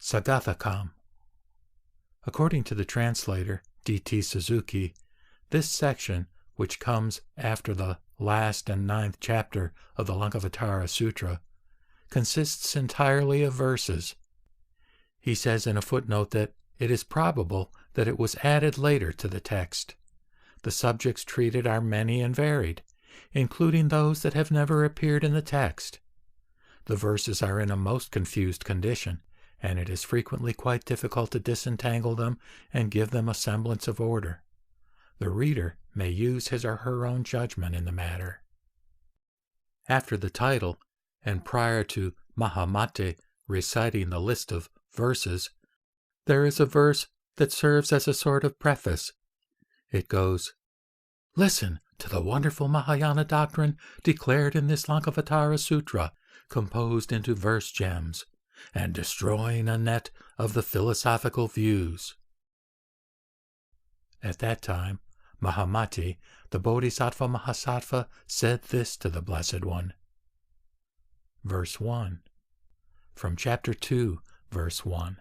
Sagathakam. According to the translator, D.T. Suzuki, this section, which comes after the last and 9th chapter of the Lankavatara Sutra, consists entirely of verses. He says in a footnote that it is probable that it was added later to the text. The subjects treated are many and varied, including those that have never appeared in the text. The verses are in a most confused condition, and it is frequently quite difficult to disentangle them and give them a semblance of order. The reader may use his or her own judgment in the matter. After the title, and prior to Mahamate reciting the list of verses, there is a verse that serves as a sort of preface. It goes, "Listen to the wonderful Mahayana doctrine declared in this Lankavatara Sutra, composed into verse gems, and destroying a net of the philosophical views." At that time, Mahamati, the Bodhisattva Mahasattva, said this to the Blessed One. Verse 1. From Chapter 2, Verse 1.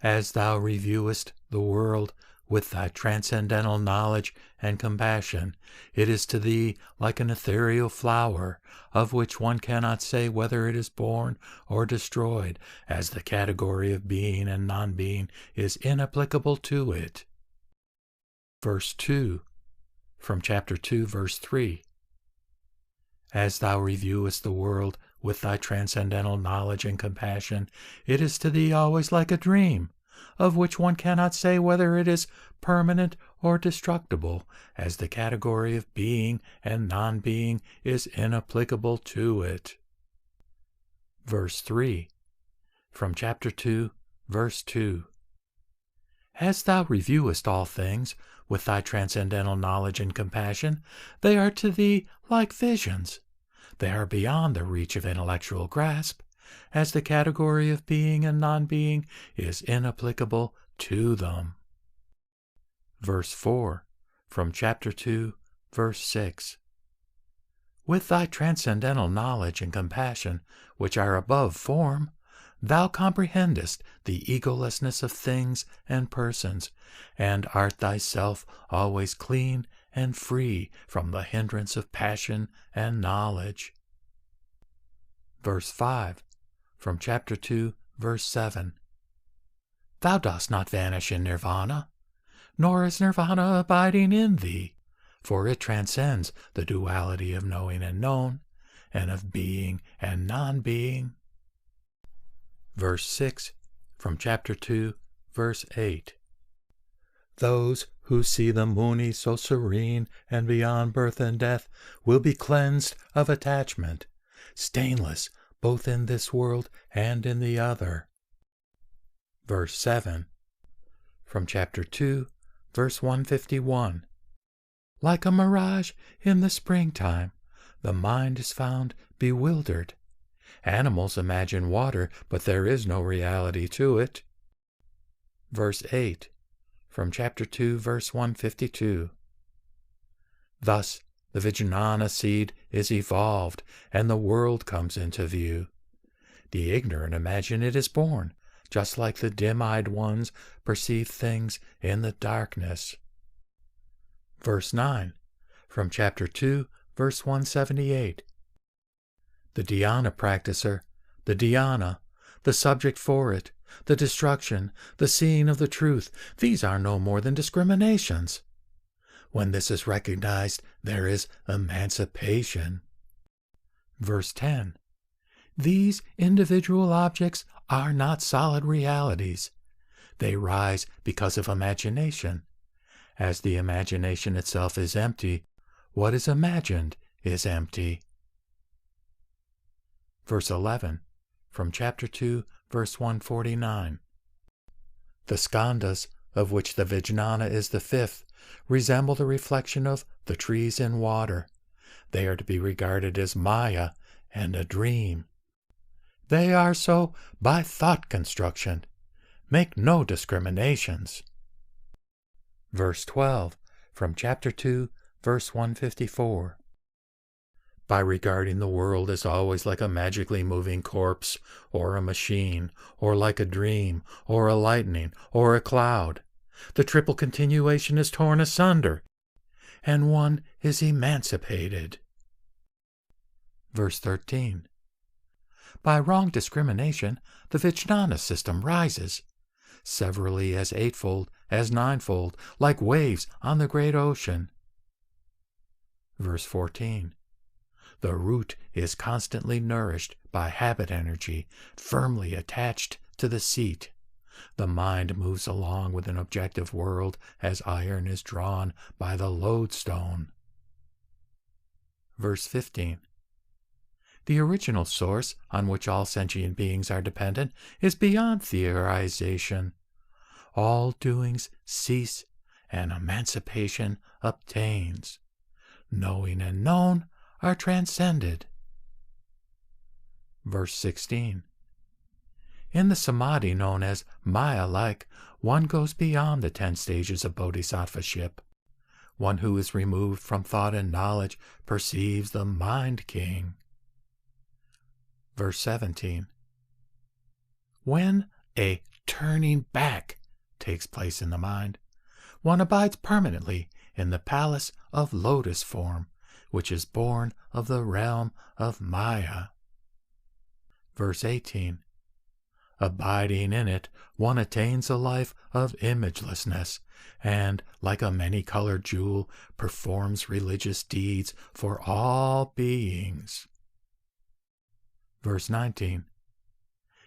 As thou reviewest the world with thy transcendental knowledge and compassion, it is to thee like an ethereal flower, of which one cannot say whether it is born or destroyed, as the category of being and non-being is inapplicable to it. Verse 2, from Chapter 2, Verse 3. As thou reviewest the world with thy transcendental knowledge and compassion, it is to thee always like a dream, of which one cannot say whether it is permanent or destructible, as the category of being and non-being is inapplicable to it. Verse 3, from Chapter 2, Verse 2. As thou reviewest all things with thy transcendental knowledge and compassion, they are to thee like visions. They are beyond the reach of intellectual grasp, as the category of being and non-being is inapplicable to them. Verse 4, from Chapter 2, Verse 6. With thy transcendental knowledge and compassion, which are above form, thou comprehendest the egolessness of things and persons, and art thyself always clean and free from the hindrance of passion and knowledge. Verse 5, from Chapter 2, Verse 7. Thou dost not vanish in nirvana, nor is nirvana abiding in thee, for it transcends the duality of knowing and known, and of being and non-being. Verse 6, from Chapter 2, Verse 8. Those who see the Muni so serene and beyond birth and death will be cleansed of attachment, stainless both in this world and in the other. Verse 7, from Chapter 2, Verse 151. Like a mirage in the springtime, the mind is found bewildered. Animals imagine water, but there is no reality to it. Verse 8, from Chapter 2, Verse 152. Thus, the Vijnana seed is evolved, and the world comes into view. The ignorant imagine it is born, just like the dim-eyed ones perceive things in the darkness. Verse 9, from Chapter 2, Verse 178. The dhyana practicer, the dhyana, the subject for it, the destruction, the seeing of the truth, these are no more than discriminations. When this is recognized, there is emancipation. Verse 10. These individual objects are not solid realities. They rise because of imagination. As the imagination itself is empty, what is imagined is empty. Verse 11, from Chapter 2, Verse 149. The skandhas, of which the Vijnana is the fifth, resemble the reflection of the trees in water. They are to be regarded as Maya and a dream. They are so by thought construction. Make no discriminations. Verse 12, from Chapter 2, Verse 154. by regarding the world as always like a magically moving corpse, or a machine, or like a dream, or a lightning, or a cloud. The triple continuation is torn asunder, and one is emancipated. Verse 13. By wrong discrimination, the Vijnana system rises, severally as eightfold, as ninefold, like waves on the great ocean. Verse 14. The root is constantly nourished by habit energy, firmly attached to the seat. The mind moves along with an objective world as iron is drawn by the lodestone. Verse 15. The original source on which all sentient beings are dependent is beyond theorization. All doings cease and emancipation obtains. Knowing and known are transcended. Verse 16. In the samadhi known as Maya-like, one goes beyond the 10 stages of bodhisattvaship. One who is removed from thought and knowledge perceives the Mind King. Verse 17. When a turning back takes place in the mind, one abides permanently in the palace of lotus form, which is born of the realm of Maya. Verse 18. Abiding in it, one attains a life of imagelessness, and, like a many-colored jewel, performs religious deeds for all beings. Verse 19.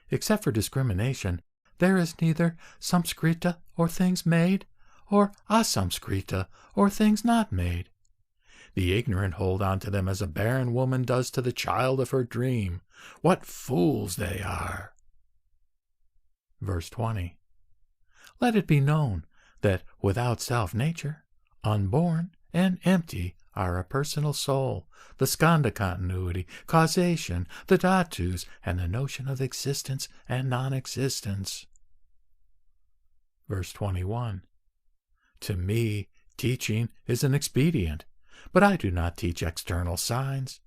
Except for discrimination, there is neither samskrita, or things made, or asamskrita, or things not made. The ignorant hold on to them as a barren woman does to the child of her dream. What fools they are! Verse 20. Let it be known that without self-nature, unborn and empty are a personal soul, the skandha continuity, causation, the dhatus, and the notion of existence and non-existence. Verse 21. To me, teaching is an expedient, but I do not teach external signs.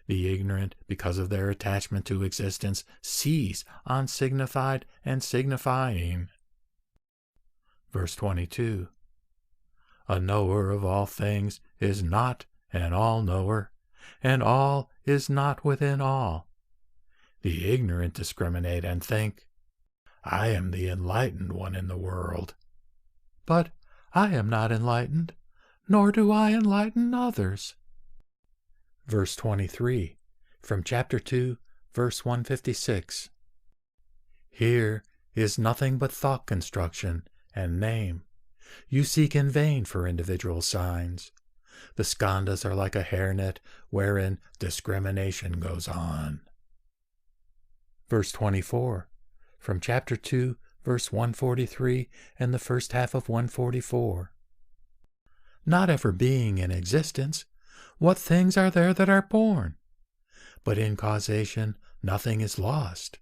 The ignorant, because of their attachment to existence, seize on signified and signifying. Verse 22. A knower of all things is not an all-knower, and all is not within all. The ignorant discriminate and think, I am the enlightened one in the world. But I am not enlightened, nor do I enlighten others. Verse 23, from chapter 2, verse 156. Here is nothing but thought construction and name. You seek in vain for individual signs. The skandhas are like a hairnet wherein discrimination goes on. Verse 24, from chapter 2, verse 143 and the first half of 144. Not ever being in existence, what things are there that are born? But in causation, nothing is lost.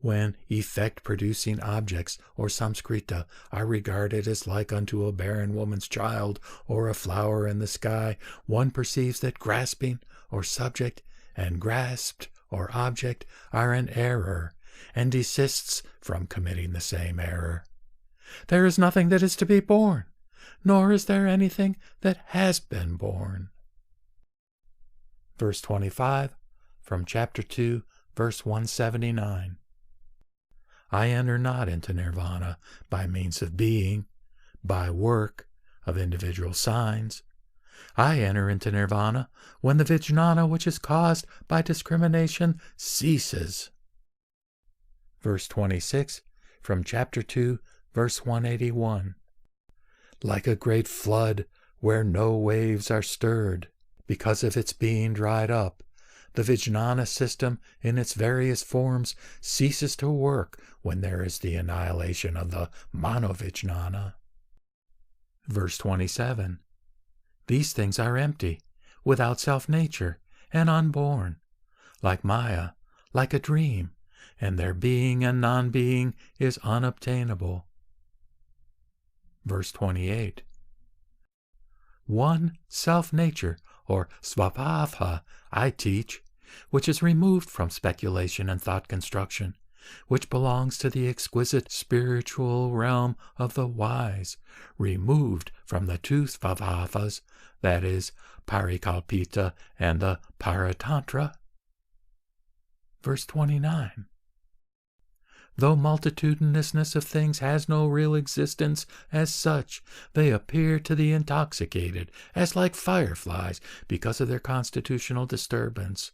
When effect-producing objects, or samskrita, are regarded as like unto a barren woman's child, or a flower in the sky, one perceives that grasping, or subject, and grasped, or object, are an error, and desists from committing the same error. There is nothing that is to be born, nor is there anything that has been born. Verse 25, from chapter 2, verse 179. I enter not into nirvana by means of being, by work of individual signs. I enter into nirvana when the vijnana which is caused by discrimination ceases. Verse 26, from chapter 2, verse 181. Like a great flood where no waves are stirred, because of its being dried up, the vijnana system in its various forms ceases to work when there is the annihilation of the monovijnana. Verse 27. These things are empty, without self-nature, and unborn, like Maya, like a dream, and their being and non-being is unobtainable. Verse 28. One self-nature or svabhava, I teach, which is removed from speculation and thought construction, which belongs to the exquisite spiritual realm of the wise, removed from the two svabhavas, that is, parikalpita and the paratantra. Verse 29. Though multitudinousness of things has no real existence as such, they appear to the intoxicated as like fireflies because of their constitutional disturbance.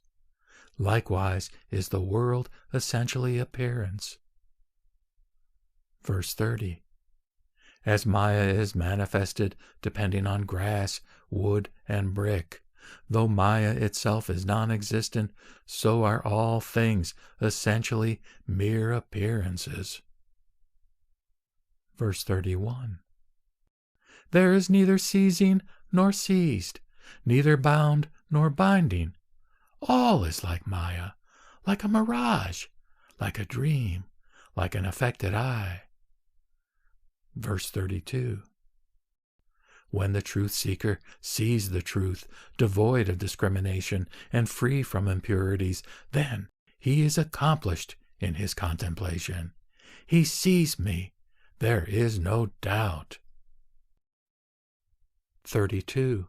Likewise is the world essentially appearance. Verse 30. As Maya is manifested depending on grass, wood, and brick, though Maya itself is non-existent, so are all things essentially mere appearances. Verse 31. There is neither seizing nor seized, neither bound nor binding. All is like Maya, like a mirage, like a dream, like an affected eye. Verse 32. When the truth-seeker sees the truth, devoid of discrimination and free from impurities, then he is accomplished in his contemplation. He sees me. There is no doubt. 32.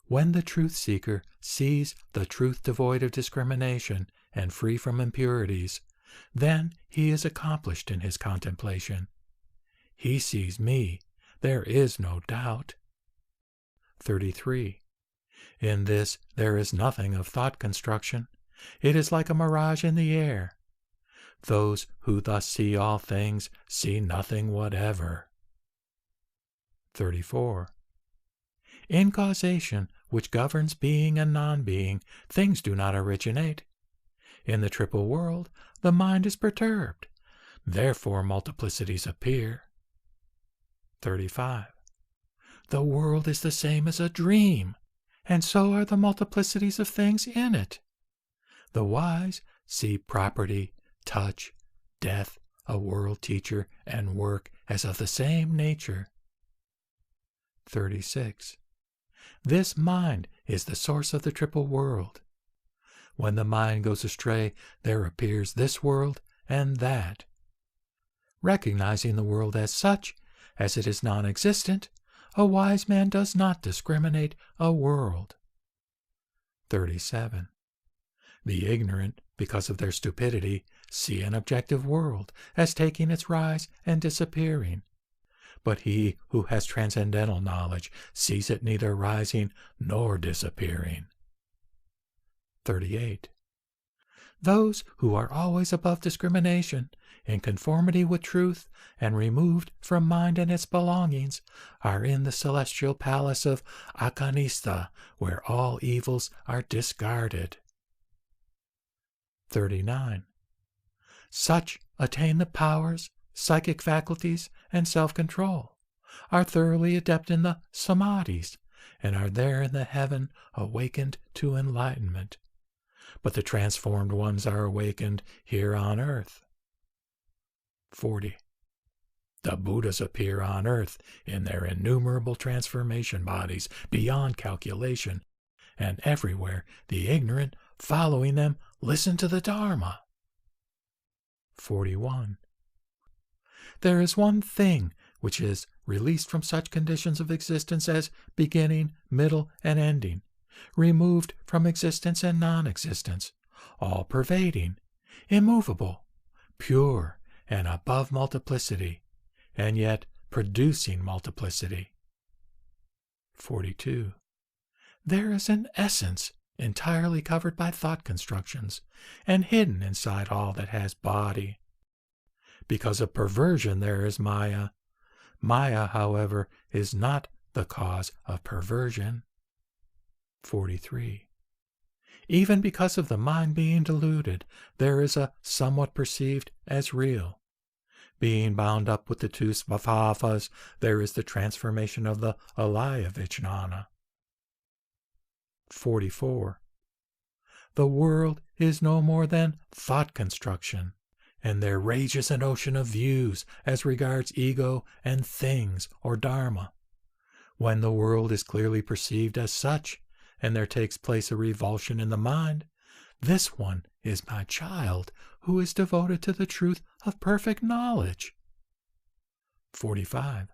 When the truth-seeker sees the truth devoid of discrimination and free from impurities, then he is accomplished in his contemplation. He sees me. There is no doubt. 33. In this there is nothing of thought construction. It is like a mirage in the air. Those who thus see all things see nothing whatever. 34. In causation, which governs being and non-being, things do not originate. In the triple world, the mind is perturbed. Therefore multiplicities appear. 35. The world is the same as a dream, and so are the multiplicities of things in it. The wise see property, touch, death, a world teacher, and work as of the same nature. 36. This mind is the source of the triple world. When the mind goes astray, there appears this world and that. Recognizing the world as such, as it is non-existent, a wise man does not discriminate a world. 37. The ignorant, because of their stupidity, see an objective world as taking its rise and disappearing. But he who has transcendental knowledge sees it neither rising nor disappearing. 38. Those who are always above discrimination, in conformity with truth, and removed from mind and its belongings, are in the celestial palace of Akanistha, where all evils are discarded. 39. Such attain the powers, psychic faculties, and self-control, are thoroughly adept in the samadhis, and are there in the heaven awakened to enlightenment. But the transformed ones are awakened here on earth. 40. The Buddhas appear on earth in their innumerable transformation bodies beyond calculation, and everywhere the ignorant, following them, listen to the Dharma. 41. There is one thing which is released from such conditions of existence as beginning, middle, and ending, removed from existence and non-existence, all-pervading, immovable, pure, and above multiplicity, and yet producing multiplicity. 42. There is an essence entirely covered by thought constructions, and hidden inside all that has body. Because of perversion there is Maya. Maya, however, is not the cause of perversion. 43. Even because of the mind being deluded, there is a somewhat perceived as real. Being bound up with the two svabhavas, there is the transformation of the alaya vijnana. 44. The world is no more than thought construction, and there rages an ocean of views as regards ego and things or dharma. When the world is clearly perceived as such, and there takes place a revulsion in the mind, this one is my child who is devoted to the truth of perfect knowledge. 45.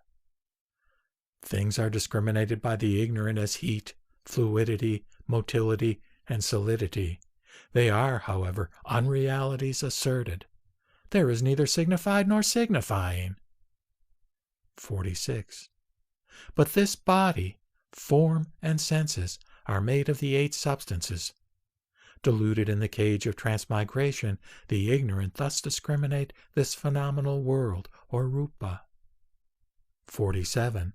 Things are discriminated by the ignorant as heat, fluidity, motility, and solidity. They are, however, unrealities asserted. There is neither signified nor signifying. 46. But this body, form, and senses are made of the 8 substances. Deluded in the cage of transmigration, the ignorant thus discriminate this phenomenal world, or rupa. 47.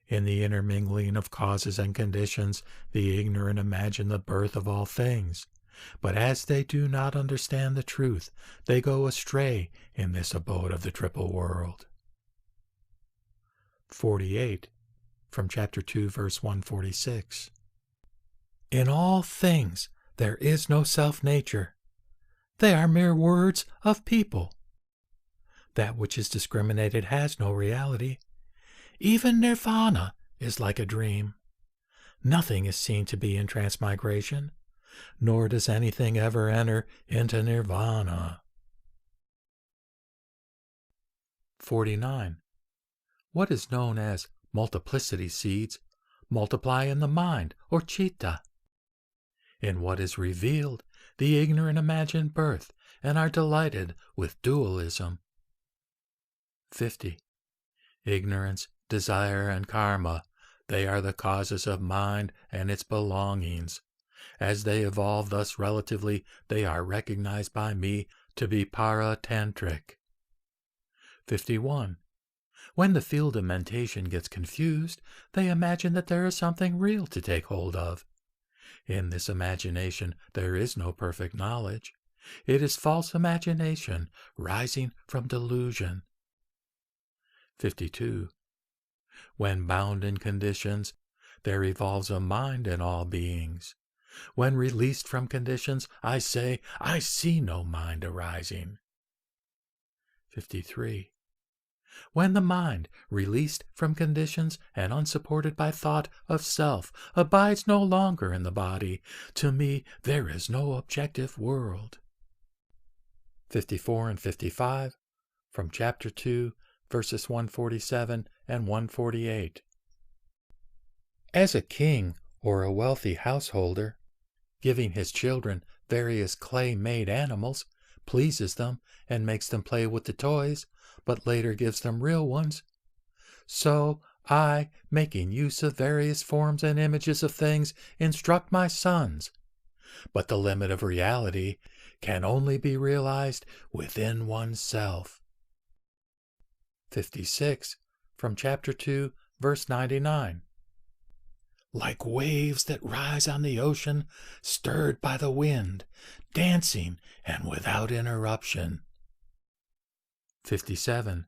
In the intermingling of causes and conditions, the ignorant imagine the birth of all things. But as they do not understand the truth, they go astray in this abode of the triple world. 48. From chapter 2, verse 146. In all things there is no self-nature. They are mere words of people. That which is discriminated has no reality. Even nirvana is like a dream. Nothing is seen to be in transmigration, nor does anything ever enter into nirvana. 49. What is known as multiplicity seeds multiply in the mind, or citta. In what is revealed, the ignorant imagine birth and are delighted with dualism. 50. Ignorance, desire, and karma, they are the causes of mind and its belongings. As they evolve thus relatively, they are recognized by me to be paratantric. 51. When the field of mentation gets confused, they imagine that there is something real to take hold of. In this imagination there is no perfect knowledge. It is false imagination rising from delusion. 52. When bound in conditions, there evolves a mind in all beings. When released from conditions, I say, I see no mind arising. 53. When the mind, released from conditions and unsupported by thought of self, abides no longer in the body, to me there is no objective world. 54 and 55, from chapter 2, verses 147 and 148. As a king or a wealthy householder, giving his children various clay-made animals, pleases them and makes them play with the toys, but later gives them real ones, so I, making use of various forms and images of things, instruct my sons. But the limit of reality can only be realized within oneself. 56, from chapter 2, verse 99. Like waves that rise on the ocean, stirred by the wind, dancing and without interruption. 57.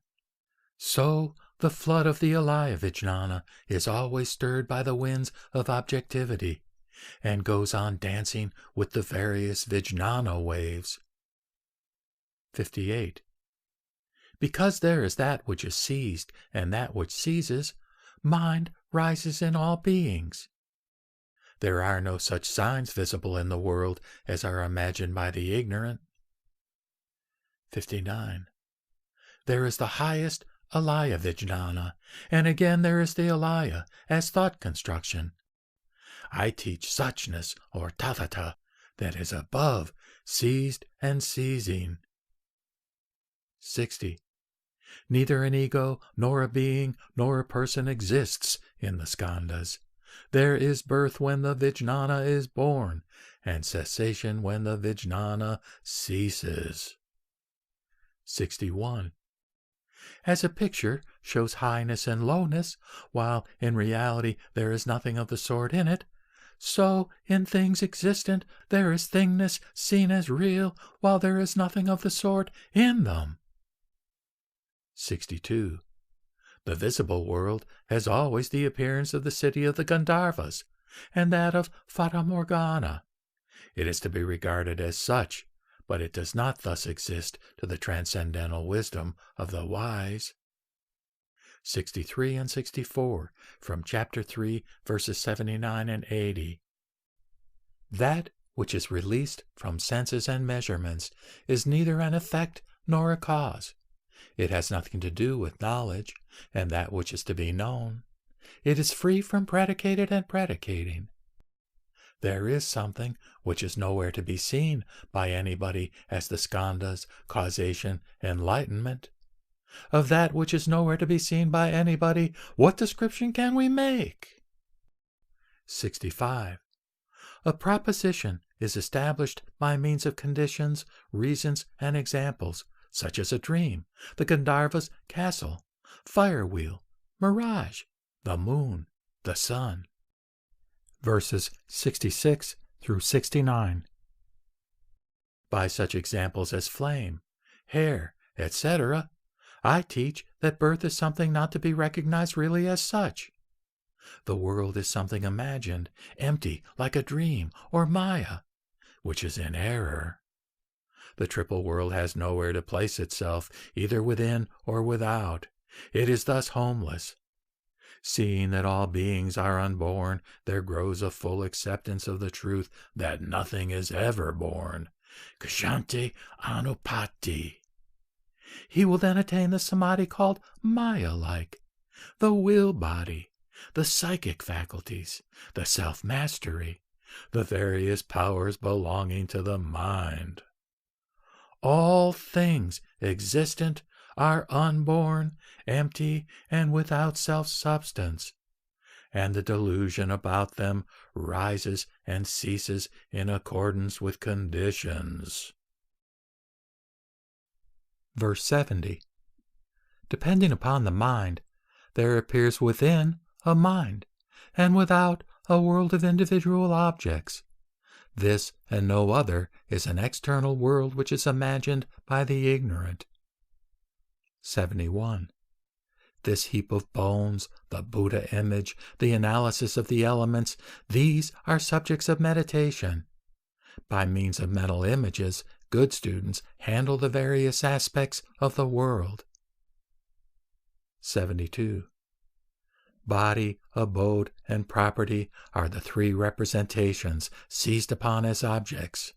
So the flood of the alaya vijnana is always stirred by the winds of objectivity, and goes on dancing with the various vijnana waves. 58. Because there is that which is seized and that which seizes, mind rises in all beings. There are no such signs visible in the world as are imagined by the ignorant. 59. There is the highest alaya vijnana, and again there is the alaya as thought construction. I teach suchness or tathata that is above seized and seizing. 60. Neither an ego, nor a being, nor a person exists in the skandhas. There is birth when the vijnana is born, and cessation when the vijnana ceases. 61. As a picture shows highness and lowness, while in reality there is nothing of the sort in it, so in things existent there is thingness seen as real, while there is nothing of the sort in them. 62. The visible world has always the appearance of the city of the Gandharvas, and that of Fata Morgana. It is to be regarded as such, but it does not thus exist to the transcendental wisdom of the wise. 63 and 64, from chapter 3, verses 79 and 80. That which is released from senses and measurements is neither an effect nor a cause. It has nothing to do with knowledge and that which is to be known. It is free from predicated and predicating. There is something which is nowhere to be seen by anybody as the skandhas, causation, enlightenment. Of that which is nowhere to be seen by anybody, what description can we make? 65. A proposition is established by means of conditions, reasons, and examples, such as a dream, the Gandharva's castle, fire wheel, mirage, the moon, the sun. Verses 66 through 69. By such examples as flame, hair, etc., I teach that birth is something not to be recognized really as such. The world is something imagined, empty like a dream or maya, which is in error. The triple world has nowhere to place itself, either within or without. It is thus homeless. Seeing that all beings are unborn, there grows a full acceptance of the truth that nothing is ever born. Kshanti anupati. He will then attain the samadhi called Maya-like, the will body, the psychic faculties, the self-mastery, the various powers belonging to the mind. All things existent are unborn, empty, and without self-substance, and the delusion about them rises and ceases in accordance with conditions. Verse 70. Depending upon the mind, there appears within a mind, and without a world of individual objects. This and no other is an external world which is imagined by the ignorant. 71. This heap of bones, the Buddha image, the analysis of the elements, these are subjects of meditation. By means of mental images, good students handle the various aspects of the world. 72. Body, abode, and property are the three representations seized upon as objects.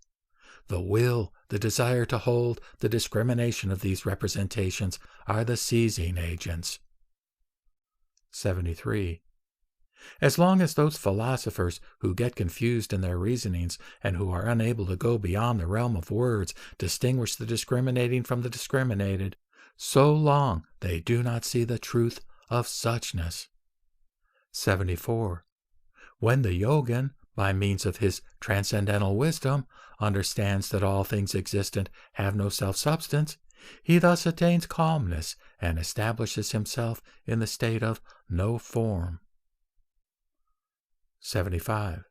The will, the desire to hold, the discrimination of these representations are the seizing agents. 73. As long as those philosophers who get confused in their reasonings and who are unable to go beyond the realm of words distinguish the discriminating from the discriminated, so long they do not see the truth of suchness. 74. When the yogin, by means of his transcendental wisdom, understands that all things existent have no self-substance, he thus attains calmness and establishes himself in the state of no form. 75.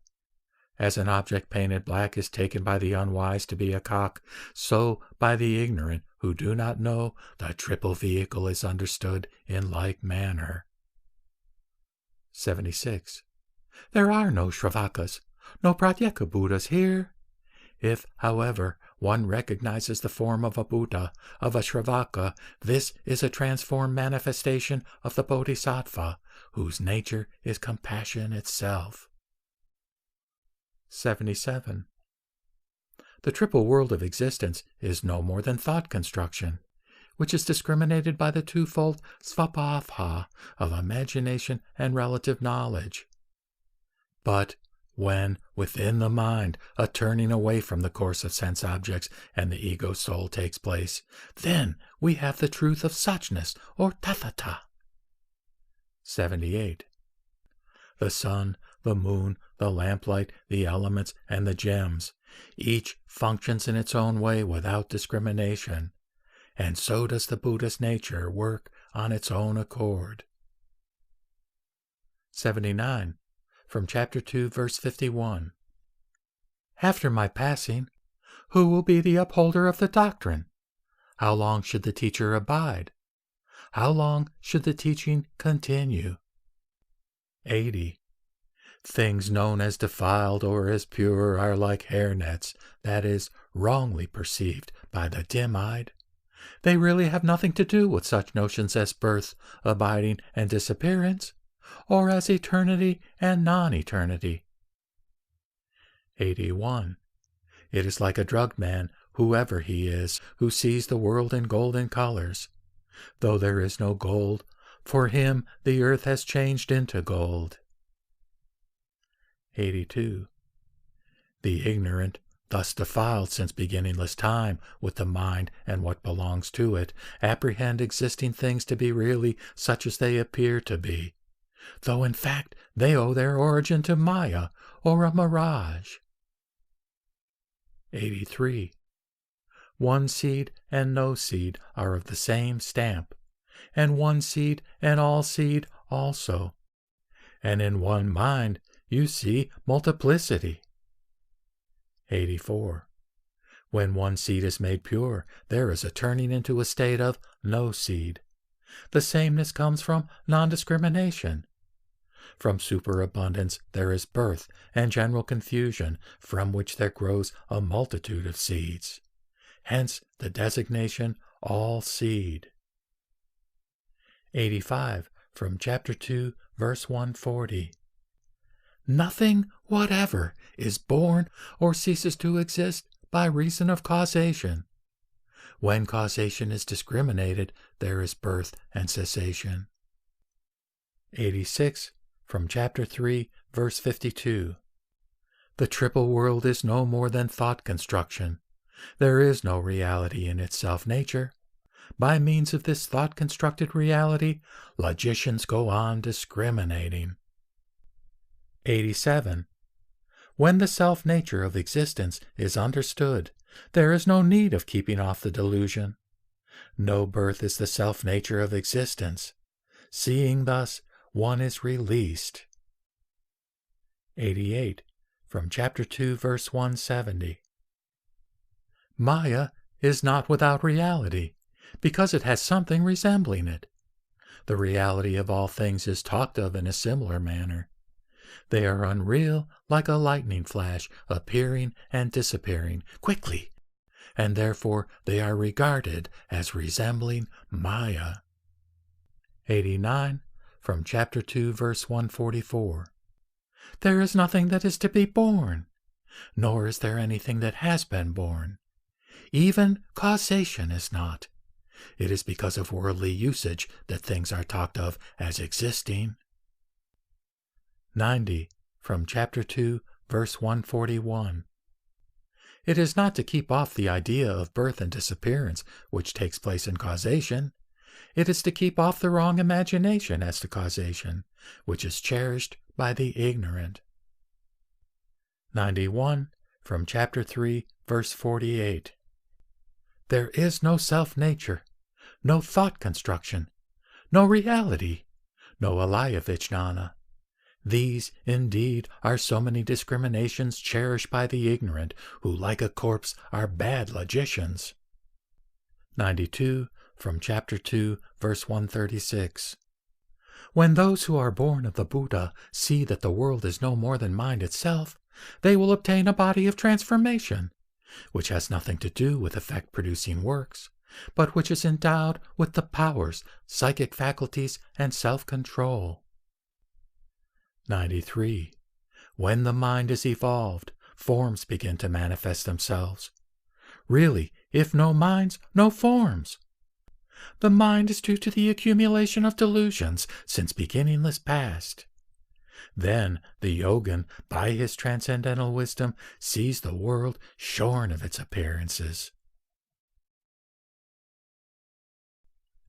As an object painted black is taken by the unwise to be a cock, so by the ignorant who do not know, the triple vehicle is understood in like manner. 76. There are no Shravakas, no Pratyeka Buddhas here. If, however, one recognizes the form of a Buddha, of a Shravaka, this is a transformed manifestation of the Bodhisattva, whose nature is compassion itself. 77. The triple world of existence is no more than thought construction, which is discriminated by the twofold svabhava of imagination and relative knowledge. But when, within the mind, a turning away from the course of sense objects and the ego soul takes place, then we have the truth of suchness, or tathata. 78. The sun, the moon, the lamplight, the elements, and the gems, each functions in its own way without discrimination, and so does the Buddha's nature work on its own accord. 79. From chapter 2, verse 51. After my passing, who will be the upholder of the doctrine? How long should the teacher abide? How long should the teaching continue? 80. Things known as defiled or as pure are like hairnets, that is, wrongly perceived by the dim-eyed. They really have nothing to do with such notions as birth, abiding, and disappearance, or as eternity and non-eternity. 81. It is like a drugged man, whoever he is, who sees the world in golden colors. Though there is no gold, for him the earth has changed into gold. 82. The ignorant, thus defiled since beginningless time with the mind and what belongs to it, apprehend existing things to be really such as they appear to be, though in fact they owe their origin to Maya or a mirage. 83. One seed and no seed are of the same stamp, and one seed and all seed also. And in one mind you see multiplicity. 84. When one seed is made pure, there is a turning into a state of no seed. The sameness comes from non-discrimination. From superabundance there is birth and general confusion, from which there grows a multitude of seeds. Hence the designation all seed. 85. From chapter 2, verse 140. Nothing whatever is born or ceases to exist by reason of causation. When causation is discriminated, there is birth and cessation. 86. From chapter 3, verse 52. The triple world is no more than thought construction. There is no reality in its self-nature. By means of this thought-constructed reality, logicians go on discriminating. 87. When the self-nature of existence is understood, there is no need of keeping off the delusion. No birth is the self-nature of existence. Seeing thus, one is released. 88. From chapter 2, verse 170. Maya is not without reality, because it has something resembling it. The reality of all things is talked of in a similar manner. They are unreal, like a lightning flash, appearing and disappearing quickly, and therefore they are regarded as resembling Maya. 89. From chapter 2, verse 144. There is nothing that is to be born, nor is there anything that has been born. Even causation is not. It is because of worldly usage that things are talked of as existing. 90. From chapter 2, verse 141. It is not to keep off the idea of birth and disappearance which takes place in causation. It is to keep off the wrong imagination as to causation, which is cherished by the ignorant. 91. From chapter 3, verse 48. There is no self-nature, no thought construction, no reality, no alaya vijnana. These, indeed, are so many discriminations cherished by the ignorant, who, like a corpse, are bad logicians. 92. From chapter 2, verse 136. When those who are born of the Buddha see that the world is no more than mind itself, they will obtain a body of transformation, which has nothing to do with effect-producing works, but which is endowed with the powers, psychic faculties, and self-control. 93. When the mind is evolved, forms begin to manifest themselves. Really, if no minds, no forms. The mind is due to the accumulation of delusions since beginningless past. Then the yogin, by his transcendental wisdom, sees the world shorn of its appearances.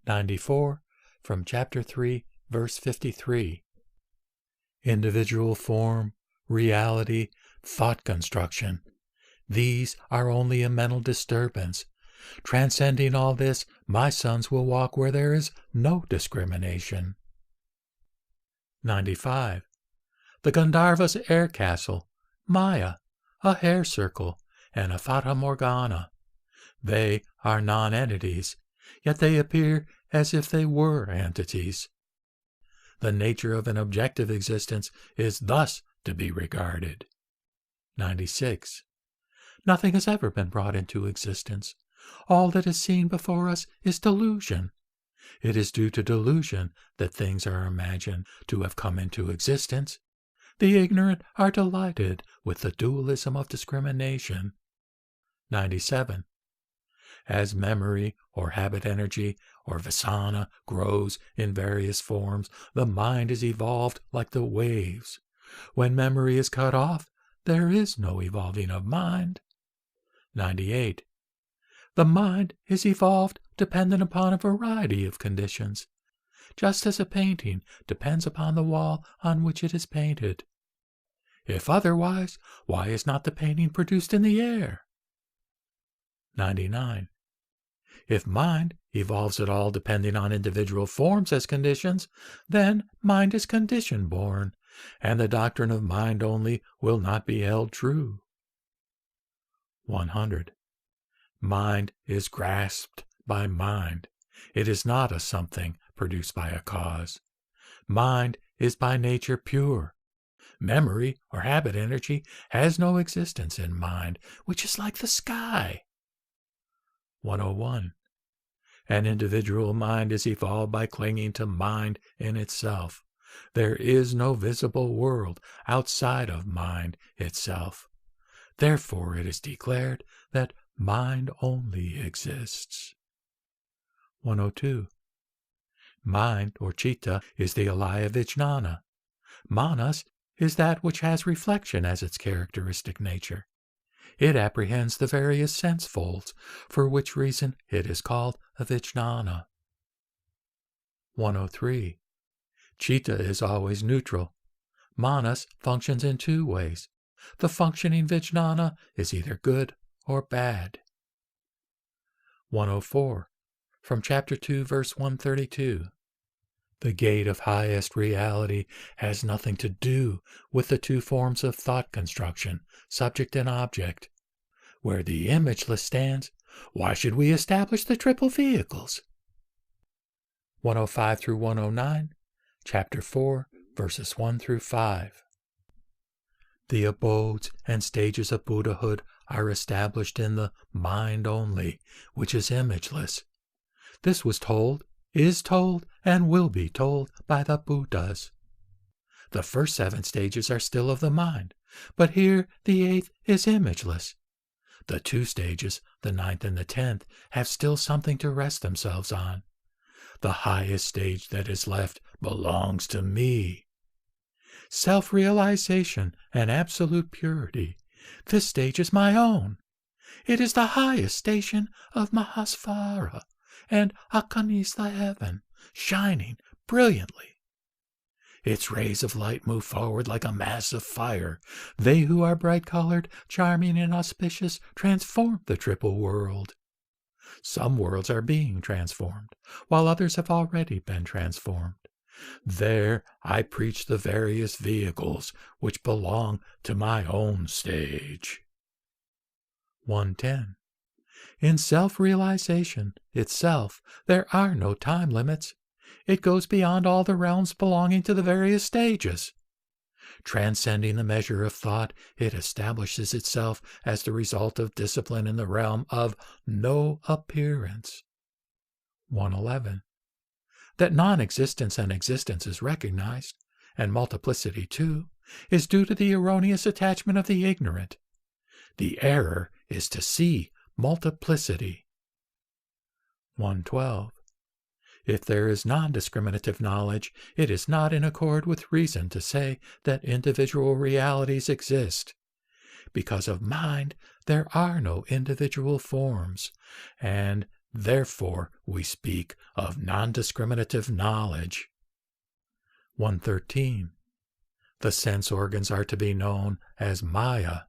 94. From chapter 3, verse 53. Individual form, reality, thought construction. These are only a mental disturbance. Transcending all this, my sons will walk where there is no discrimination. 95. The Gandharva's air castle, Maya, a hair circle, and a Fata Morgana. They are non-entities, yet they appear as if they were entities. The nature of an objective existence is thus to be regarded. 96. Nothing has ever been brought into existence. All that is seen before us is delusion. It is due to delusion that things are imagined to have come into existence. The ignorant are delighted with the dualism of discrimination. 97. As memory or habit energy or vasana grows in various forms, the mind is evolved like the waves. When memory is cut off, there is no evolving of mind. 98. The mind is evolved dependent upon a variety of conditions, just as a painting depends upon the wall on which it is painted. If otherwise, why is not the painting produced in the air? 99. If mind evolves at all depending on individual forms as conditions, then mind is condition-born, and the doctrine of mind only will not be held true. 100. Mind is grasped by mind. It is not a something produced by a cause. Mind is by nature pure. Memory or habit energy has no existence in mind, which is like the sky. 101. An individual mind is evolved by clinging to mind in itself. There is no visible world outside of mind itself. Therefore it is declared that mind only exists. 102. Mind, or citta, is the alaya vijnana. Manas is that which has reflection as its characteristic nature. It apprehends the various sense folds, for which reason it is called a vijnana. 103. Citta is always neutral. Manas functions in two ways. The functioning vijnana is either good or bad. 104. From chapter 2, verse 132. The gate of highest reality has nothing to do with the two forms of thought construction, subject and object. Where the imageless stands, why should we establish the triple vehicles? 105 through 109, chapter 4, verses 1 through 5. The abodes and stages of Buddhahood are established in the mind only, which is imageless. This was told, is told, and will be told by the Buddhas. The first 7 stages are still of the mind, but here the 8th is imageless. The 2 stages, the 9th and the 10th, have still something to rest themselves on. The highest stage that is left belongs to me. Self-realization and absolute purity, this stage is my own. It is the highest station of Mahasvara, and Akani is the heaven, shining brilliantly. Its rays of light move forward like a mass of fire. They who are bright-colored, charming, and auspicious transform the triple world. Some worlds are being transformed, while others have already been transformed. There I preach the various vehicles which belong to my own stage. 110. In self-realization itself, there are no time limits. It goes beyond all the realms belonging to the various stages. Transcending the measure of thought, it establishes itself as the result of discipline in the realm of no appearance. 111. That non-existence and existence is recognized, and multiplicity too, is due to the erroneous attachment of the ignorant. The error is to see multiplicity. 112. If there is non-discriminative knowledge, it is not in accord with reason to say that individual realities exist. Because of mind, there are no individual forms, and therefore we speak of non-discriminative knowledge. 113. The sense organs are to be known as Maya.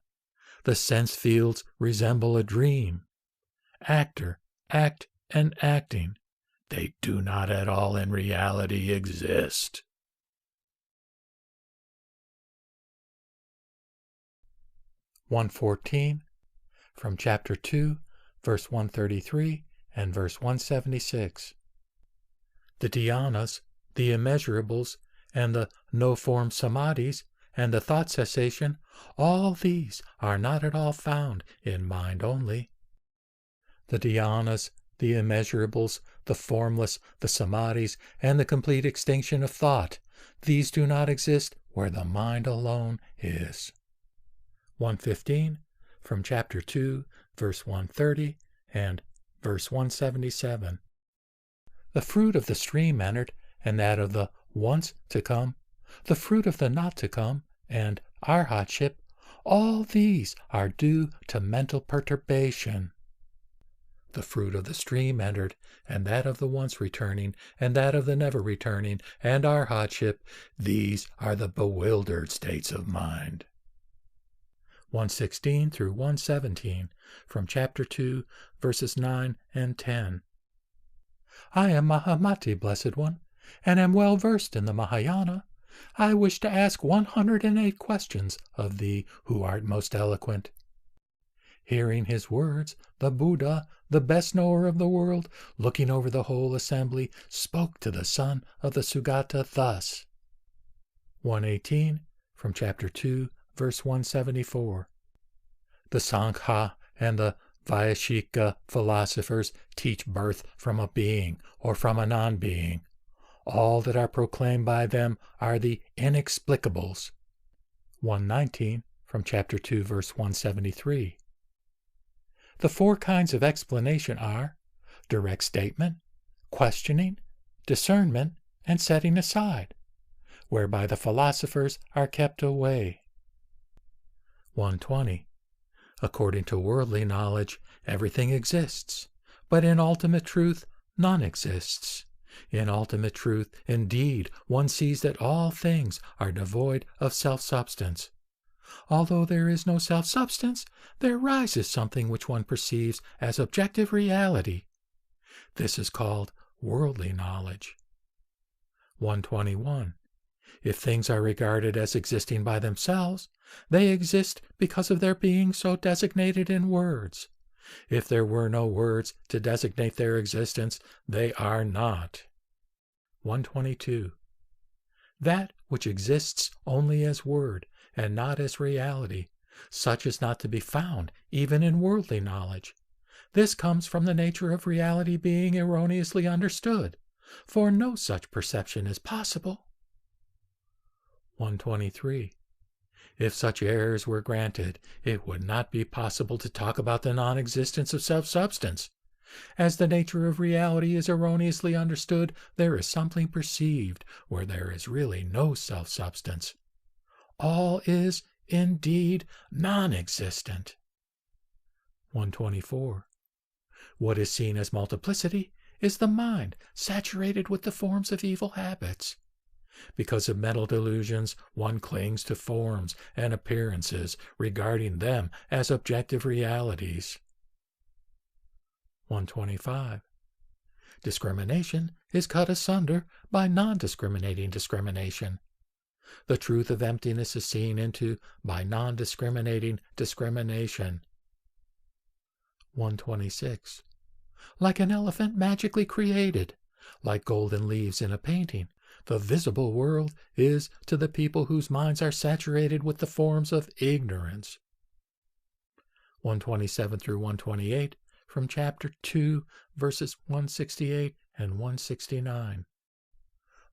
The sense fields resemble a dream. Actor, act, and acting. They do not at all in reality exist. 114. From chapter 2, verse 133 and verse 176. The dhyanas, the immeasurables, and the no-form samadhis, and the thought cessation, all these are not at all found in mind only. The dhyanas, the immeasurables, the formless, the samadhis, and the complete extinction of thought, these do not exist where the mind alone is. 115 from chapter 2, verse 130 and verse 177. The fruit of the stream entered, and that of the once to come, the fruit of the not to come, and arhatship, all these are due to mental perturbation. The fruit of the stream entered, and that of the once returning, and that of the never returning, and arhatship, these are the bewildered states of mind. 116 through 117, from chapter 2, verses 9 and 10. I am Mahamati, Blessed One, and am well versed in the Mahayana. I wish to ask 108 questions of thee, who art most eloquent. Hearing his words, the Buddha, the best knower of the world, looking over the whole assembly, spoke to the son of the Sugata thus. 118, from chapter 2, verse 174. The Sankha and the Vaishika philosophers teach birth from a being or from a non-being. All that are proclaimed by them are the inexplicables. 119, from chapter 2, verse 173. The four kinds of explanation are direct statement, questioning, discernment, and setting aside, whereby the philosophers are kept away. 120. According to worldly knowledge, everything exists, but in ultimate truth, none exists. In ultimate truth, indeed, one sees that all things are devoid of self-substance. Although there is no self-substance, there rises something which one perceives as objective reality. This is called worldly knowledge. 121. If things are regarded as existing by themselves, they exist because of their being so designated in words. If there were no words to designate their existence, they are not. 122. That which exists only as word, and not as reality, such is not to be found even in worldly knowledge. This comes from the nature of reality being erroneously understood, for no such perception is possible. 123. If such errors were granted, it would not be possible to talk about the non-existence of self-substance. As the nature of reality is erroneously understood, there is something perceived where there is really no self-substance. All is, indeed, non-existent. 124. What is seen as multiplicity is the mind saturated with the forms of evil habits. Because of mental delusions, one clings to forms and appearances, regarding them as objective realities. 125. Discrimination is cut asunder by non-discriminating discrimination. The truth of emptiness is seen into by non-discriminating discrimination. 126. Like an elephant magically created, like golden leaves in a painting, the visible world is to the people whose minds are saturated with the forms of ignorance. 127 through 128, from chapter 2, verses 168 and 169.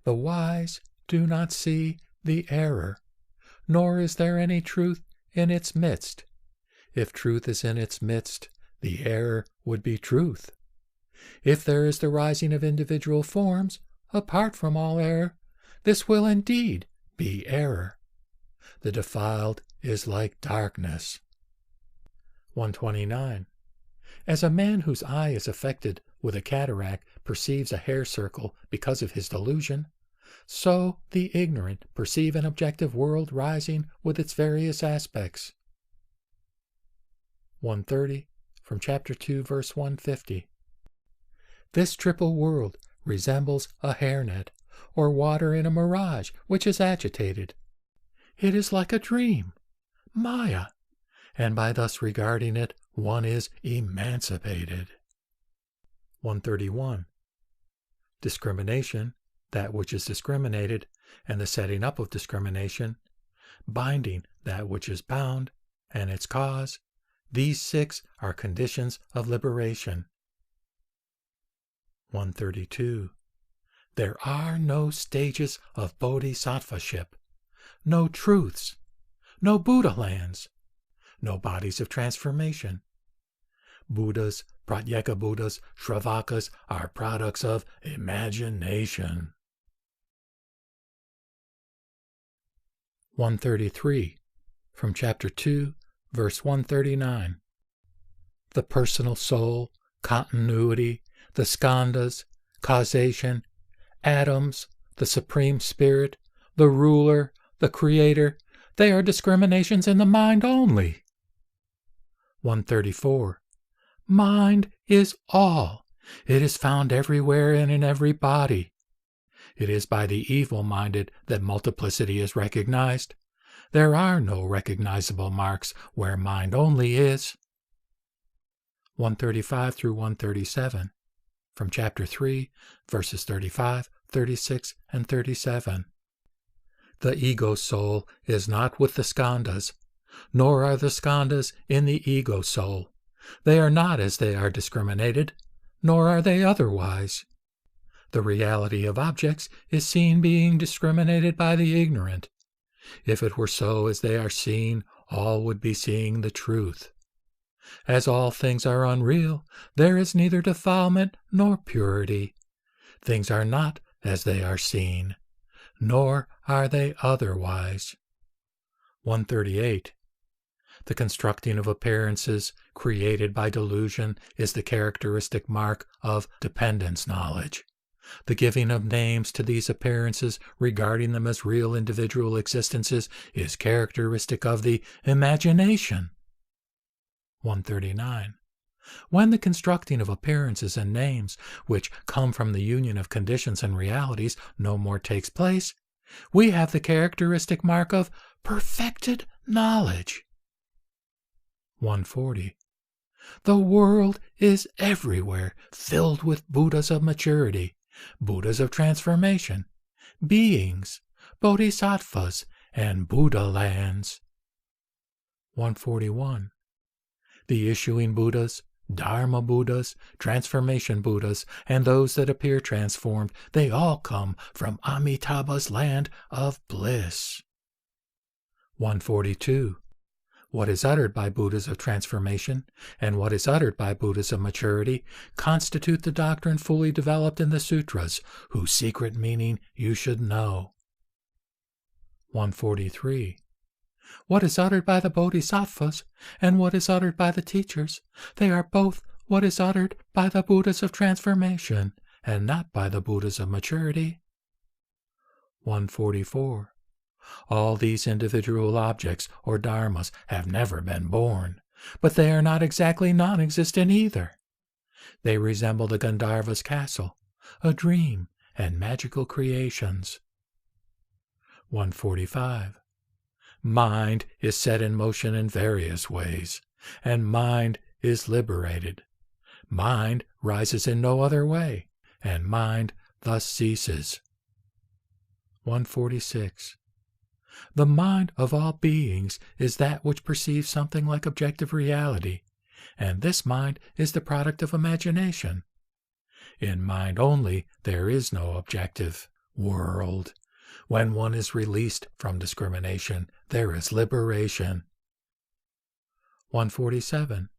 The wise do not see the error, nor is there any truth in its midst. If truth is in its midst, the error would be truth. If there is the rising of individual forms, apart from all error, this will indeed be error. The defiled is like darkness. 129. As a man whose eye is affected with a cataract perceives a hair circle because of his delusion, so the ignorant perceive an objective world rising with its various aspects. 130, from chapter 2, verse 150. This triple world resembles a hairnet, or water in a mirage which is agitated. It is like a dream, Maya, and by thus regarding it, one is emancipated. 131. Discrimination, that which is discriminated, and the setting up of discrimination, binding that which is bound, and its cause, these six are conditions of liberation. 132. There are no stages of bodhisattvaship, no truths, no Buddha lands, no bodies of transformation. Buddhas, Pratyeka Buddhas, Shravakas are products of imagination. 133, from chapter 2, verse 139. The personal soul, continuity, the skandhas, causation, atoms, the supreme spirit, the ruler, the creator, they are discriminations in the mind only. 134. Mind is all. It is found everywhere and in every body. It is by the evil-minded that multiplicity is recognized. There are no recognizable marks where mind only is. 135 through 137, from chapter 3, verses 35, 36, and 37. The ego soul is not with the skandhas, nor are the skandhas in the ego soul. They are not as they are discriminated, nor are they otherwise. The reality of objects is seen being discriminated by the ignorant. If it were so as they are seen, all would be seeing the truth. As all things are unreal, there is neither defilement nor purity. Things are not as they are seen, nor are they otherwise. 138. The constructing of appearances created by delusion is the characteristic mark of dependence knowledge. The giving of names to these appearances, regarding them as real individual existences, is characteristic of the imagination. 139. When the constructing of appearances and names, which come from the union of conditions and realities, no more takes place, we have the characteristic mark of perfected knowledge. 140. The world is everywhere filled with Buddhas of maturity, Buddhas of transformation, beings, bodhisattvas, and Buddha lands. 141. The issuing Buddhas, Dharma Buddhas, transformation Buddhas, and those that appear transformed, they all come from Amitabha's land of bliss. 142. What is uttered by Buddhas of transformation, and what is uttered by Buddhas of maturity, constitute the doctrine fully developed in the sutras, whose secret meaning you should know. 143. What is uttered by the bodhisattvas, and what is uttered by the teachers, they are both what is uttered by the Buddhas of transformation, and not by the Buddhas of maturity. 144. All these individual objects or dharmas have never been born, but they are not exactly non-existent either. They resemble the Gandharva's castle, a dream, and magical creations. 145. Mind is set in motion in various ways, and mind is liberated. Mind rises in no other way, and mind thus ceases. 146. The mind of all beings is that which perceives something like objective reality, and this mind is the product of imagination. In mind only there is no objective world. When one is released from discrimination, there is liberation. 147.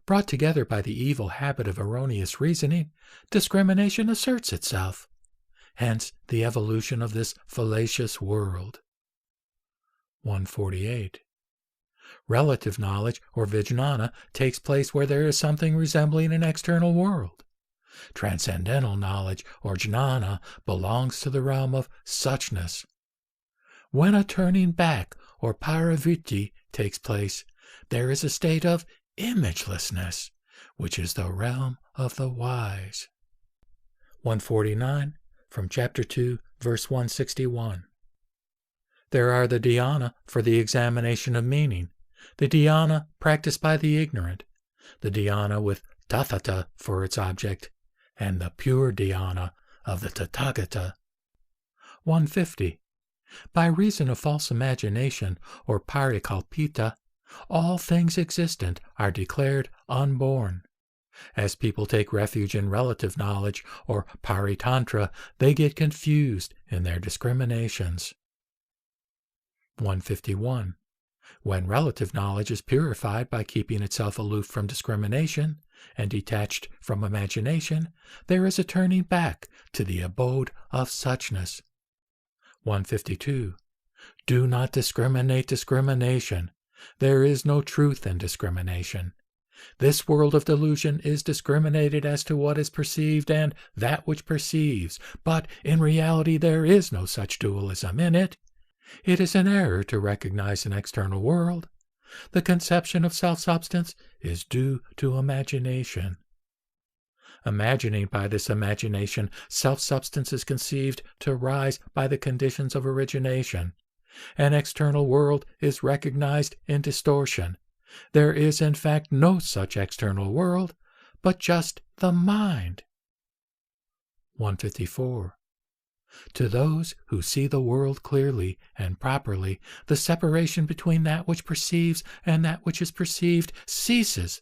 Brought together by the evil habit of erroneous reasoning, discrimination asserts itself. Hence the evolution of this fallacious world. 148. Relative knowledge, or vijnana, takes place where there is something resembling an external world. Transcendental knowledge, or jnana, belongs to the realm of suchness. When a turning back, or paravritti, takes place, there is a state of imagelessness, which is the realm of the wise. 149, from chapter 2, verse 161. There are the dhyana for the examination of meaning, the dhyana practiced by the ignorant, the dhyana with tathata for its object, and the pure dhyana of the Tathagata. 150. By reason of false imagination, or parikalpita, all things existent are declared unborn. As people take refuge in relative knowledge, or paritantra, they get confused in their discriminations. 151. When relative knowledge is purified by keeping itself aloof from discrimination and detached from imagination, there is a turning back to the abode of suchness. 152. Do not discriminate discrimination. There is no truth in discrimination. This world of delusion is discriminated as to what is perceived and that which perceives, but in reality there is no such dualism in it. It is an error to recognize an external world. The conception of self-substance is due to imagination. Imagining by this imagination, self-substance is conceived to rise by the conditions of origination. An external world is recognized in distortion. There is in fact no such external world, but just the mind. 154. To those who see the world clearly and properly, the separation between that which perceives and that which is perceived ceases.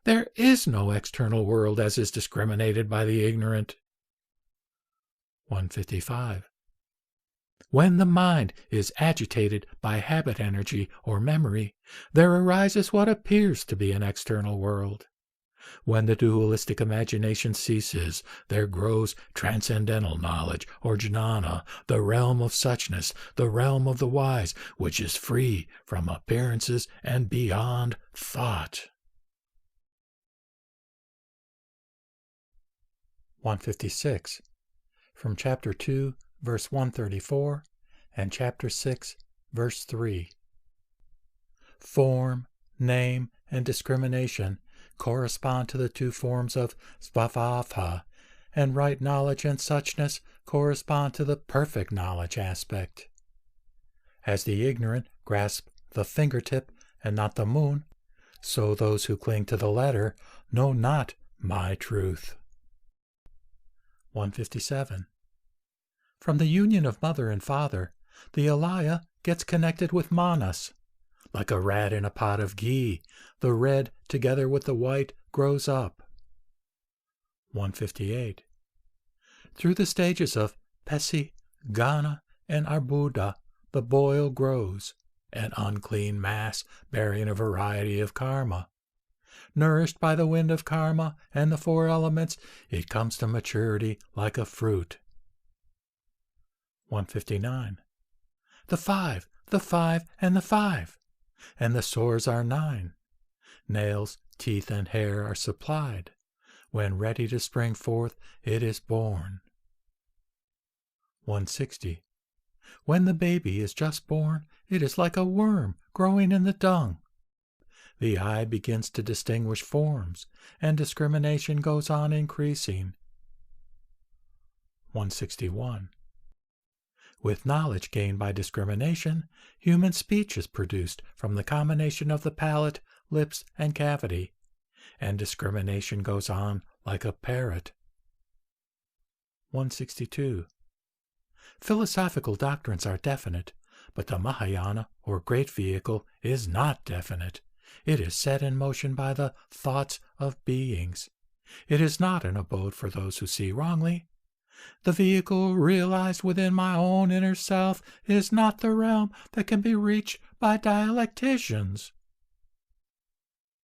There is no external world as is discriminated by the ignorant. 155. When the mind is agitated by habit energy or memory, there arises what appears to be an external world. When the dualistic imagination ceases, there grows transcendental knowledge, or jnana, the realm of suchness, the realm of the wise, which is free from appearances and beyond thought. 156. From Chapter 2, verse 134, and Chapter 6, verse 3. Form, name, and discrimination correspond to the two forms of svabhava, and right knowledge and suchness correspond to the perfect knowledge aspect. As the ignorant grasp the fingertip and not the moon, so those who cling to the letter know not my truth. 157. From the union of mother and father, the alaya gets connected with manas. Like a rat in a pot of ghee, the red together with the white grows up. 158. Through the stages of pesi, ghana, and arbuda, the boil grows, an unclean mass bearing a variety of karma. Nourished by the wind of karma and the four elements, it comes to maturity like a fruit. 159. The five, and the five, and the sores are 9. Nails, teeth, and hair are supplied. When ready to spring forth, it is born. 160. When the baby is just born, it is like a worm growing in the dung. The eye begins to distinguish forms, and discrimination goes on increasing. 161. With knowledge gained by discrimination, human speech is produced from the combination of the palate, lips, and cavity, and discrimination goes on like a parrot. 162. Philosophical doctrines are definite, but the Mahayana, or Great Vehicle, is not definite. It is set in motion by the thoughts of beings. It is not an abode for those who see wrongly. The vehicle realized within my own inner self is not the realm that can be reached by dialecticians.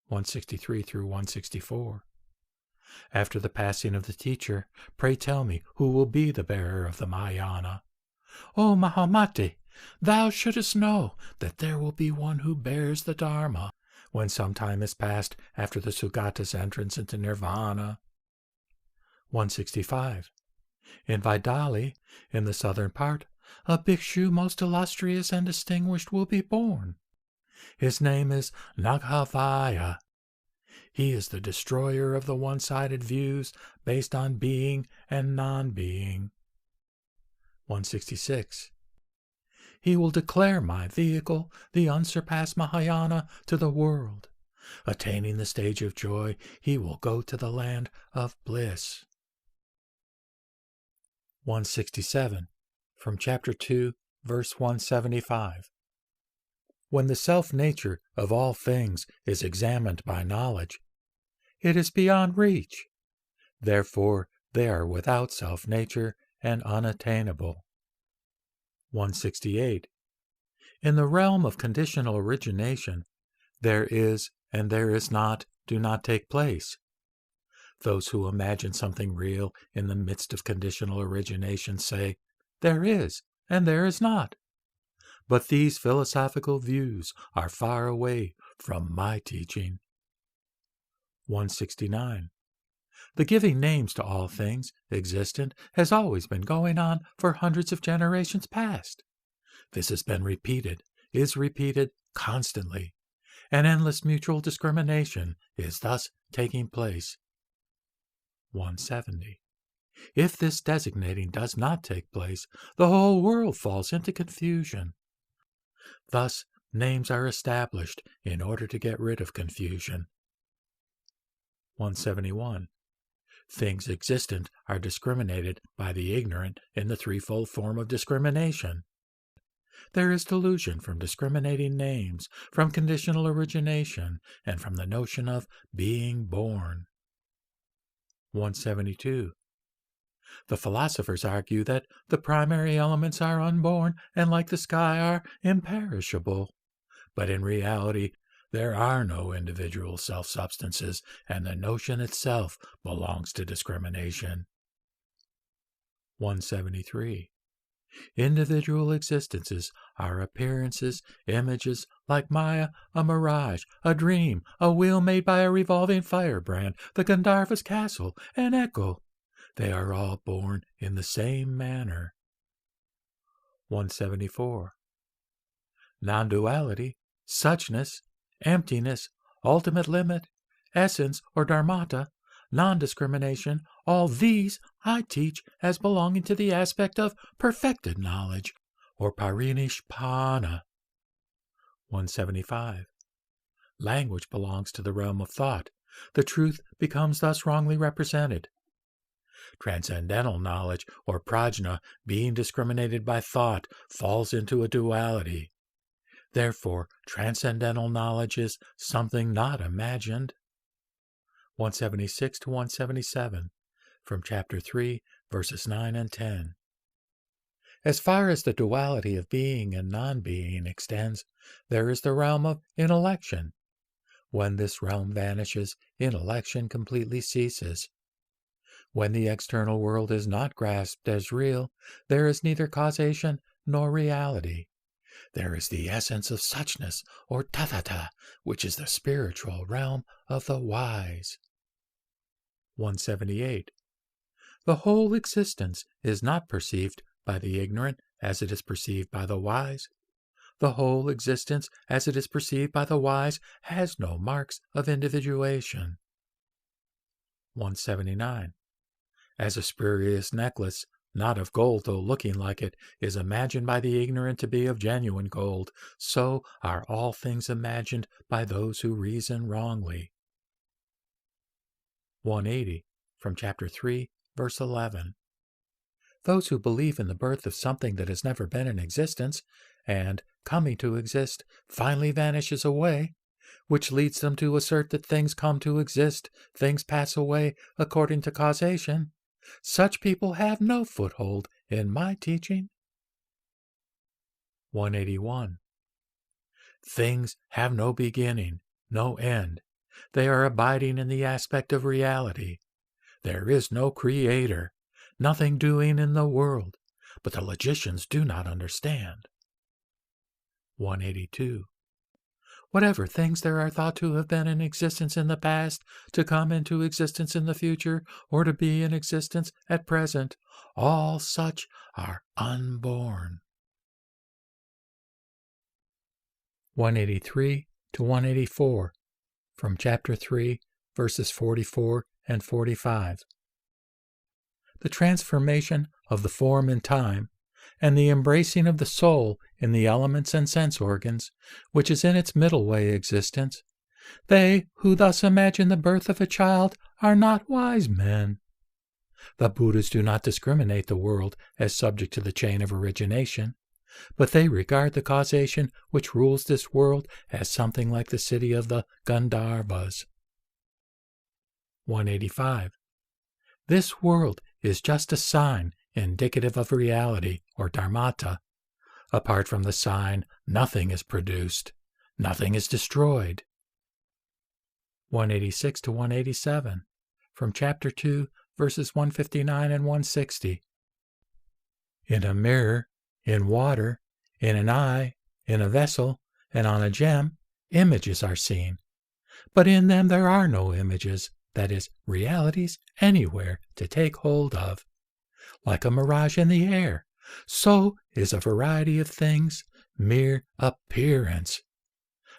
163 through 164. After the passing of the teacher, pray tell me who will be the bearer of the Mahayana. O Mahamati, thou shouldest know that there will be one who bears the Dharma when some time has passed after the Sugata's entrance into Nirvana. 165. In Vaidali, in the southern part, a bhikshu most illustrious and distinguished will be born. His name is Laṅkāvatāra. He is the destroyer of the one-sided views based on being and non-being. 166. He will declare my vehicle, the unsurpassed Mahayana, to the world. Attaining the stage of joy, he will go to the land of bliss. 167. From Chapter 2, verse 175. When the self-nature of all things is examined by knowledge, it is beyond reach. Therefore, they are without self-nature and unattainable. 168. In the realm of conditional origination, there is and there is not do not take place. Those who imagine something real in the midst of conditional origination say, there is and there is not. But these philosophical views are far away from my teaching. 169. The giving names to all things existent has always been going on for hundreds of generations past. This has been repeated, is repeated constantly. An endless mutual discrimination is thus taking place. 170. If this designating does not take place, the whole world falls into confusion. Thus, names are established in order to get rid of confusion. 171. Things existent are discriminated by the ignorant in the threefold form of discrimination. There is delusion from discriminating names, from conditional origination, and from the notion of being born. 172. The philosophers argue that the primary elements are unborn and, like the sky, are imperishable. But in reality, there are no individual self-substances, and the notion itself belongs to discrimination. 173. Individual existences are appearances, images, like Maya, a mirage, a dream, a wheel made by a revolving firebrand, the Gandharva's castle, an echo. They are all born in the same manner. 174. Non-duality, suchness, emptiness, ultimate limit, essence or dharmata, non-discrimination, all these I teach as belonging to the aspect of perfected knowledge, or parinishpana. 175. Language belongs to the realm of thought. The truth becomes thus wrongly represented. Transcendental knowledge, or prajna, being discriminated by thought, falls into a duality. Therefore, transcendental knowledge is something not imagined. 176 to 177, from Chapter 3, verses 9 and 10. As far as the duality of being and non-being extends, there is the realm of intellection. When this realm vanishes, intellection completely ceases. When the external world is not grasped as real, there is neither causation nor reality. There is the essence of suchness, or tathata, which is the spiritual realm of the wise. 178. The whole existence is not perceived by the ignorant as it is perceived by the wise. The whole existence as it is perceived by the wise has no marks of individuation. 179. As a spurious necklace, not of gold though looking like it, is imagined by the ignorant to be of genuine gold, so are all things imagined by those who reason wrongly. 180. From Chapter 3, verse 11. Those who believe in the birth of something that has never been in existence, and, coming to exist, finally vanishes away, which leads them to assert that things come to exist, things pass away according to causation, such people have no foothold in my teaching. 181. Things have no beginning, no end. They are abiding in the aspect of reality. There is no creator, nothing doing in the world, but the logicians do not understand. 182. Whatever things there are thought to have been in existence in the past, to come into existence in the future, or to be in existence at present, all such are unborn. 183 to 184, from Chapter 3, verses 44 and 45. The transformation of the form in time, and the embracing of the soul in the elements and sense organs, which is in its middle way existence, they who thus imagine the birth of a child are not wise men. The Buddhas do not discriminate the world as subject to the chain of origination, but they regard the causation which rules this world as something like the city of the Gandharvas. 185. This world is just a sign indicative of reality, or dharmata, Apart from the sign, nothing is produced. Nothing is destroyed. 186 to 187, from Chapter 2, verses 159 and 160. In a mirror, in water, in an eye, in a vessel, and on a gem, images are seen. But in them there are no images, that is, realities, anywhere to take hold of. Like a mirage in the air, so is a variety of things mere appearance.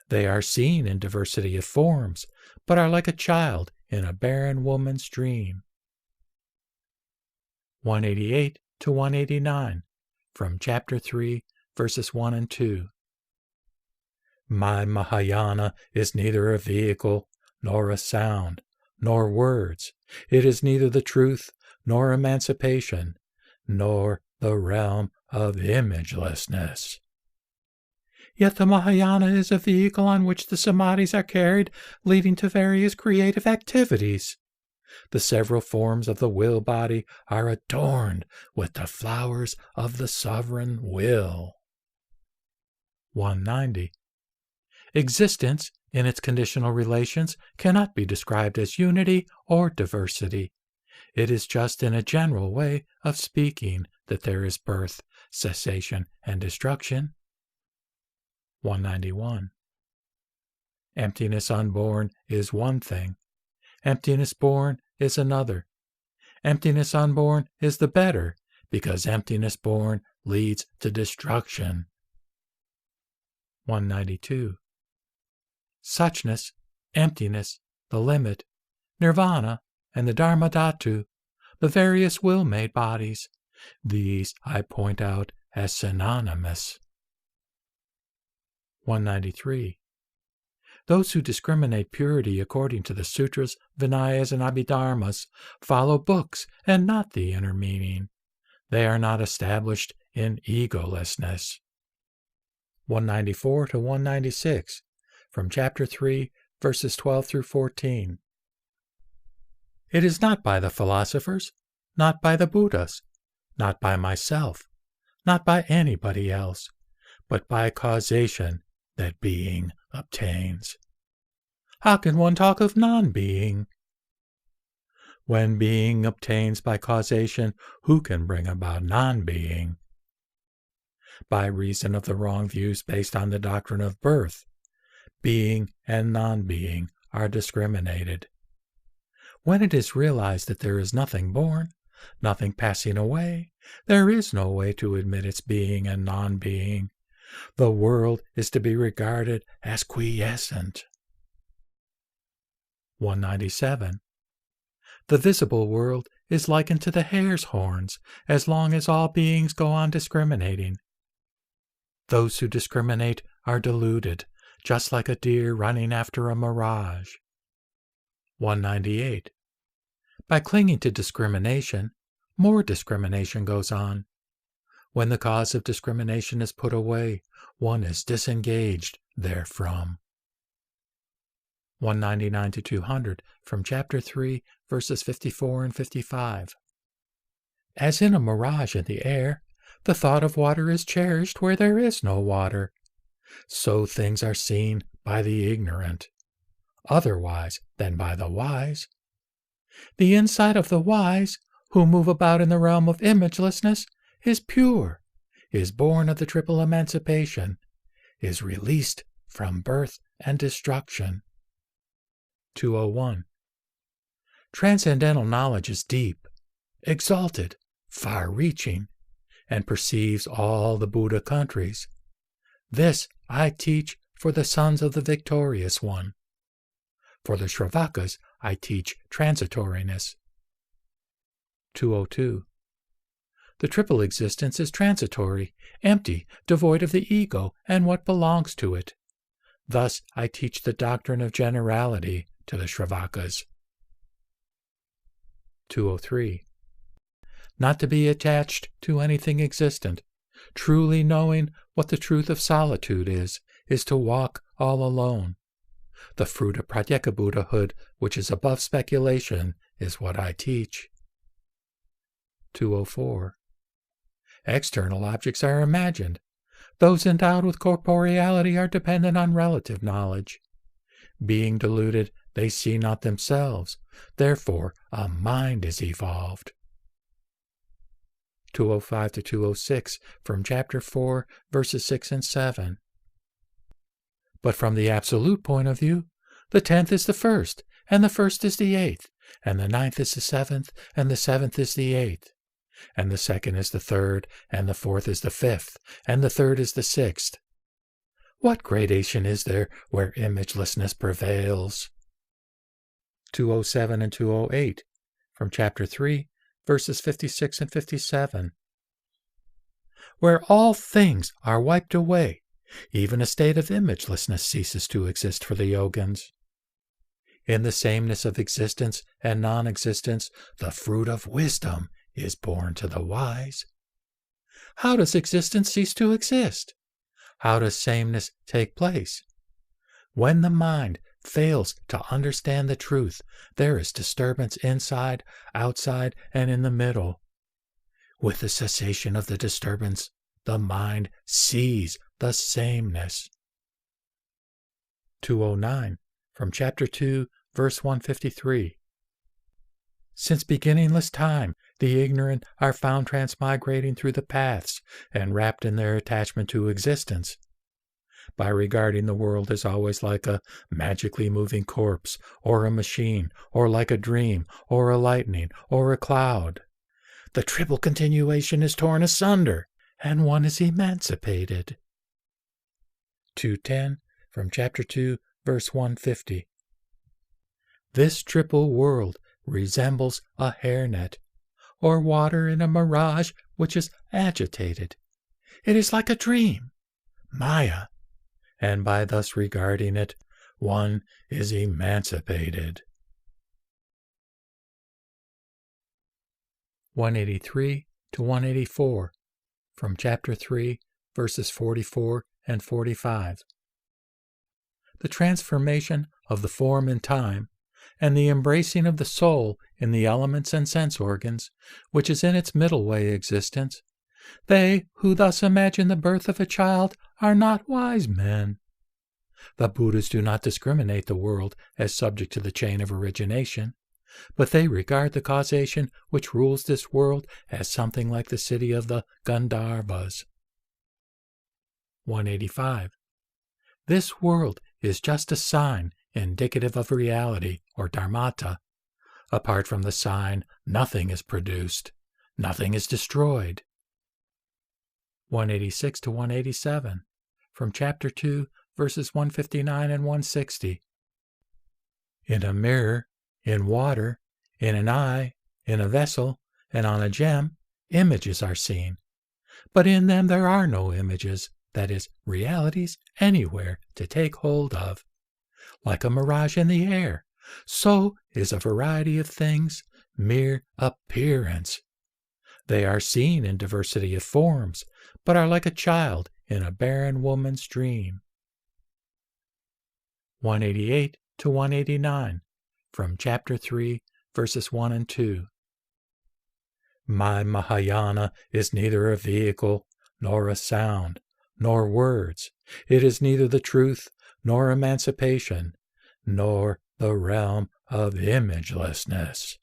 They are seen in diversity of forms, but are like a child in a barren woman's dream. 188 to 189, from Chapter 3, verses 1 and 2. My Mahayana is neither a vehicle, nor a sound, nor words. It is neither the truth, nor emancipation, nor the realm of imagelessness. Yet the Mahayana is a vehicle on which the samadhis are carried, leading to various creative activities. The several forms of the will body are adorned with the flowers of the sovereign will. 190. Existence, in its conditional relations, cannot be described as unity or diversity. It is just in a general way of speaking that there is birth, cessation, and destruction. 191. Emptiness unborn is one thing. Emptiness born is another. Emptiness unborn is the better, because emptiness born leads to destruction. 192. Suchness, emptiness, the limit, nirvana, and the dharmadhatu, the various will-made bodies, these I point out as synonymous. 193. Those who discriminate purity according to the sutras, vinayas, and abhidharmas follow books and not the inner meaning. They are not established in egolessness. 194 to 196, from Chapter 3, verses 12 through 14. It is not by the philosophers, not by the Buddhas, not by myself, not by anybody else, but by causation that being obtains. How can one talk of non-being? When being obtains by causation, who can bring about non-being? By reason of the wrong views based on the doctrine of birth, being and non-being are discriminated. When it is realized that there is nothing born, nothing passing away, there is no way to admit its being and non-being. The world is to be regarded as quiescent. 197. The visible world is likened to the hare's horns, as long as all beings go on discriminating. Those who discriminate are deluded, just like a deer running after a mirage. 198. By clinging to discrimination, more discrimination goes on. When the cause of discrimination is put away, one is disengaged therefrom. 199 to 200, from Chapter 3, verses 54 and 55. As in a mirage in the air, the thought of water is cherished where there is no water. So things are seen by the ignorant, otherwise than by the wise. The insight of the wise, who move about in the realm of imagelessness, is pure, is born of the triple emancipation, is released from birth and destruction. 201. Transcendental knowledge is deep, exalted, far-reaching, and perceives all the Buddha countries. This I teach for the sons of the victorious one. For the Shravakas I teach transitoriness. 202. The triple existence is transitory, empty, devoid of the ego and what belongs to it. Thus I teach the doctrine of generality to the Shravakas. 203. Not to be attached to anything existent, truly knowing what the truth of solitude is to walk all alone. The fruit of Pratyeka Buddhahood, which is above speculation, is what I teach. 204. External objects are imagined, Those endowed with corporeality are dependent on relative knowledge. Being deluded, they see not themselves. Therefore, a mind is evolved. 205 to 206 from chapter 4, verses 6 and 7. But from the absolute point of view, the 10th is the first, and the first is the 8th, and the 9th is the 7th, and the 7th is the 8th, and the 2nd is the 3rd, and the 4th is the 5th, and the 3rd is the 6th. What gradation is there where imagelessness prevails? 207 and 208 from chapter 3, verses 56 and 57. Where all things are wiped away, even a state of imagelessness ceases to exist for the yogins. In the sameness of existence and non-existence, the fruit of wisdom is born to the wise. How does existence cease to exist? How does sameness take place? When the mind fails to understand the truth, there is disturbance inside, outside, and in the middle. With the cessation of the disturbance, the mind sees the sameness. 209 from chapter 2, verse 153. Since beginningless time, the ignorant are found transmigrating through the paths and wrapped in their attachment to existence. By regarding the world as always like a magically moving corpse, or a machine, or like a dream, or a lightning, or a cloud, the triple continuation is torn asunder, and one is emancipated. 210 from chapter 2, verse 150. This triple world resembles a hairnet, or water in a mirage which is agitated. It is like a dream, Maya, and by thus regarding it, one is emancipated. 183 to 184 from chapter 3, verses 44 and 45. The transformation of the form in time, and the embracing of the soul in the elements and sense organs, which is in its middle way existence, they who thus imagine the birth of a child are not wise men. The Buddhas do not discriminate the world as subject to the chain of origination, but they regard the causation which rules this world as something like the city of the Gandharvas. 185. This world is just a sign indicative of reality, or dharmata. Apart from the sign, nothing is produced, nothing is destroyed. 186 to 187 from chapter 2, verses 159 and 160. In a mirror, in water, in an eye, in a vessel, and on a gem, images are seen. But in them there are no images, that is, realities, anywhere to take hold of. Like a mirage in the air, so is a variety of things mere appearance. They are seen in diversity of forms, but are like a child in a barren woman's dream. 188 to 189 from chapter 3, verses 1 and 2. My Mahayana is neither a vehicle, nor a sound, nor words. It is neither the truth, nor emancipation, nor the realm of imagelessness.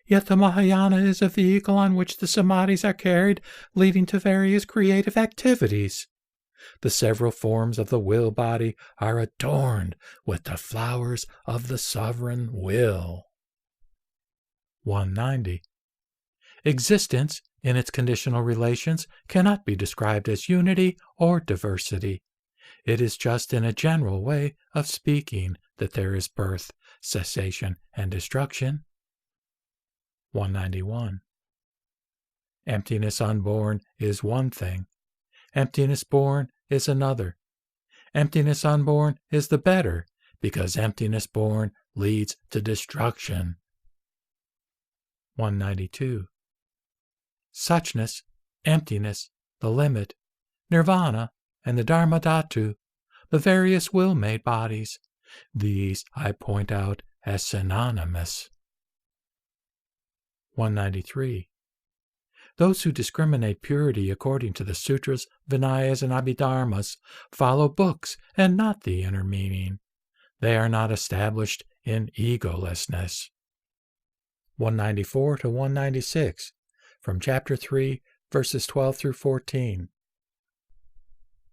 Yet the Mahayana is a vehicle on which the samadhis are carried, leading to various creative activities. The several forms of the will body are adorned with the flowers of the sovereign will. 190. Existence, in its conditional relations, cannot be described as unity or diversity. It is just in a general way of speaking that there is birth, cessation, and destruction. 191. Emptiness unborn is one thing. Emptiness born is another. Emptiness unborn is the better, because emptiness born leads to destruction. 192. Suchness, emptiness, the limit, nirvana, and the dharmadhatu, the various will-made bodies, these I point out as synonymous. 193. Those who discriminate purity according to the sutras, Vinayas, and Abhidharmas follow books and not the inner meaning. They are not established in egolessness. 194 to 196, from Chapter 3, verses 12 through 14.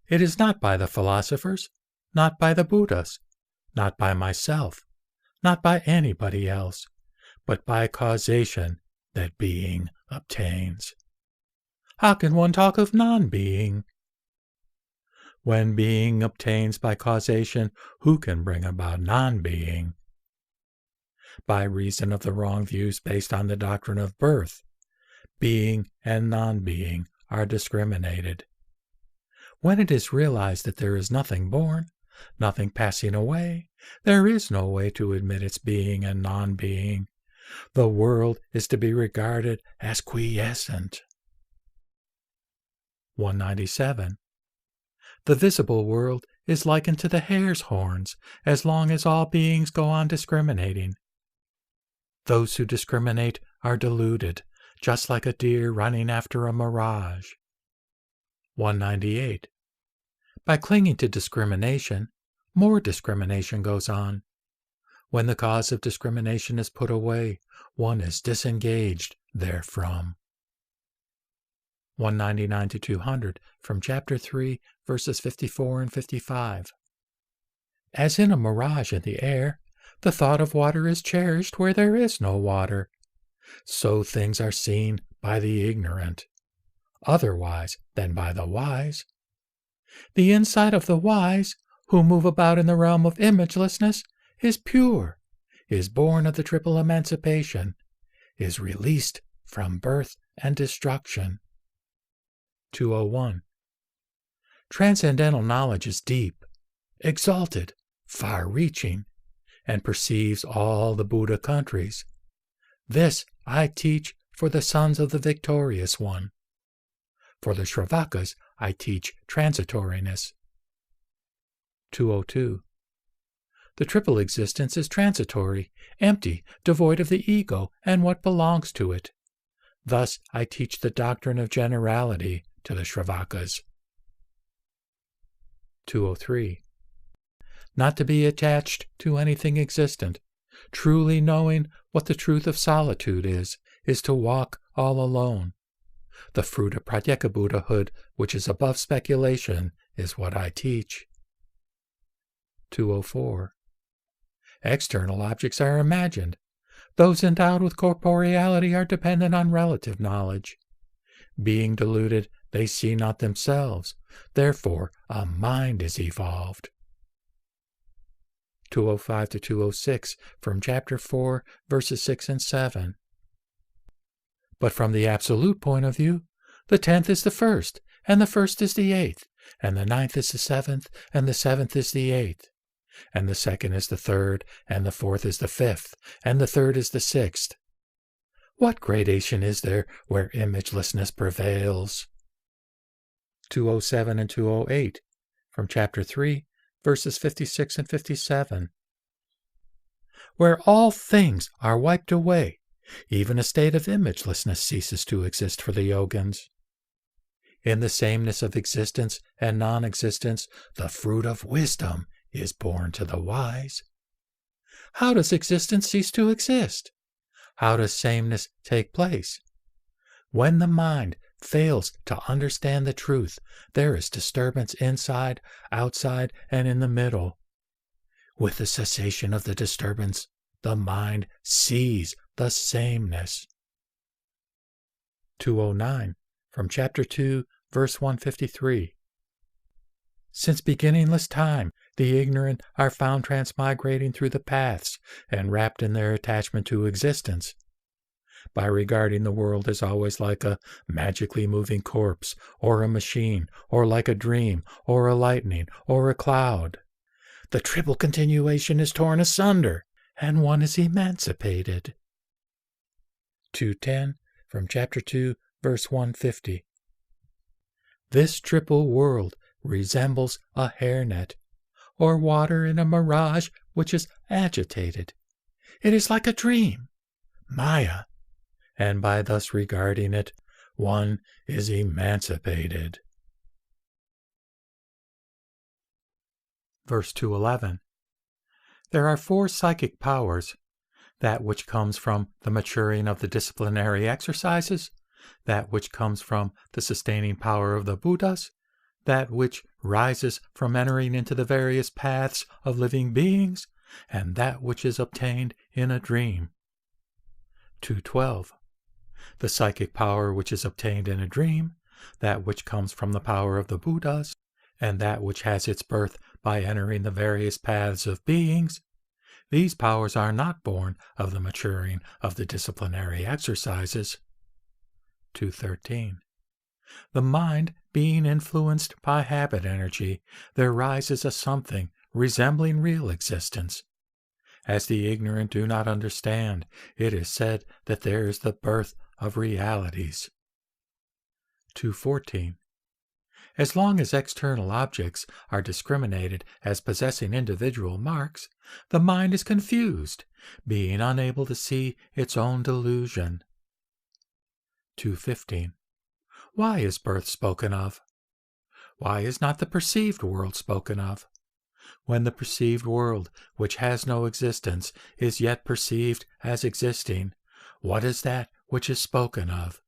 It is not by the philosophers, not by the Buddhas, not by myself, not by anybody else, but by causation that being obtains. How can one talk of non-being? When being obtains by causation, who can bring about non-being? By reason of the wrong views based on the doctrine of birth, being and non-being are discriminated. When it is realized that there is nothing born, nothing passing away, there is no way to admit its being and non-being. The world is to be regarded as quiescent. 197. The visible world is likened to the hare's horns as long as all beings go on discriminating. Those who discriminate are deluded, just like a deer running after a mirage. 198. By clinging to discrimination, more discrimination goes on. When the cause of discrimination is put away, one is disengaged therefrom. 199 to 200, from Chapter 3, verses 54 and 55. As in a mirage in the air, the thought of water is cherished where there is no water. So things are seen by the ignorant, otherwise than by the wise. The insight of the wise, who move about in the realm of imagelessness, is pure, is born of the triple emancipation, is released from birth and destruction. 201. Transcendental knowledge is deep, exalted, far-reaching, and perceives all the Buddha countries. This I teach for the sons of the victorious one. For the Shravakas I teach transitoriness. 202. The triple existence is transitory, empty, devoid of the ego and what belongs to it. Thus I teach the doctrine of generality to the Shravakas. 203. Not to be attached to anything existent, truly knowing what the truth of solitude is to walk all alone. The fruit of Pratyeka Buddhahood, which is above speculation, is what I teach. 204. External objects are imagined. Those endowed with corporeality are dependent on relative knowledge. Being deluded, they see not themselves. Therefore, a mind is evolved. 205 to 206, from Chapter 4, verses 6 and 7. But from the absolute point of view, the 10th is the first, and the first is the 8th, and the 9th is the 7th, and the 7th is the 8th, and the 2nd is the 3rd, and the 4th is the 5th, and the 3rd is the 6th. What gradation is there where imagelessness prevails? 207 and 208, from Chapter 3, verses 56 and 57. Where all things are wiped away, even a state of imagelessness ceases to exist for the yogins. In the sameness of existence and non-existence, the fruit of wisdom is born to the wise. How does existence cease to exist? How does sameness take place? When the mind fails to understand the truth, there is disturbance inside, outside, and in the middle. With the cessation of the disturbance, the mind sees the sameness. 209, from Chapter 2, verse 153. Since beginningless time, the ignorant are found transmigrating through the paths and wrapped in their attachment to existence. By regarding the world as always like a magically moving corpse, or a machine, or like a dream, or a lightning, or a cloud, the triple continuation is torn asunder, and one is emancipated. 210, from Chapter 2, verse 150. This triple world resembles a hairnet, or water in a mirage which is agitated. It is like a dream, Maya, and by thus regarding it, one is emancipated. Verse 211. There are 4 psychic powers: that which comes from the maturing of the disciplinary exercises, that which comes from the sustaining power of the Buddhas, that which rises from entering into the various paths of living beings, and that which is obtained in a dream. 212. The psychic power which is obtained in a dream, that which comes from the power of the Buddhas, and that which has its birth by entering the various paths of beings, these powers are not born of the maturing of the disciplinary exercises. 213. The mind being influenced by habit energy, there rises a something resembling real existence. As the ignorant do not understand, it is said that there is the birth of realities. 214. As long as external objects are discriminated as possessing individual marks, the mind is confused, being unable to see its own delusion. 215. Why is birth spoken of? Why is not the perceived world spoken of? When the perceived world, which has no existence, is yet perceived as existing, what is that which is spoken of?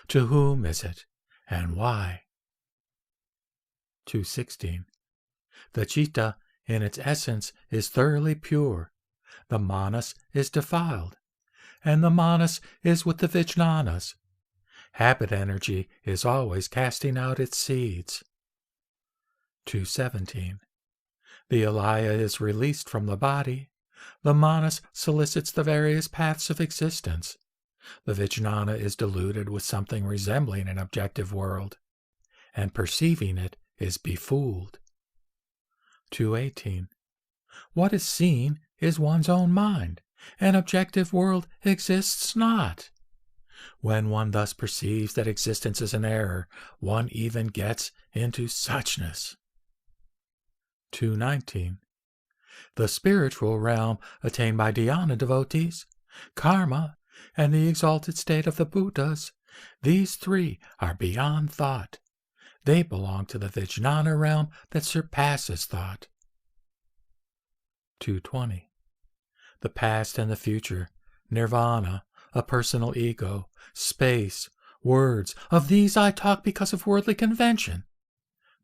To whom is it, and why? 216. The citta in its essence is thoroughly pure. The manas is defiled, and the manas is with the vijnanas. Habit energy is always casting out its seeds. 217. The alaya is released from the body. The manas solicits the various paths of existence. The vijnana is deluded with something resembling an objective world, and perceiving it is befooled. 218. What is seen is one's own mind. An objective world exists not. When one thus perceives that existence is an error, one even gets into suchness. 219. The spiritual realm attained by dhyana devotees, karma, and the exalted state of the Buddhas, these 3 are beyond thought. They belong to the vijnana realm that surpasses thought. 220. The past and the future, nirvana, a personal ego, space, words, of these I talk because of worldly convention.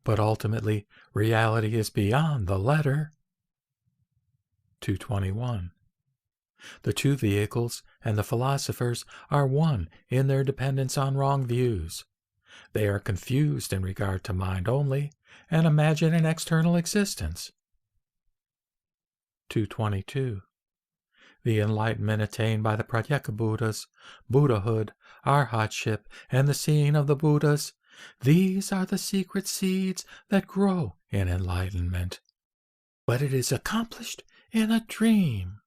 But ultimately, reality is beyond the letter. 221. The 2 vehicles and the philosophers are one in their dependence on wrong views. They are confused in regard to mind only, and imagine an external existence. 222. The enlightenment attained by the Pratyeka Buddhas, Buddhahood, Arhatship, and the seeing of the Buddhas, these are the secret seeds that grow in enlightenment. But it is accomplished in a dream.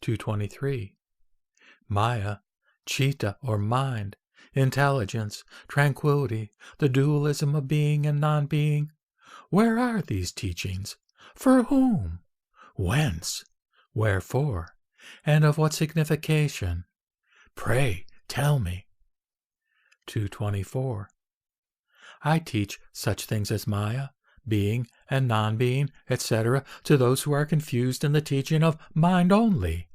223. Maya, citta or mind, intelligence, tranquility, the dualism of being and non-being. Where are these teachings? For whom? Whence? Wherefore? And of what signification? Pray, tell me. 224. I teach such things as Maya, being and non-being, etc., to those who are confused in the teaching of mind only.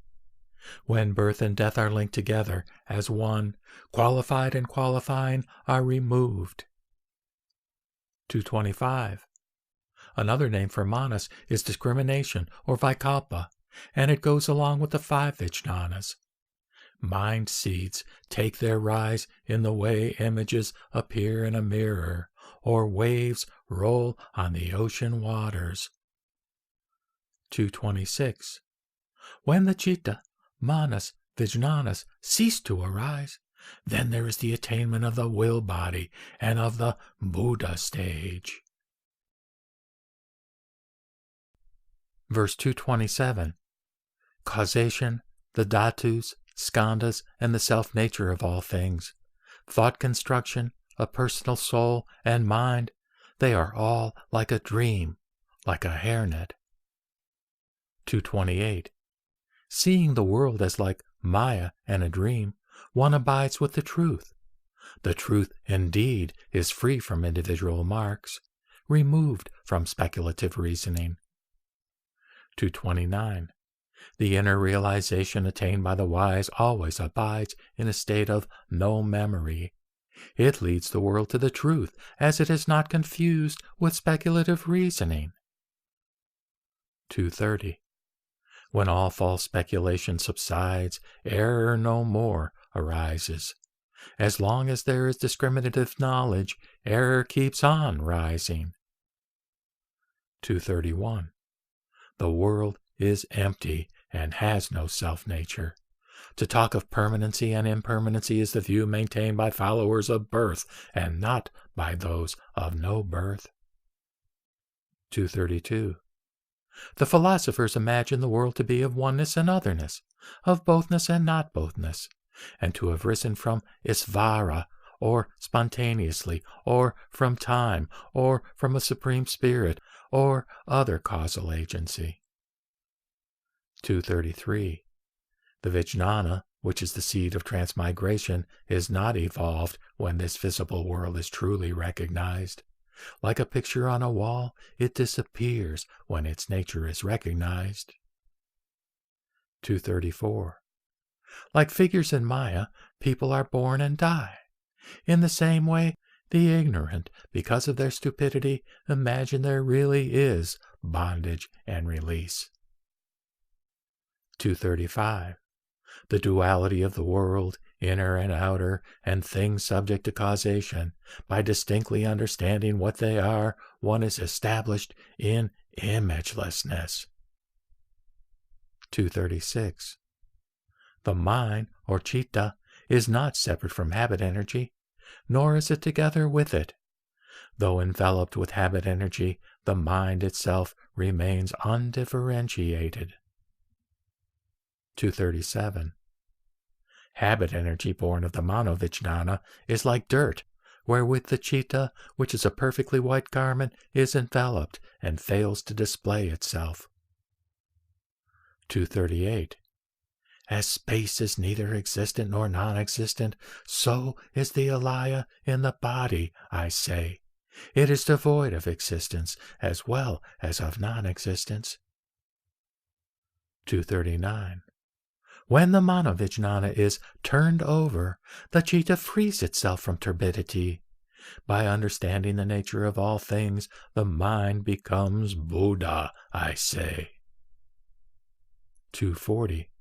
When birth and death are linked together as one, qualified and qualifying are removed. 225. Another name for manas is discrimination or vikalpa, and it goes along with the 5 vijnanas. Mind seeds take their rise in the way images appear in a mirror, or waves roll on the ocean waters. 226. When the citta, manas, vijnanas cease to arise, then there is the attainment of the will body and of the Buddha stage. Verse 227. Causation, the dhatus, skandhas, and the self-nature of all things, thought construction, a personal soul, and mind, they are all like a dream, like a hairnet. 228. Seeing the world as like Maya and a dream, one abides with the truth. The truth indeed is free from individual marks, removed from speculative reasoning. 229. The inner realization attained by the wise always abides in a state of no memory. It leads the world to the truth, as it is not confused with speculative reasoning. 230. When all false speculation subsides, error no more arises. As long as there is discriminative knowledge, error keeps on rising. 231. The world is empty and has no self-nature. To talk of permanency and impermanency is the view maintained by followers of birth, and not by those of no birth. 232. The philosophers imagine the world to be of oneness and otherness, of bothness and not bothness, and to have risen from isvara, or spontaneously, or from time, or from a supreme spirit, or other causal agency. 233. The Vijnana, which is the seed of transmigration, is not evolved when this visible world is truly recognized. Like a picture on a wall, it disappears when its nature is recognized. 234. Like figures in Maya, people are born and die. In the same way, the ignorant, because of their stupidity, imagine there really is bondage and release. 235. The duality of the world, inner and outer, and things subject to causation, by distinctly understanding what they are, one is established in imagelessness. 236. The mind, or citta, is not separate from habit energy, nor is it together with it. Though enveloped with habit energy, the mind itself remains undifferentiated. 237. Habit energy born of the manovijnana is like dirt, wherewith the citta, which is a perfectly white garment, is enveloped and fails to display itself. 238. As space is neither existent nor non-existent, so is the alaya in the body, I say. It is devoid of existence as well as of non-existence. 239. When the manovijnana is turned over, the citta frees itself from turbidity. By understanding the nature of all things, the mind becomes Buddha, I say. 240.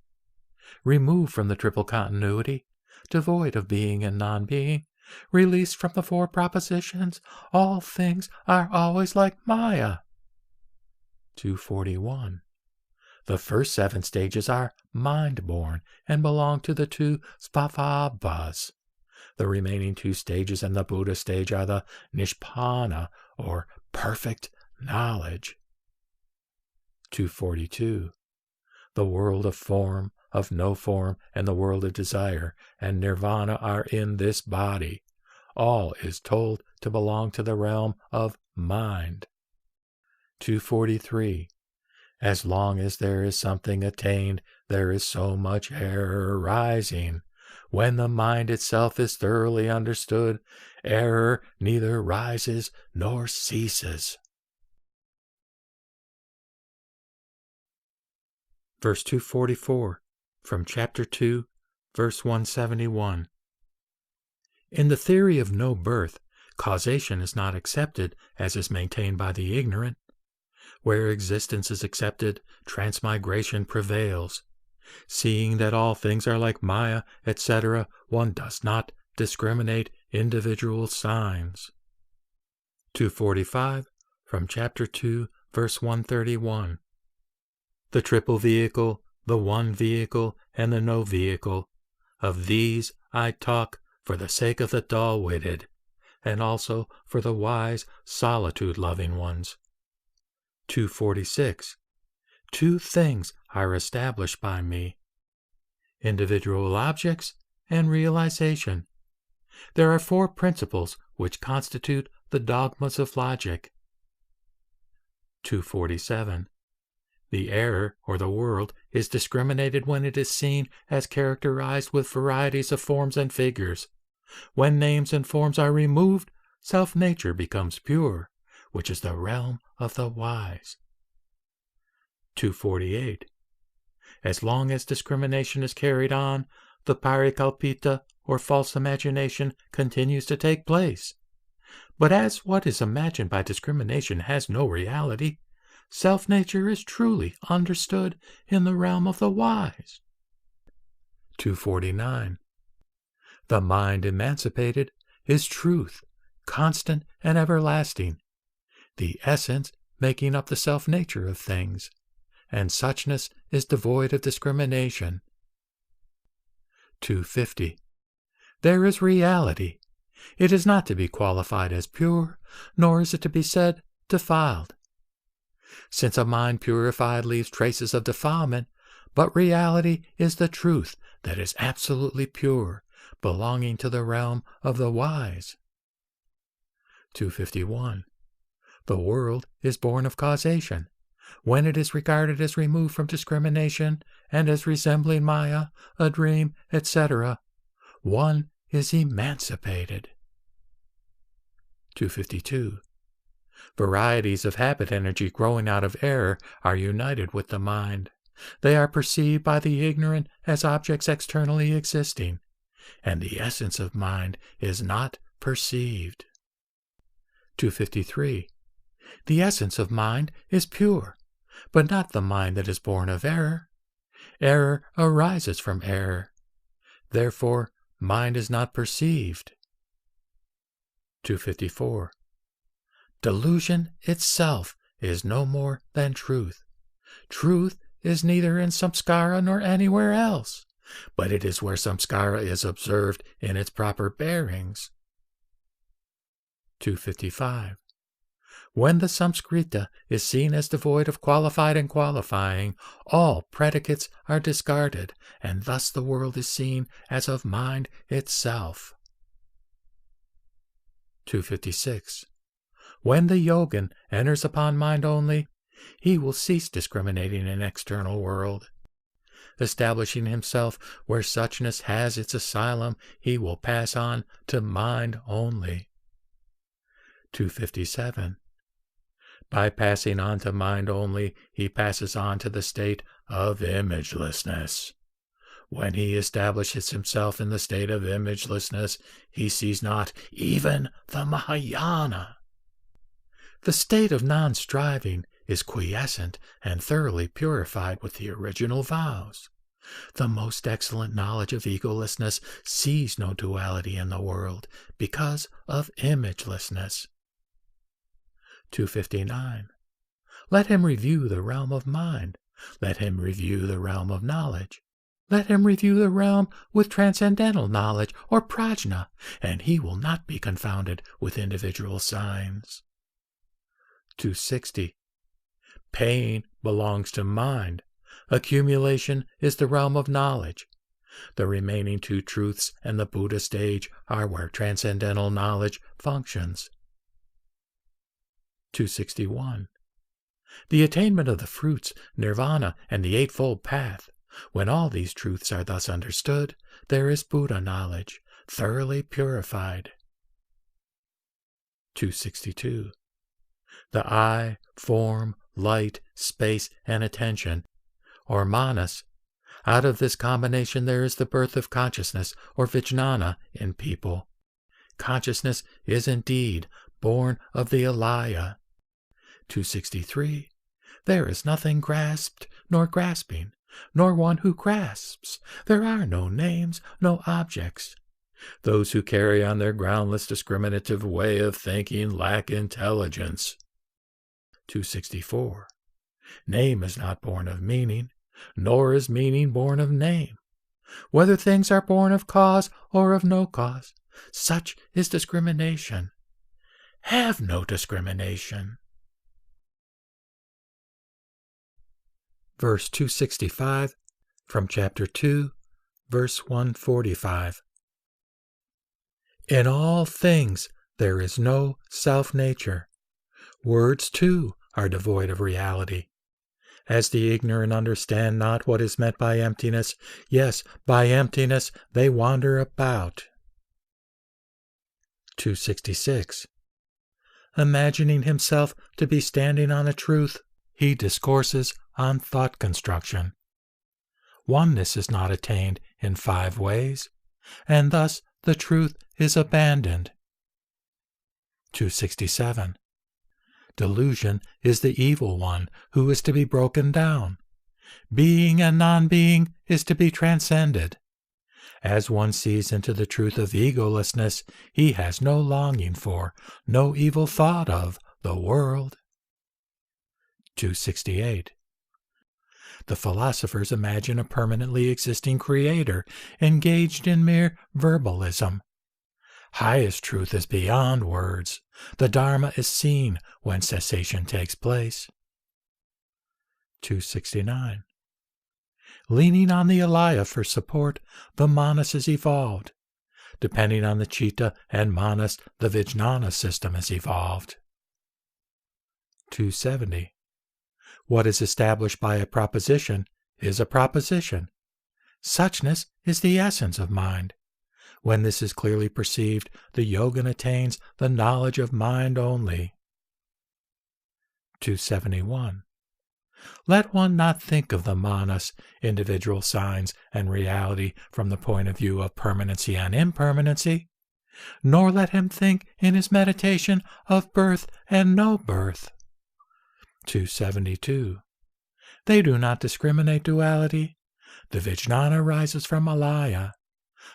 Removed from the triple continuity, devoid of being and non-being, released from the four propositions, all things are always like Maya. 241. The first 7 stages are mind-born and belong to the 2 svabhavas. The remaining 2 stages and the Buddha stage are the nishpana, or perfect knowledge. 242. The world of form, of no form, and the world of desire, and nirvana are in this body. All is told to belong to the realm of mind. 243. As long as there is something attained, there is so much error arising. When the mind itself is thoroughly understood, error neither rises nor ceases. Verse 244, from chapter 2, verse 171. In the theory of no birth, causation is not accepted as is maintained by the ignorant. Where existence is accepted, transmigration prevails. Seeing that all things are like Maya, etc., one does not discriminate individual signs. 245, from chapter 2, verse 131. The triple vehicle, the one vehicle, and the no vehicle, of these I talk for the sake of the dull-witted, and also for the wise, solitude-loving ones. 246. 2 things are established by me: individual objects and realization. There are 4 principles which constitute the dogmas of logic. 247. The error, or the world, is discriminated when it is seen as characterized with varieties of forms and figures. When names and forms are removed, self-nature becomes pure, which is the realm of the wise. 248. As long as discrimination is carried on, the parikalpita, or false imagination, continues to take place. But as what is imagined by discrimination has no reality, self-nature is truly understood in the realm of the wise. 249. The mind emancipated is truth, constant and everlasting, the essence making up the self-nature of things, and suchness is devoid of discrimination. 250. There is reality. It is not to be qualified as pure, nor is it to be said defiled. Since a mind purified leaves traces of defilement, but reality is the truth that is absolutely pure, belonging to the realm of the wise. 251. The world is born of causation. When it is regarded as removed from discrimination and as resembling Maya, a dream, etc., one is emancipated. 252. Varieties of habit energy growing out of error are united with the mind. They are perceived by the ignorant as objects externally existing, and the essence of mind is not perceived. 253. The essence of mind is pure, but not the mind that is born of error. Error arises from error. Therefore, mind is not perceived. 254. Delusion itself is no more than truth. Truth is neither in samskara nor anywhere else, but it is where samskara is observed in its proper bearings. 255. When the samskrita is seen as devoid of qualified and qualifying, all predicates are discarded, and thus the world is seen as of mind itself. 256. When the yogin enters upon mind only, he will cease discriminating in external world. Establishing himself where suchness has its asylum, he will pass on to mind only. 257. By passing on to mind only, he passes on to the state of imagelessness. When he establishes himself in the state of imagelessness, he sees not even the Mahayana. The state of non-striving is quiescent and thoroughly purified with the original vows. The most excellent knowledge of egolessness sees no duality in the world because of imagelessness. 259. Let him review the realm of mind. Let him review the realm of knowledge. Let him review the realm with transcendental knowledge or prajna, and he will not be confounded with individual signs. 260. Pain belongs to mind. Accumulation is the realm of knowledge. The remaining two truths and the Buddha stage are where transcendental knowledge functions. 261. The attainment of the fruits, nirvana, and the Eightfold Path. When all these truths are thus understood, there is Buddha knowledge, thoroughly purified. 262. The eye, form, light, space, and attention, or manas. Out of this combination there is the birth of consciousness, or vijnana, in people. Consciousness is indeed born of the alaya. 263. There is nothing grasped nor grasping, nor one who grasps. There are no names, no objects. Those who carry on their groundless discriminative way of thinking lack intelligence. 264. Name is not born of meaning, nor is meaning born of name. Whether things are born of cause or of no cause, such is discrimination. Have no discrimination. Verse 265 from chapter 2, verse 145. In all things there is no self-nature. Words, too, are devoid of reality. As the ignorant understand not what is meant by emptiness, yes, by emptiness they wander about. 266. Imagining himself to be standing on a truth, he discourses on thought construction. Oneness is not attained in 5 ways, and thus the truth is abandoned. 267. Delusion is the evil one who is to be broken down. Being and non-being is to be transcended. As one sees into the truth of egolessness, he has no longing for, no evil thought of, the world. 268. The philosophers imagine a permanently existing creator, engaged in mere verbalism. Highest truth is beyond words. The Dharma is seen when cessation takes place. 269. Leaning on the alaya for support, the manas is evolved. Depending on the citta and manas, the vijnana system is evolved. 270. What is established by a proposition is a proposition. Suchness is the essence of mind. When this is clearly perceived, the yogin attains the knowledge of mind only. 271. Let one not think of the manas, individual signs, and reality from the point of view of permanency and impermanency, nor let him think in his meditation of birth and no birth. 272. They do not discriminate duality. The vijnana arises from alaya.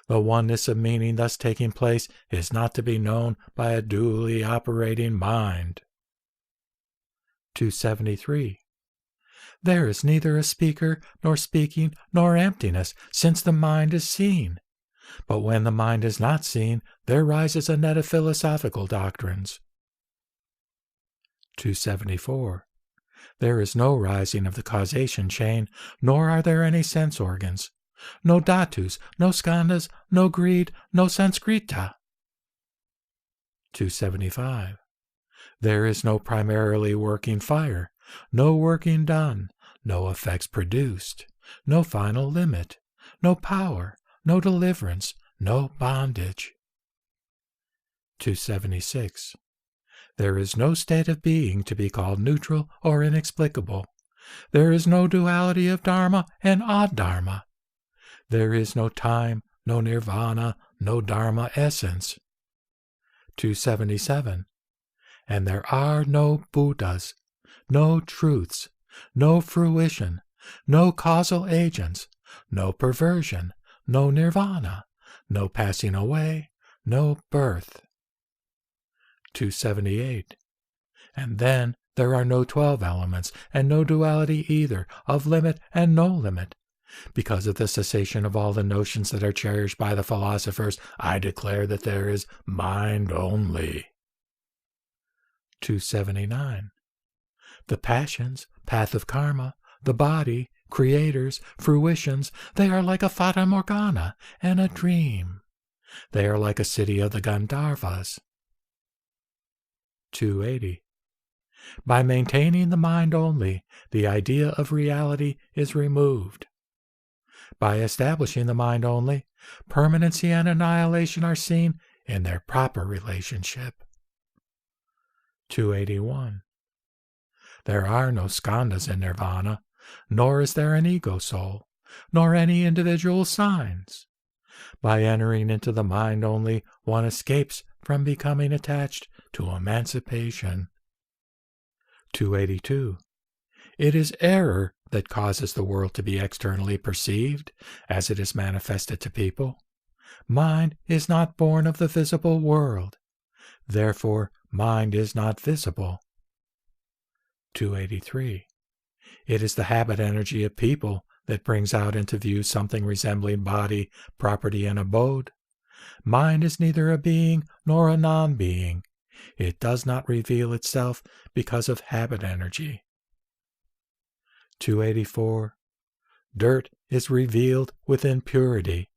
The oneness of meaning thus taking place is not to be known by a dually operating mind. 273. There is neither a speaker, nor speaking, nor emptiness, since the mind is seen. But when the mind is not seen, there rises a net of philosophical doctrines. 274. There is no rising of the causation chain, nor are there any sense organs. No dhatus, no skandhas, no greed, no sanskrita. 275. There is no primarily working fire, no working done, no effects produced, no final limit, no power, no deliverance, no bondage. 276. There is no state of being to be called neutral or inexplicable. There is no duality of dharma and adharma. There is no time, no nirvana, no dharma essence. 277. And there are no Buddhas, no truths, no fruition, no causal agents, no perversion, no nirvana, no passing away, no birth. 278. And then there are no 12 elements, and no duality either, of limit and no limit. Because of the cessation of all the notions that are cherished by the philosophers, I declare that there is mind only. 279. The passions, path of karma, the body, creators, fruitions, they are like a fata morgana and a dream. They are like a city of the Gandharvas. 280. By maintaining the mind only, the idea of reality is removed. By establishing the mind only, permanency and annihilation are seen in their proper relationship. 281. There are no skandhas in nirvana, nor is there an ego soul, nor any individual signs. By entering into the mind only, one escapes from becoming attached to emancipation. 282. It is error that causes the world to be externally perceived, as it is manifested to people. Mind is not born of the visible world. Therefore, mind is not visible. 283. It is the habit energy of people that brings out into view something resembling body, property, and abode. Mind is neither a being nor a non-being. It does not reveal itself because of habit energy. 284. Dirt is revealed within purity,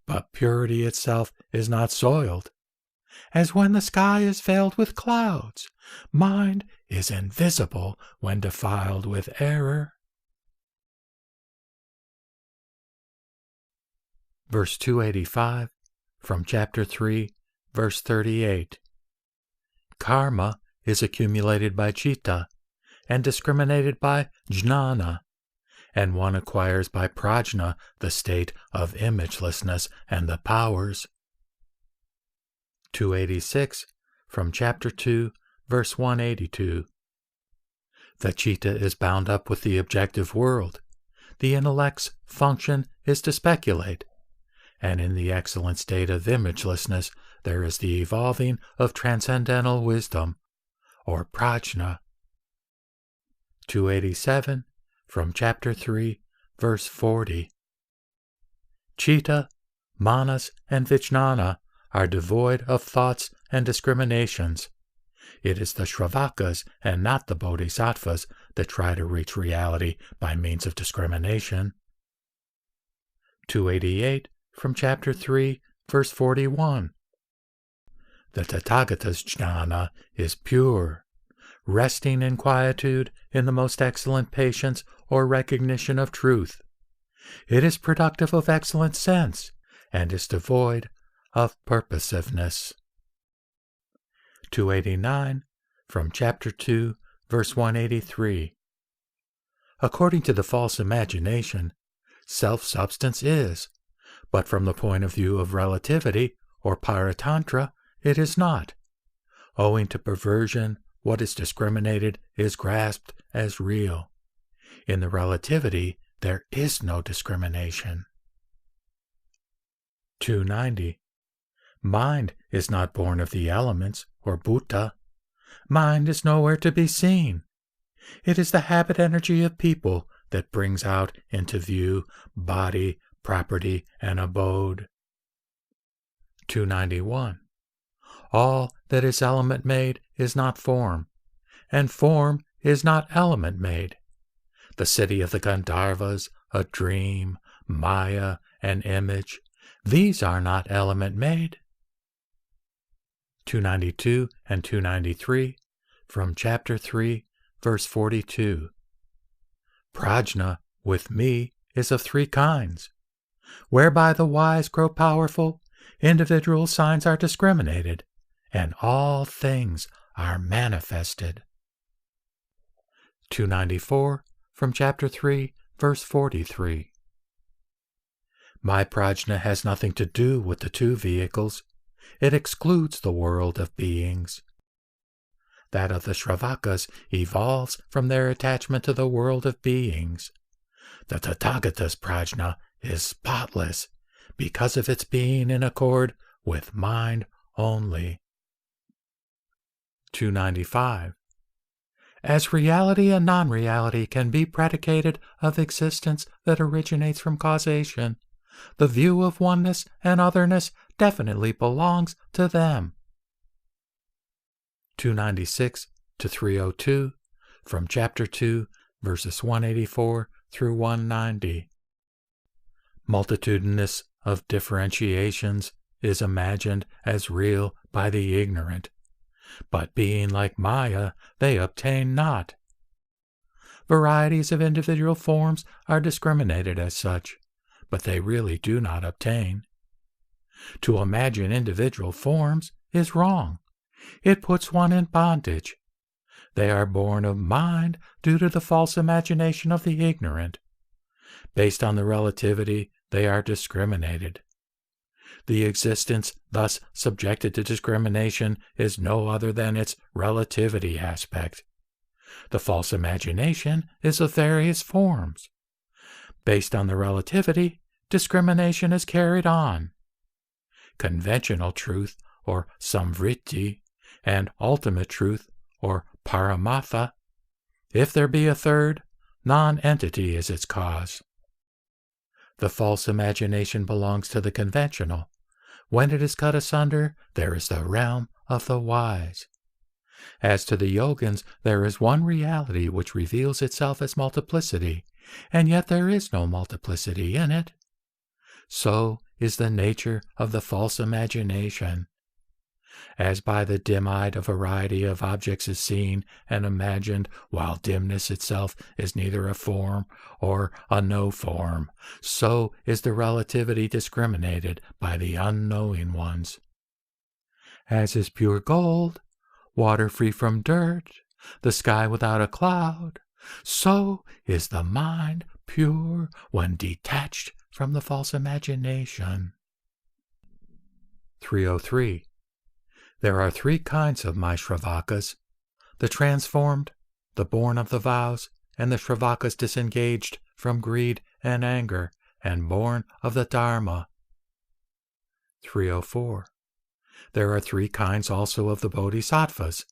but purity itself is not soiled. As when the sky is veiled with clouds, mind is invisible when defiled with error. Verse 285 from Chapter 3, verse 38. Karma is accumulated by citta and discriminated by jnana, and one acquires by prajna the state of imagelessness and the powers. 286 from chapter 2, verse 182. The citta is bound up with the objective world. The intellect's function is to speculate, and in the excellent state of imagelessness there is the evolving of transcendental wisdom, or prajna. 287 from chapter 3, verse 40. Citta, manas, and vijnana are devoid of thoughts and discriminations. It is the Shravakas and not the Bodhisattvas that try to reach reality by means of discrimination. 288 from chapter 3, verse 41. The Tathagata's jnana is pure, resting in quietude in the most excellent patience or recognition of truth. It is productive of excellent sense and is devoid of purposiveness. 289 from chapter 2, verse 183. According to the false imagination, self-substance is, but from the point of view of relativity, or paratantra, it is not. Owing to perversion, what is discriminated is grasped as real. In the relativity, there is no discrimination. 290. Mind is not born of the elements, or bhuta. Mind is nowhere to be seen. It is the habit energy of people that brings out into view body, property, and abode. 291. All that is element-made is not form, and form is not element-made. The city of the Gandharvas, a dream, maya, an image, these are not element-made. 292 and 293 from chapter 3, verse 42. Prajna, with me, is of three kinds. Whereby the wise grow powerful, individual signs are discriminated, and all things are manifested. 294 from chapter 3, verse 43. My prajna has nothing to do with the two vehicles. It excludes the world of beings. That of the Shravakas evolves from their attachment to the world of beings. The Tathagata's prajna is spotless because of its being in accord with mind only. 295. As reality and non-reality can be predicated of existence that originates from causation, the view of oneness and otherness definitely belongs to them. 296 to 302 from chapter 2, verses 184 through 190. Multitudinous of differentiations is imagined as real by the ignorant, but being like Maya, they obtain not. Varieties of individual forms are discriminated as such, but they really do not obtain. To imagine individual forms is wrong. It puts one in bondage. They are born of mind due to the false imagination of the ignorant. Based on the relativity, they are discriminated. The existence thus subjected to discrimination is no other than its relativity aspect. The false imagination is of various forms. Based on the relativity, discrimination is carried on. Conventional truth, or samvritti, and ultimate truth, or paramatha. If there be a third, non-entity is its cause. The false imagination belongs to the conventional. When it is cut asunder, there is the realm of the wise. As to the yogins, there is one reality which reveals itself as multiplicity, and yet there is no multiplicity in it. So is the nature of the false imagination. As by the dim-eyed a variety of objects is seen and imagined, while dimness itself is neither a form or a no form, so is the relativity discriminated by the unknowing ones. As is pure gold, water free from dirt, the sky without a cloud, so is the mind pure when detached from the false imagination. 303. There are three kinds of my Shravakas: the transformed, the born of the vows, and the Shravakas disengaged from greed and anger, and born of the Dharma. 304. There are three kinds also of the Bodhisattvas: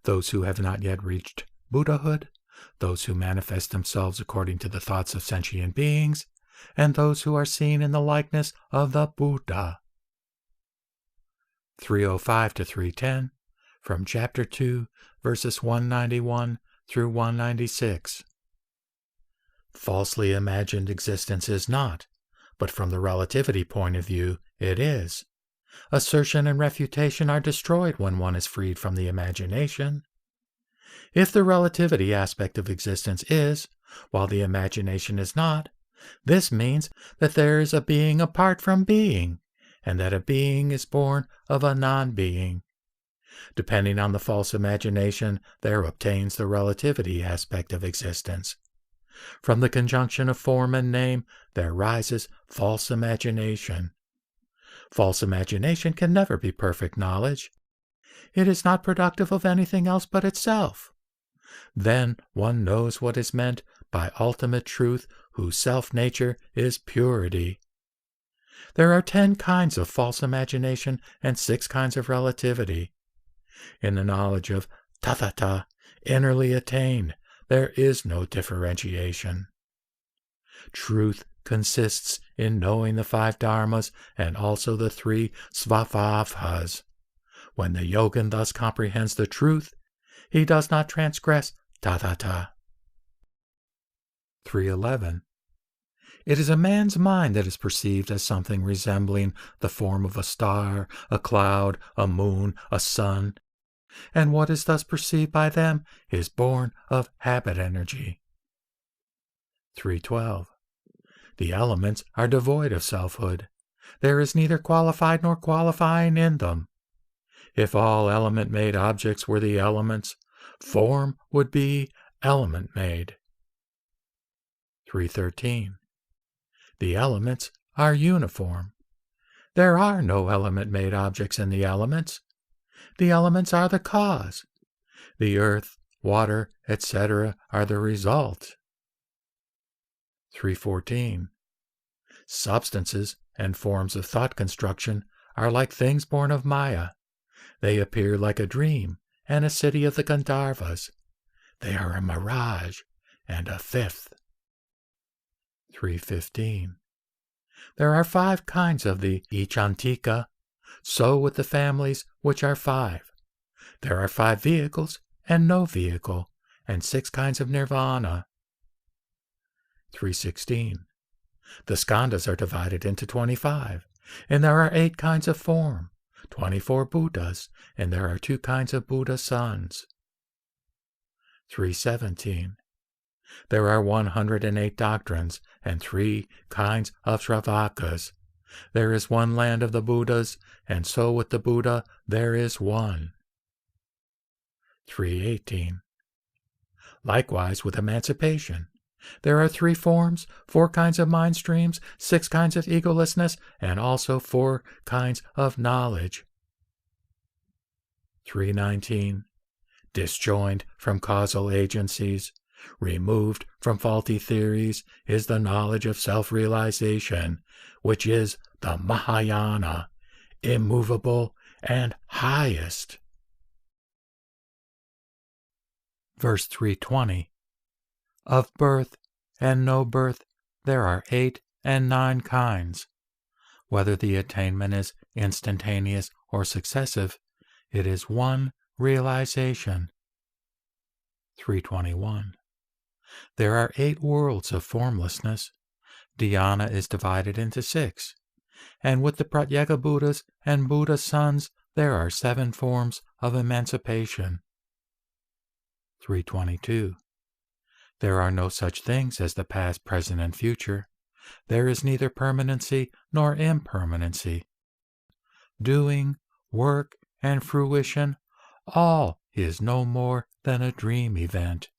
those who have not yet reached Buddhahood, those who manifest themselves according to the thoughts of sentient beings, and those who are seen in the likeness of the Buddha. 305 to 310, from Chapter 2, verses 191 through 196. Falsely imagined existence is not, but from the relativity point of view, it is. Assertion and refutation are destroyed when one is freed from the imagination. If the relativity aspect of existence is, while the imagination is not, this means that there is a being apart from being, and that a being is born of a non-being. Depending on the false imagination, there obtains the relativity aspect of existence. From the conjunction of form and name, there rises false imagination. False imagination can never be perfect knowledge. It is not productive of anything else but itself. Then one knows what is meant by ultimate truth, whose self-nature is purity. There are 10 kinds of false imagination and 6 kinds of relativity. In the knowledge of tathata, innerly attained, there is no differentiation. Truth consists in knowing the 5 dharmas and also the 3 svabhavas. When the yogin thus comprehends the truth, he does not transgress tathata. 311. It is a man's mind that is perceived as something resembling the form of a star, a cloud, a moon, a sun, and what is thus perceived by them is born of habit energy. 312. The elements are devoid of selfhood. There is neither qualified nor qualifying in them. If all element-made objects were the elements, form would be element-made. 313. The elements are uniform. There are no element-made objects in the elements. The elements are the cause. The earth, water, etc. are the result. 314. Substances and forms of thought construction are like things born of Maya. They appear like a dream and a city of the Gandharvas. They are a mirage and a fifth. 315. There are 5 kinds of the Ichantika, so with the families which are 5. There are 5 vehicles and no vehicle, and 6 kinds of nirvana. 316. The skandhas are divided into 25, and there are 8 kinds of form, 24 Buddhas, and there are 2 kinds of Buddha sons. 317. There are 108 doctrines and 3 kinds of Shravakas. There is one land of the Buddhas, and so with the Buddha there is one. 318. Likewise with emancipation. There are 3 forms, 4 kinds of mind streams, 6 kinds of egolessness, and also 4 kinds of knowledge. 319. Disjoined from causal agencies, removed from faulty theories, is the knowledge of self-realization, which is the Mahayana, immovable and highest. Verse 320. Of birth and no birth there are 8 and 9 kinds. Whether the attainment is instantaneous or successive, it is one realization. 321. There are 8 worlds of formlessness. Dhyana is divided into 6, and with the Pratyeka Buddhas and Buddha sons there are 7 forms of emancipation. 322. There are no such things as the past, present, and future. There is neither permanency nor impermanency. Doing, work, and fruition, all is no more than a dream event.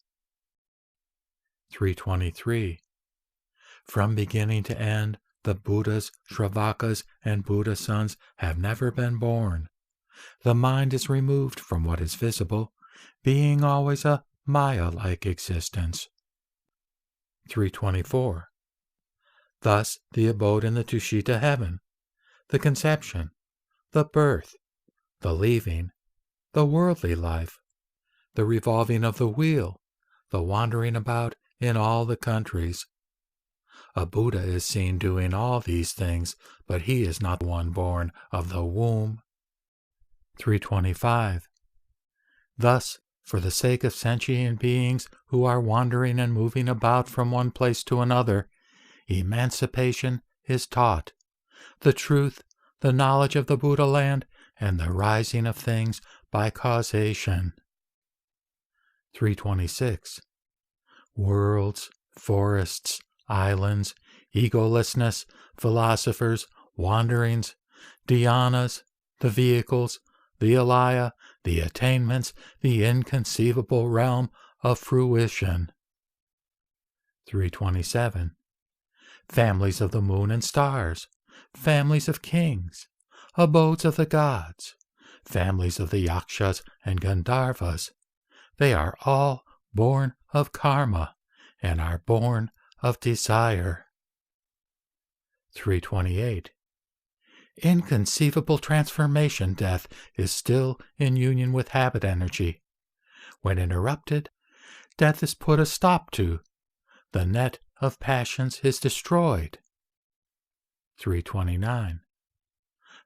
323. From beginning to end, the Buddhas, Shravakas, and Buddha sons have never been born. The mind is removed from what is visible, being always a Maya-like existence. 324. Thus the abode in the Tushita heaven, the conception, the birth, the leaving, the worldly life, the revolving of the wheel, the wandering about in all the countries. A Buddha is seen doing all these things, but he is not the one born of the womb. 325. Thus, for the sake of sentient beings who are wandering and moving about from one place to another, emancipation is taught. The truth, the knowledge of the Buddha land, and the rising of things by causation. 326. Worlds, forests, islands, egolessness, philosophers, wanderings, dhyanas, the vehicles, the alaya, the attainments, the inconceivable realm of fruition. 327. Families of the moon and stars, families of kings, abodes of the gods, families of the yakshas and gandharvas, they are all born of karma and are born of desire. 328. Inconceivable transformation death is still in union with habit energy. When interrupted, death is put a stop to. The net of passions is destroyed. 329.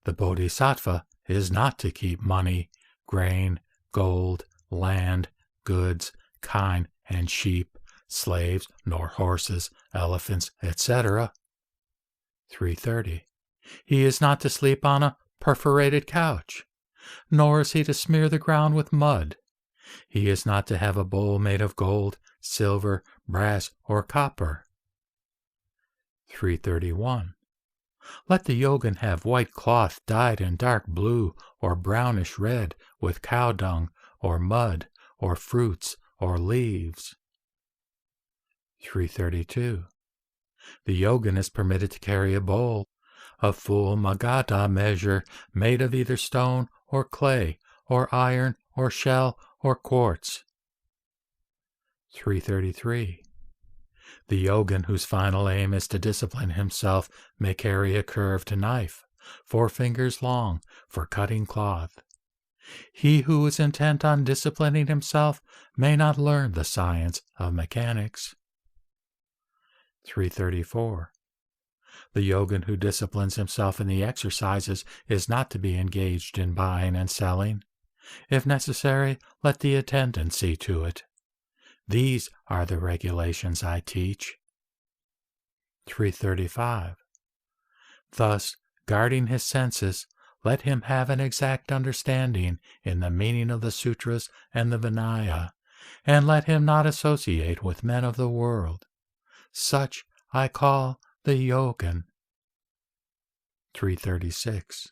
The bodhisattva is not to keep money, grain, gold, land, goods, kine and sheep, slaves, nor horses, elephants, etc. 330. He is not to sleep on a perforated couch, nor is he to smear the ground with mud. He is not to have a bowl made of gold, silver, brass, or copper. 331. Let the yogin have white cloth dyed in dark blue or brownish red with cow dung or mud or fruits or leaves. 332. The yogin is permitted to carry a bowl, a full Magadha measure made of either stone or clay or iron or shell or quartz. 333. The yogin whose final aim is to discipline himself may carry a curved knife, 4 fingers long, for cutting cloth. He who is intent on disciplining himself may not learn the science of mechanics. 334. The yogin who disciplines himself in the exercises is not to be engaged in buying and selling. If necessary, let the attendant see to it. These are the regulations I teach. 335. Thus, guarding his senses, let him have an exact understanding in the meaning of the sutras and the Vinaya, and let him not associate with men of the world. Such I call the yogin. 336.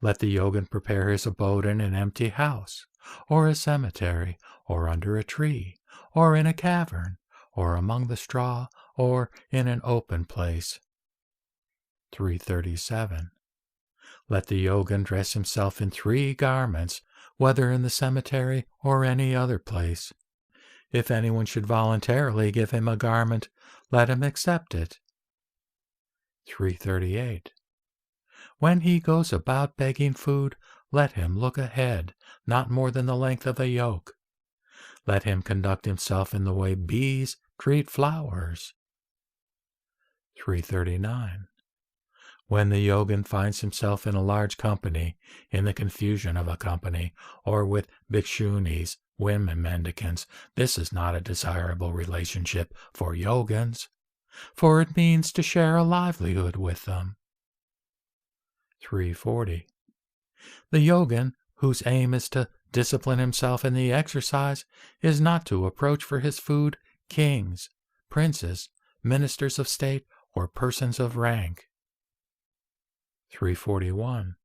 Let the yogin prepare his abode in an empty house, or a cemetery, or under a tree, or in a cavern, or among the straw, or in an open place. 337. Let the yogin dress himself in 3 garments, whether in the cemetery or any other place. If anyone should voluntarily give him a garment, let him accept it. 338. When he goes about begging food, let him look ahead, not more than the length of a yoke. Let him conduct himself in the way bees treat flowers. 339. When the yogin finds himself in a large company, in the confusion of a company, or with bhikshunis, women mendicants, this is not a desirable relationship for yogins, for it means to share a livelihood with them. 340. The yogin, whose aim is to discipline himself in the exercise, is not to approach for his food kings, princes, ministers of state, or persons of rank. 341.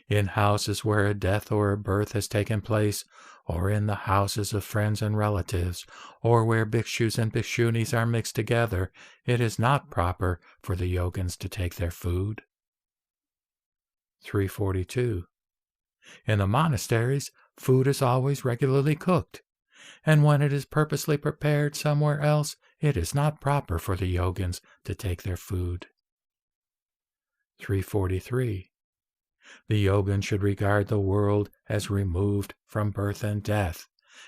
In houses where a death or a birth has taken place, or in the houses of friends and relatives, or where bhikshus and bhikshunis are mixed together, it is not proper for the yogins to take their food. 342. In the monasteries, food is always regularly cooked, and when it is purposely prepared somewhere else, it is not proper for the yogins to take their food. 343. The yogin should regard the world as removed from birth and death,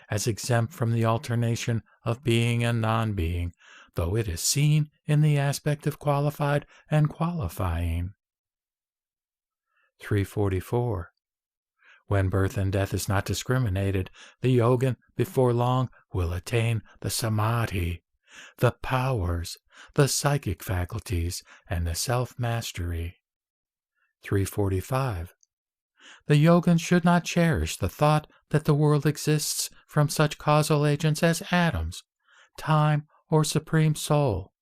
as exempt from the alternation of being and non-being, though it is seen in the aspect of qualified and qualifying. 344. When birth and death is not discriminated, the yogin before long will attain the samadhi, the powers, the psychic faculties, and the self-mastery. 345. The yogin should not cherish the thought that the world exists from such causal agents as atoms, time, or supreme soul,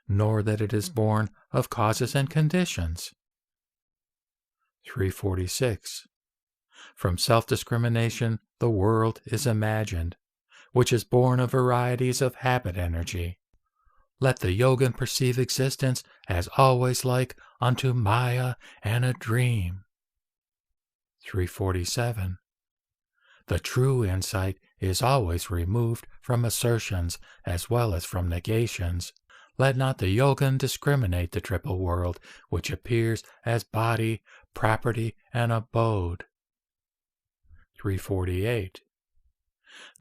nor that it is born of causes and conditions. 346. From self-discrimination, the world is imagined, which is born of varieties of habit energy. Let the yogin perceive existence as always like unto Maya and a dream. 347. The true insight is always removed from assertions as well as from negations. Let not the yogin discriminate the triple world, which appears as body, property, and abode. 348.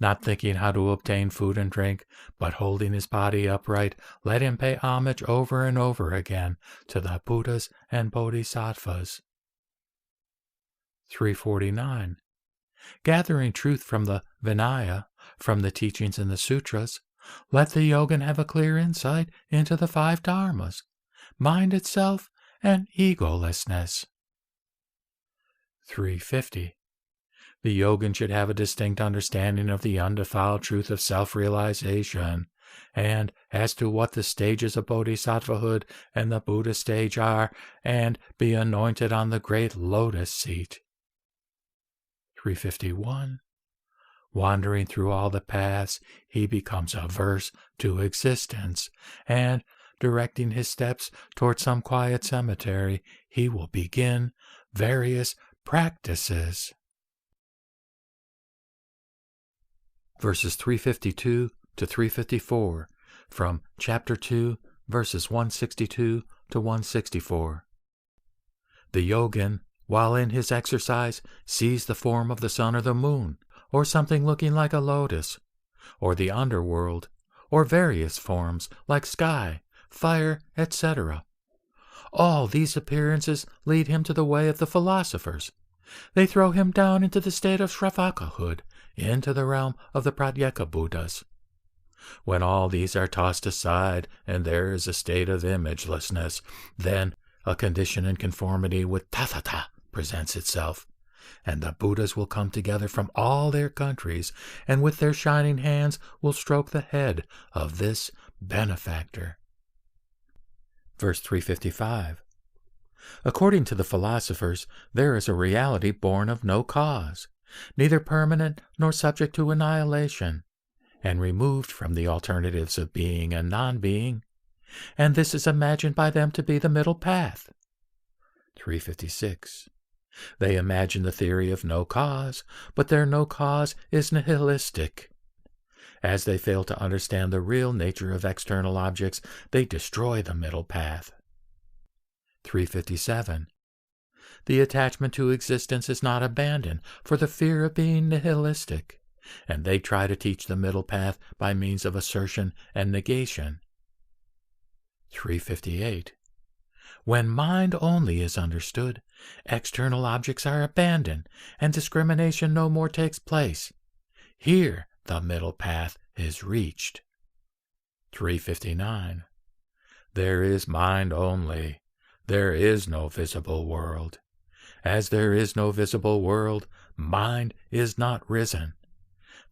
Not thinking how to obtain food and drink, but holding his body upright, let him pay homage over and over again to the Buddhas and Bodhisattvas. 349. Gathering truth from the Vinaya, from the teachings in the sutras, let the yogin have a clear insight into the 5 dharmas, mind itself, and egolessness. 350. The yogin should have a distinct understanding of the undefiled truth of self-realization, and as to what the stages of bodhisattvahood and the Buddha stage are, and be anointed on the great lotus seat. 351. Wandering through all the paths, he becomes averse to existence, and, directing his steps toward some quiet cemetery, he will begin various practices. Verses 352 to 354 from Chapter 2, verses 162 to 164. The yogin, while in his exercise, sees the form of the sun or the moon, or something looking like a lotus, or the underworld, or various forms like sky, fire, etc. All these appearances lead him to the way of the philosophers. They throw him down into the state of Shravakahood, into the realm of the Pratyeka Buddhas. When all these are tossed aside and there is a state of imagelessness, then a condition in conformity with Tathata presents itself, and the Buddhas will come together from all their countries, and with their shining hands will stroke the head of this benefactor. Verse 355. According to the philosophers, there is a reality born of no cause, neither permanent nor subject to annihilation, and removed from the alternatives of being and non-being, and this is imagined by them to be the middle path. 356. They imagine the theory of no cause, but their no cause is nihilistic. As they fail to understand the real nature of external objects, they destroy the middle path. 357. The attachment to existence is not abandoned for the fear of being nihilistic, and they try to teach the middle path by means of assertion and negation. 358. When mind only is understood, external objects are abandoned, and discrimination no more takes place. Here the middle path is reached. 359. There is mind only. There is no visible world. As there is no visible world, mind is not risen.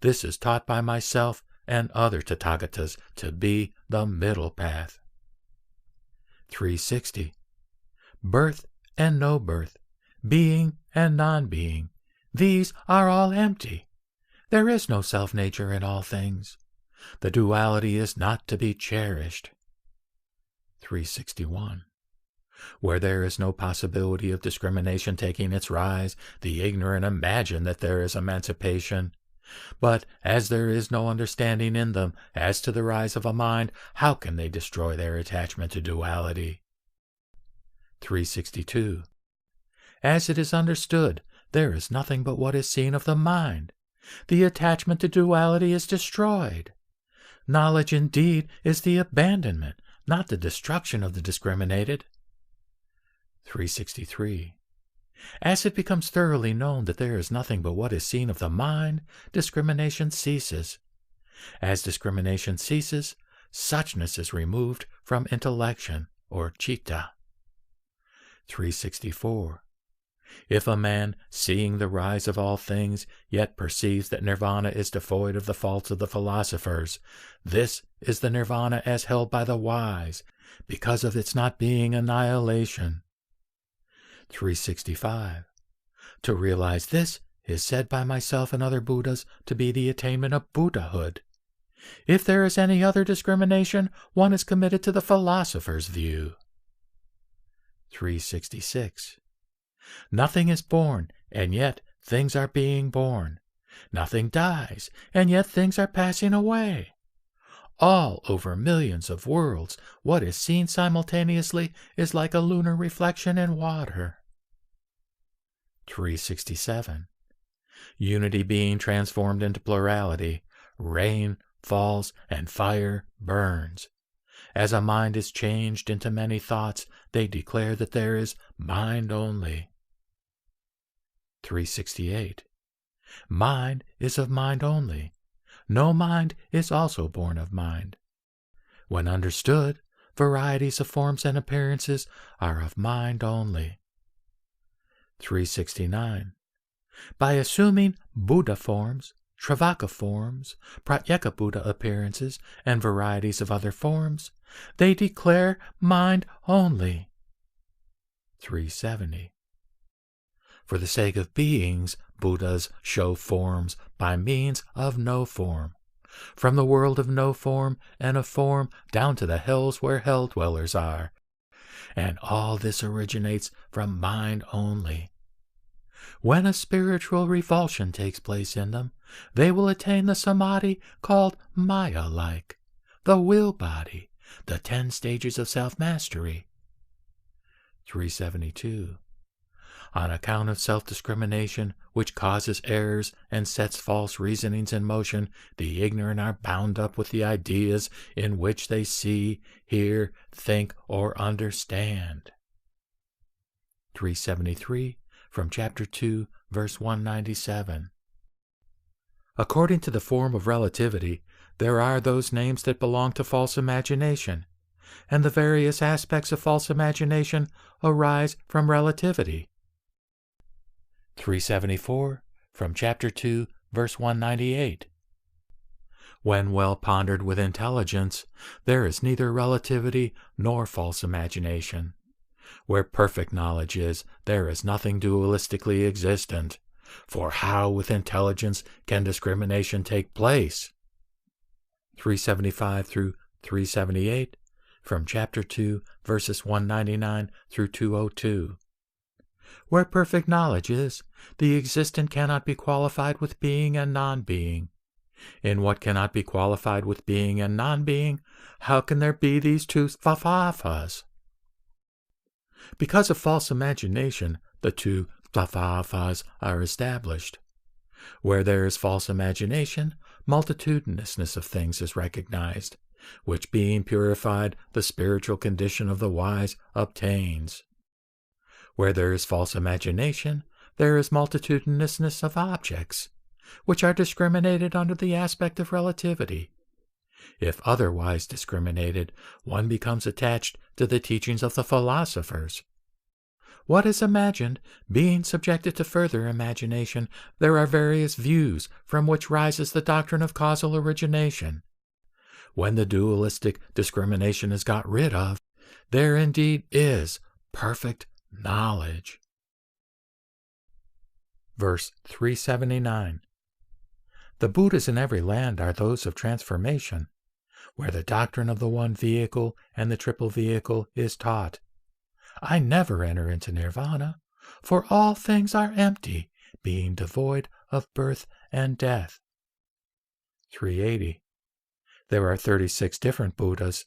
This is taught by myself and other Tathagatas to be the middle path. 360. Birth and no birth, being and non-being, these are all empty. There is no self-nature in all things. The duality is not to be cherished. 361. Where there is no possibility of discrimination taking its rise, the ignorant imagine that there is emancipation. But as there is no understanding in them as to the rise of a mind, how can they destroy their attachment to duality? 362. As it is understood, there is nothing but what is seen of the mind. The attachment to duality is destroyed. Knowledge indeed is the abandonment, not the destruction of the discriminated. 363. As it becomes thoroughly known that there is nothing but what is seen of the mind, discrimination ceases. As discrimination ceases, suchness is removed from intellection, or citta. 364. If a man, seeing the rise of all things, yet perceives that nirvana is devoid of the faults of the philosophers, this is the nirvana as held by the wise, because of its not being annihilation. 365. To realize this is said by myself and other Buddhas to be the attainment of Buddhahood. If there is any other discrimination, one is committed to the philosopher's view. 366. Nothing is born, and yet things are being born. Nothing dies, and yet things are passing away. All over millions of worlds, what is seen simultaneously is like a lunar reflection in water. 367. Unity being transformed into plurality, rain falls and fire burns. As a mind is changed into many thoughts, they declare that there is mind only. 368. Mind is of mind only. No mind is also born of mind. When understood, varieties of forms and appearances are of mind only. 369. By assuming Buddha forms, Travaka forms, Pratyeka Buddha appearances, and varieties of other forms, they declare mind only. 370. For the sake of beings, Buddhas show forms by means of no form. From the world of no form and of form down to the hells where hell dwellers are. And all this originates from mind only. When a spiritual revulsion takes place in them, they will attain the samadhi called Maya-like, the will body, the 10 stages of self-mastery. 372. On account of self-discrimination, which causes errors and sets false reasonings in motion, the ignorant are bound up with the ideas in which they see, hear, think, or understand. 373, from chapter 2, verse 197. According to the form of relativity, there are those names that belong to false imagination, and the various aspects of false imagination arise from relativity. 374, from chapter 2, verse 198. When well pondered with intelligence, there is neither relativity nor false imagination. Where perfect knowledge is, there is nothing dualistically existent. For how with intelligence can discrimination take place? 375 through 378, from chapter 2, verses 199 through 202. Where perfect knowledge is, the existent cannot be qualified with being and non-being. In what cannot be qualified with being and non-being, how can there be these two tvavas? Because of false imagination, the two tvavas are established. Where there is false imagination, multitudinousness of things is recognized, which being purified, the spiritual condition of the wise obtains. Where there is false imagination, there is multitudinousness of objects, which are discriminated under the aspect of relativity. If otherwise discriminated, one becomes attached to the teachings of the philosophers. What is imagined, being subjected to further imagination, there are various views from which rises the doctrine of causal origination. When the dualistic discrimination is got rid of, there indeed is perfect knowledge. verse 379. The Buddhas in every land are those of transformation, where the doctrine of the one vehicle and the triple vehicle is taught. I never enter into nirvana, for all things are empty, being devoid of birth and death. 380. There are 36 different Buddhas,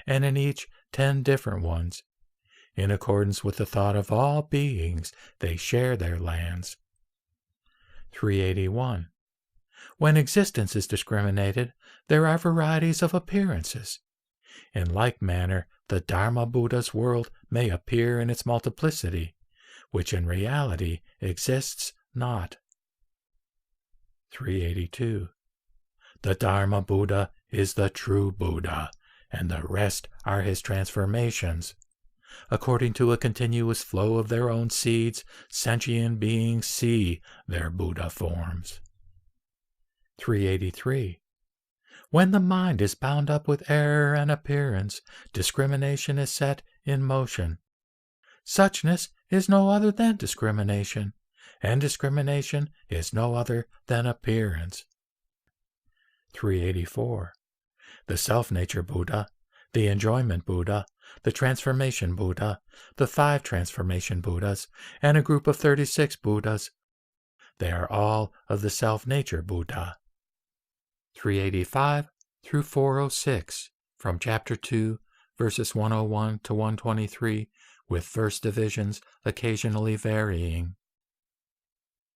and in each 10 different ones. In accordance with the thought of all beings, they share their lands. 381. When existence is discriminated, there are varieties of appearances. In like manner, the Dharma Buddha's world may appear in its multiplicity, which in reality exists not. 382. The Dharma Buddha is the true Buddha, and the rest are his transformations. According to a continuous flow of their own seeds, sentient beings see their Buddha forms. 383. When the mind is bound up with error and appearance, discrimination is set in motion. Suchness is no other than discrimination, and discrimination is no other than appearance. 384. The self-nature Buddha, the enjoyment Buddha, the transformation Buddha, the 5 transformation Buddhas, and a group of 36 Buddhas, they are all of the self-nature Buddha. 385 through 406, from Chapter 2, verses 101 to 123, with verse divisions occasionally varying.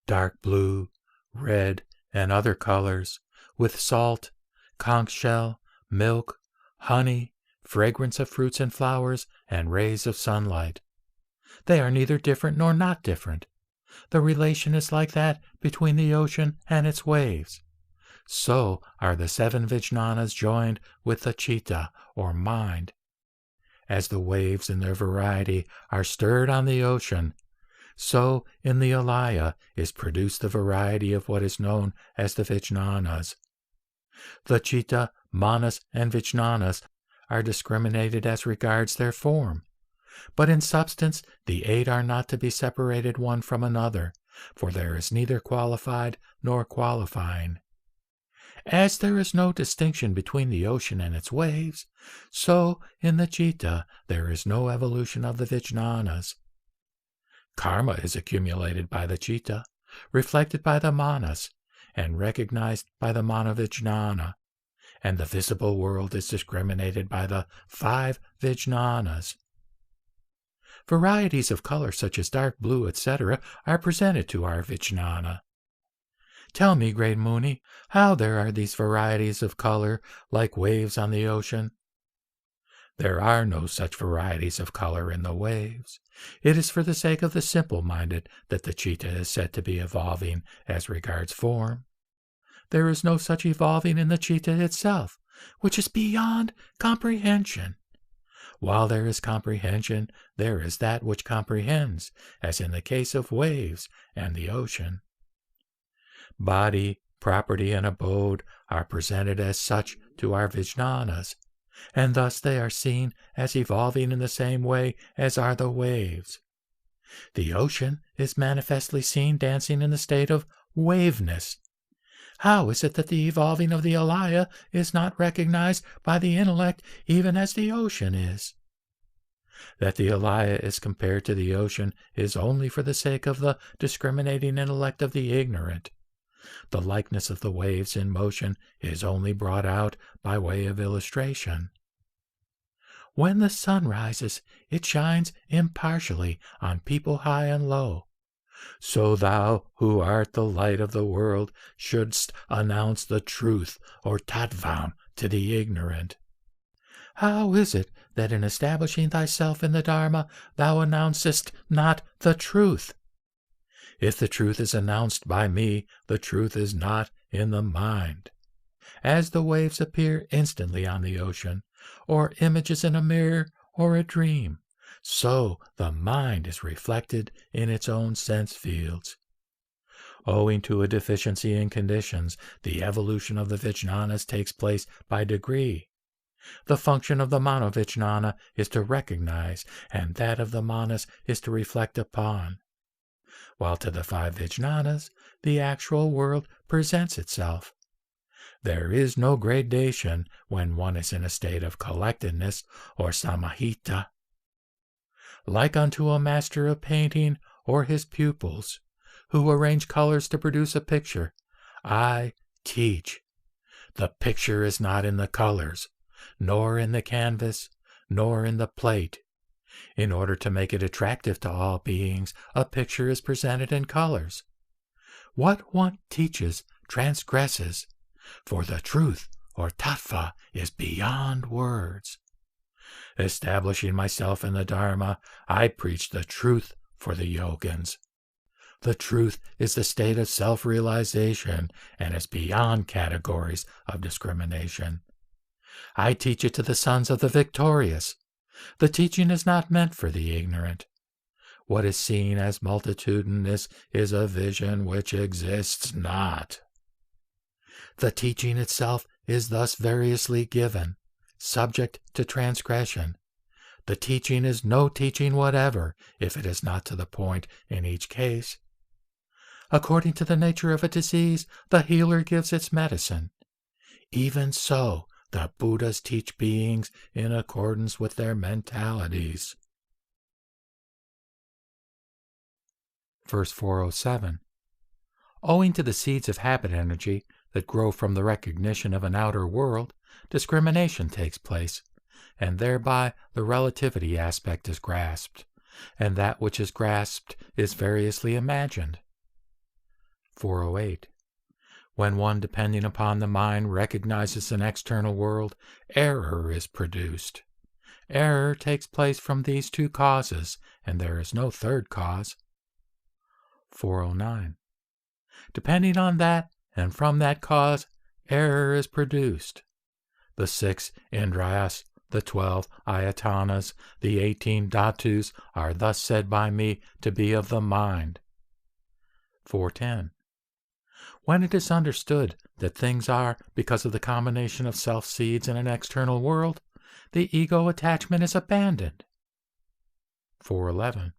Dark blue, red, and other colors, with salt, conch shell, milk, honey, fragrance of fruits and flowers, and rays of sunlight. They are neither different nor not different. The relation is like that between the ocean and its waves. So are the 7 vijnanas joined with the citta, or mind. As the waves in their variety are stirred on the ocean, so in the alaya is produced the variety of what is known as the vijnanas. The citta, manas, and vijnanas are discriminated as regards their form, but in substance the 8 are not to be separated one from another, for there is neither qualified nor qualifying. As there is no distinction between the ocean and its waves, so in the citta there is no evolution of the vijnanas. Karma is accumulated by the citta, reflected by the manas, and recognized by the manavijnana, and the visible world is discriminated by the 5 vijnanas. Varieties of color such as dark blue, etc., are presented to our vijnana. Tell me, great Muni, how there are these varieties of color like waves on the ocean? There are no such varieties of color in the waves. It is for the sake of the simple-minded that the citta is said to be evolving as regards form. There is no such evolving in the citta itself, which is beyond comprehension. While there is comprehension, there is that which comprehends, as in the case of waves and the ocean. Body, property, and abode are presented as such to our vijnanas, and thus they are seen as evolving in the same way as are the waves. The ocean is manifestly seen dancing in the state of waveness. How is it that the evolving of the alaya is not recognized by the intellect even as the ocean is? That the alaya is compared to the ocean is only for the sake of the discriminating intellect of the ignorant. The likeness of the waves in motion is only brought out by way of illustration. When the sun rises, it shines impartially on people high and low. So thou, who art the light of the world, shouldst announce the truth or tattvam to the ignorant. How is it that in establishing thyself in the Dharma thou announcest not the truth? If the truth is announced by me, the truth is not in the mind. As the waves appear instantly on the ocean, or images in a mirror or a dream, so the mind is reflected in its own sense fields. Owing to a deficiency in conditions, the evolution of the vijnanas takes place by degree. The function of the manavijnana is to recognize, and that of the manas is to reflect upon. while to the 5 vijnanas the actual world presents itself. There is no gradation when one is in a state of collectedness or samahita. Like unto a master of painting or his pupils, who arrange colors to produce a picture, I teach. The picture is not in the colors, nor in the canvas, nor in the plate. In order to make it attractive to all beings, a picture is presented in colors. What one teaches transgresses, for the truth or tattva is beyond words. Establishing myself in the Dharma, I preach the truth for the yogins. The truth is the state of self-realization and is beyond categories of discrimination. I teach it to the sons of the victorious. The teaching is not meant for the ignorant. What is seen as multitudinous is a vision which exists not. The teaching itself is thus variously given, subject to transgression. The teaching is no teaching whatever if it is not to the point in each case. According to the nature of a disease, the healer gives its medicine. Even so, the Buddhas teach beings in accordance with their mentalities. Verse 407. Owing to the seeds of habit energy that grow from the recognition of an outer world, discrimination takes place, and thereby the relativity aspect is grasped, and that which is grasped is variously imagined. 408. When one depending upon the mind recognizes an external world, error is produced. Error takes place from these two causes, and there is no third cause. 409. Depending on that, and from that cause, error is produced. The 6 Indriyas, the 12 Ayatanas, the 18 Dhatus are thus said by me to be of the mind. 410. When it is understood that things are because of the combination of self-seeds in an external world, the ego attachment is abandoned. 411.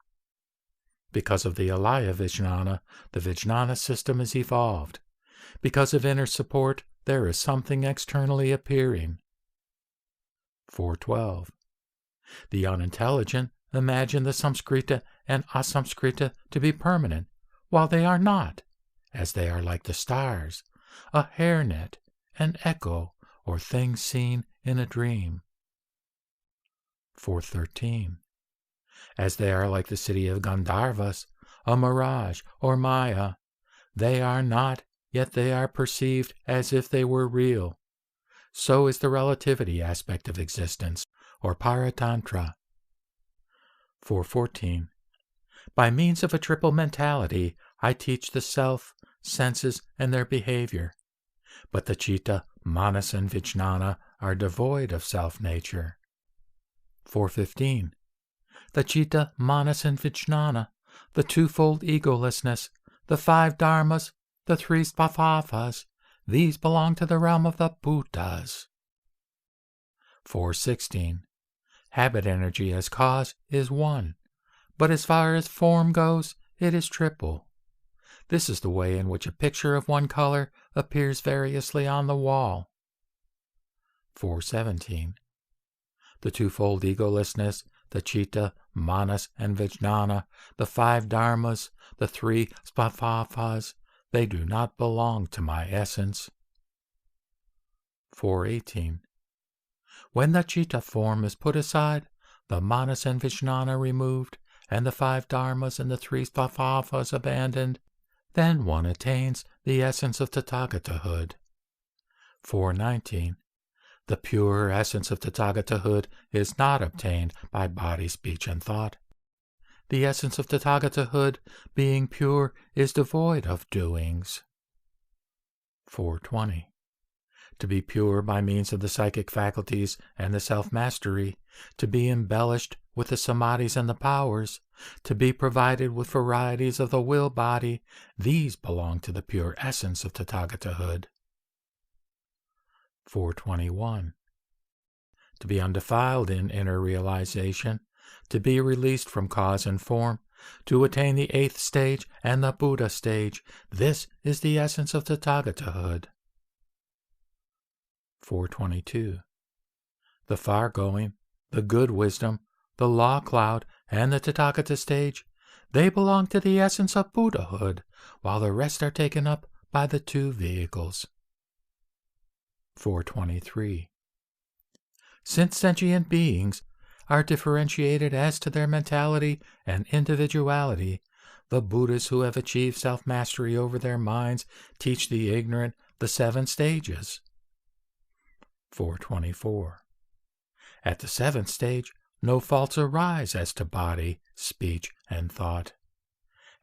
Because of the alaya vijnana, the vijnana system is evolved. Because of inner support, there is something externally appearing. 412. The unintelligent imagine the samskrita and asamskrita to be permanent, while they are not, as they are like the stars, a hairnet, an echo, or things seen in a dream. 413. As they are like the city of Gandharvas, a mirage or maya, they are not, yet they are perceived as if they were real. So is the relativity aspect of existence, or paratantra. 414. By means of a triple mentality, I teach the self, senses, and their behavior. But the citta, manas, and vijnana are devoid of self-nature. 415. The citta, manas, and vijnana, the twofold egolessness, the 5 dharmas, the 3 svabhavas, these belong to the realm of the Buddhas. 416. Habit energy as cause is 1, but as far as form goes, it is triple. This is the way in which a picture of one color appears variously on the wall. 417. The twofold egolessness, the citta, manas, and vijnana, the 5 dharmas, the 3 svabhavas, they do not belong to my essence. 418. When the citta form is put aside, the manas and vijnana removed, and the 5 dharmas and the 3 svabhavas abandoned, then one attains the essence of Tathagatahood. 419. The pure essence of Tathagatahood is not obtained by body, speech, and thought. The essence of Tathagatahood, being pure, is devoid of doings. 420. To be pure by means of the psychic faculties and the self-mastery, to be embellished with the samadhis and the powers, to be provided with varieties of the will body, these belong to the pure essence of Tathagatahood. 421. To be undefiled in inner realization, to be released from cause and form, To attain the 8th stage and the Buddha stage, this is the essence of Tathagatahood. 422. The far-going, the good wisdom, the law cloud, and the Tathagata stage, they belong to the essence of Buddhahood, while the rest are taken up by the 2 vehicles. 423. Since sentient beings are differentiated as to their mentality and individuality, the Buddhas who have achieved self-mastery over their minds teach the ignorant the 7 stages. 424. At the 7th stage, no faults arise as to body, speech, and thought.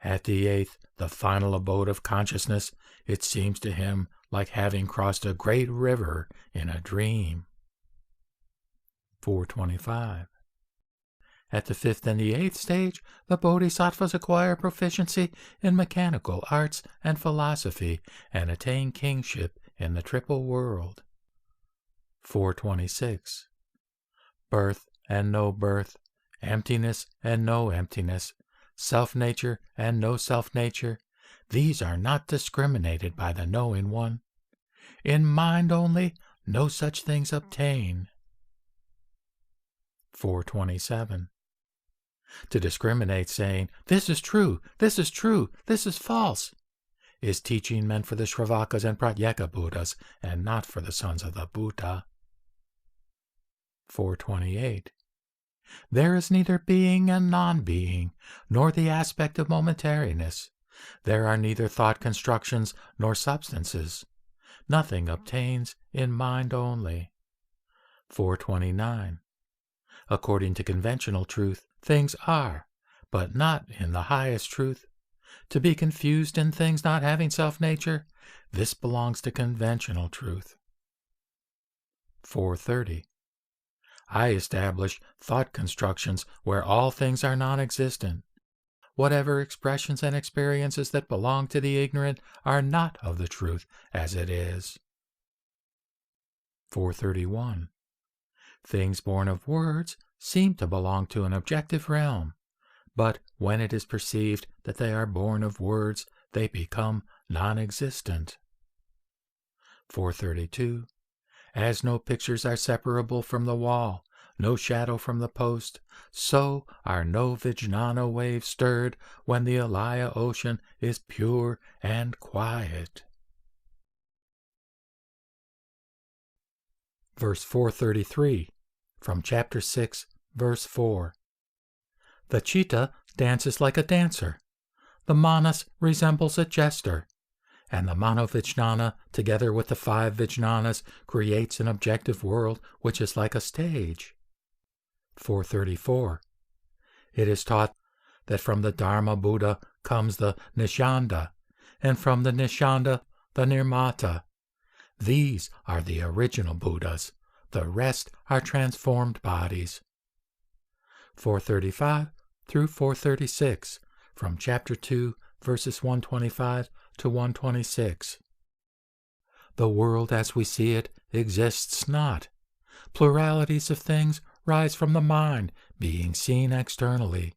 At the 8th, the final abode of consciousness, it seems to him like having crossed a great river in a dream. 425. At the 5th and the 8th stage, the bodhisattvas acquire proficiency in mechanical arts and philosophy and attain kingship in the triple world. 426. Birth and no birth, emptiness and no emptiness, self-nature and no self-nature, these are not discriminated by the knowing one. In mind only, no such things obtain. 427. To discriminate, saying, "This is true, this is true, this is false," is teaching meant for the Shravakas and Pratyeka Buddhas, and not for the sons of the Buddha. 428. There is neither being and non-being, nor the aspect of momentariness. There are neither thought constructions nor substances. Nothing obtains in mind only. 429. According to conventional truth, things are, but not in the highest truth. To be confused in things not having self-nature, this belongs to conventional truth. 430. I establish thought constructions where all things are non-existent. Whatever expressions and experiences that belong to the ignorant are not of the truth as it is. 431. Things born of words seem to belong to an objective realm, but when it is perceived that they are born of words, they become non-existent. 432. As no pictures are separable from the wall, no shadow from the post, so are no Vijnana waves stirred when the Alaya ocean is pure and quiet. Verse 433, from chapter 6, verse 4. The Chitta dances like a dancer. The Manas resembles a jester. And the Manovijnana, together with the 5 Vijnanas, creates an objective world which is like a stage. 434. It is taught that from the Dharma Buddha comes the Nishanda, and from the Nishanda the Nirmata. These are the original Buddhas. The rest are transformed bodies. 435 through 436, from chapter 2, verses 125 to 126. The world as we see it exists not. Pluralities of things rise from the mind, being seen externally.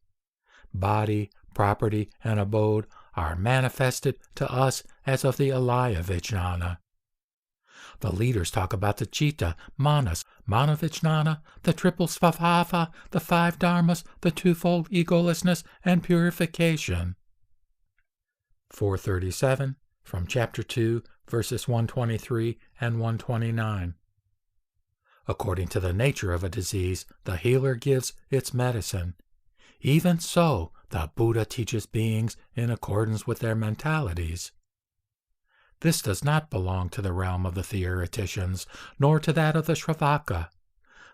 Body, property, and abode are manifested to us as of the Alaya Vijnana. The leaders talk about the Chitta, Manas, Manovijnana, the triple Svabhava, the 5 Dharmas, the twofold egolessness, and purification. 437, from chapter 2, verses 123 and 129. According to the nature of a disease, the healer gives its medicine. Even so, the Buddha teaches beings in accordance with their mentalities. This does not belong to the realm of the theoreticians, nor to that of the Shravaka.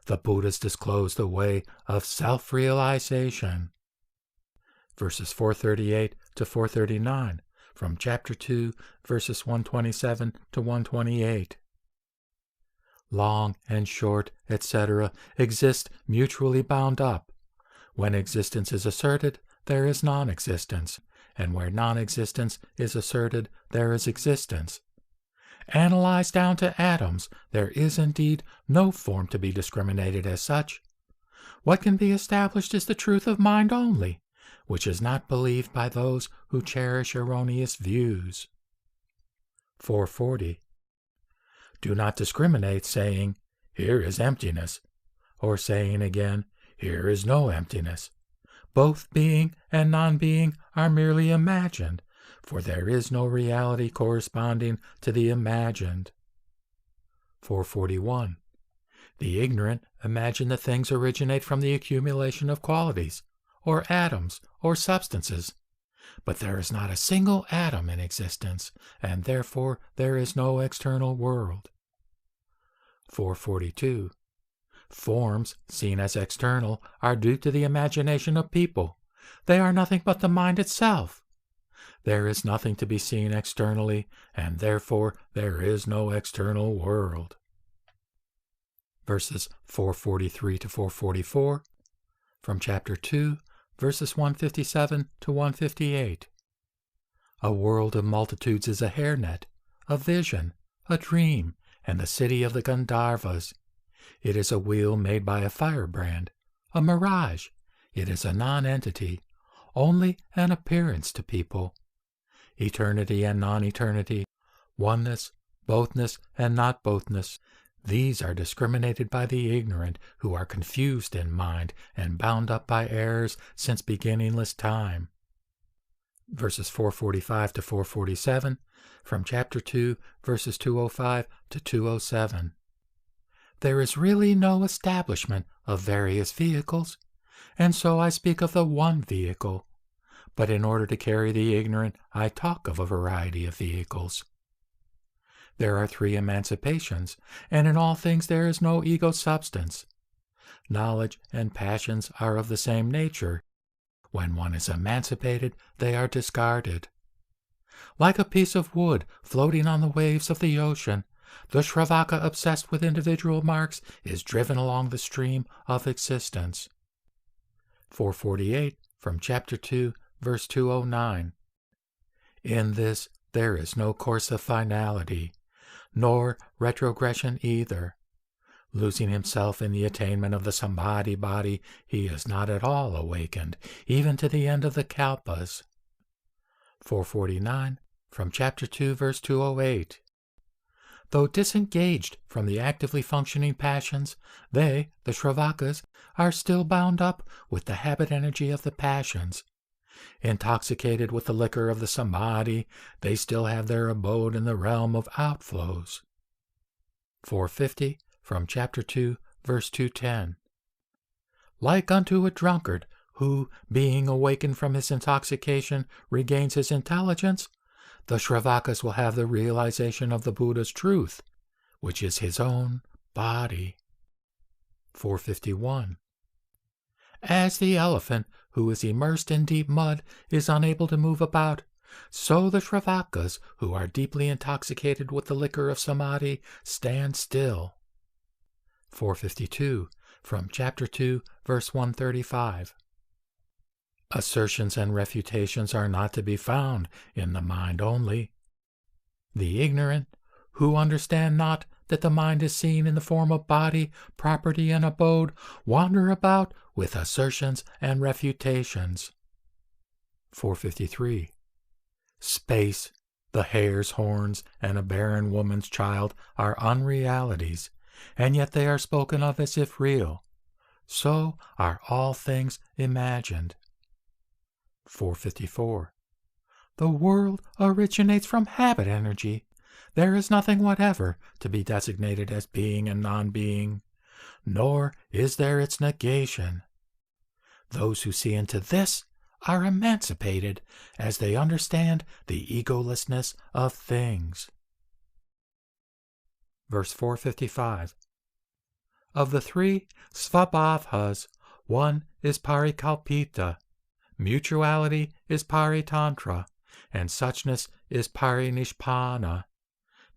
The Buddhas disclose the way of self-realization. Verses 438 to 439, from chapter 2, verses 127 to 128. Long and short, etc., exist mutually bound up. When existence is asserted, there is non-existence, and where non-existence is asserted, there is existence. Analyzed down to atoms, there is indeed no form to be discriminated as such. What can be established is the truth of mind only. which is not believed by those who cherish erroneous views. 440. Do not discriminate, saying, "Here is emptiness," or saying again, "Here is no emptiness." Both being and non-being are merely imagined, for there is no reality corresponding to the imagined. 441. The ignorant imagine that things originate from the accumulation of qualities, or atoms, or substances. But there is not a single atom in existence, and therefore there is no external world. 442. Forms, seen as external, are due to the imagination of people. They are nothing but the mind itself. There is nothing to be seen externally, and therefore there is no external world. Verses 443 to 444, from chapter 2, verses 157 to 158. A world of multitudes is a hairnet, a vision, a dream, and the city of the Gandharvas. It is a wheel made by a firebrand, a mirage. It is a non-entity, only an appearance to people. Eternity and non-eternity, oneness, bothness, and not bothness, these are discriminated by the ignorant, who are confused in mind and bound up by errors since beginningless time. Verses 445 to 447, from chapter 2, verses 205 to 207. There is really no establishment of various vehicles, and so I speak of the one vehicle. But in order to carry the ignorant, I talk of a variety of vehicles. There are 3 emancipations, and in all things there is no ego substance. Knowledge and passions are of the same nature. When one is emancipated, they are discarded. Like a piece of wood floating on the waves of the ocean, the Sravaka obsessed with individual marks is driven along the stream of existence. 448, from chapter 2, verse 209. In this there is no course of finality, nor retrogression either. Losing himself in the attainment of the samadhi body, he is not at all awakened, even to the end of the kalpas. 449, from chapter 2, verse 208. Though disengaged from the actively functioning passions, they, the Shravakas, are still bound up with the habit energy of the passions. Intoxicated with the liquor of the samadhi, they still have their abode in the realm of outflows. 450, from chapter 2, verse 210. Like unto a drunkard, who, being awakened from his intoxication, regains his intelligence, the Shravakas will have the realization of the Buddha's truth, which is his own body. 451. As the elephant, who is immersed in deep mud, is unable to move about, so the Shravakas, who are deeply intoxicated with the liquor of samadhi, stand still. 452, from chapter 2, verse 135. Assertions and refutations are not to be found in the mind only. The ignorant, who understand not that the mind is seen in the form of body, property, and abode, wander about with assertions and refutations. 453. Space, the hare's horns, and a barren woman's child are unrealities, and yet they are spoken of as if real. So are all things imagined. 454. The world originates from habit energy. There is nothing whatever to be designated as being and non-being, nor is there its negation. Those who see into this are emancipated, as they understand the egolessness of things. Verse 455. Of the 3 svabhavas, one is parikalpita, mutuality is paritantra, and suchness is parinishpana.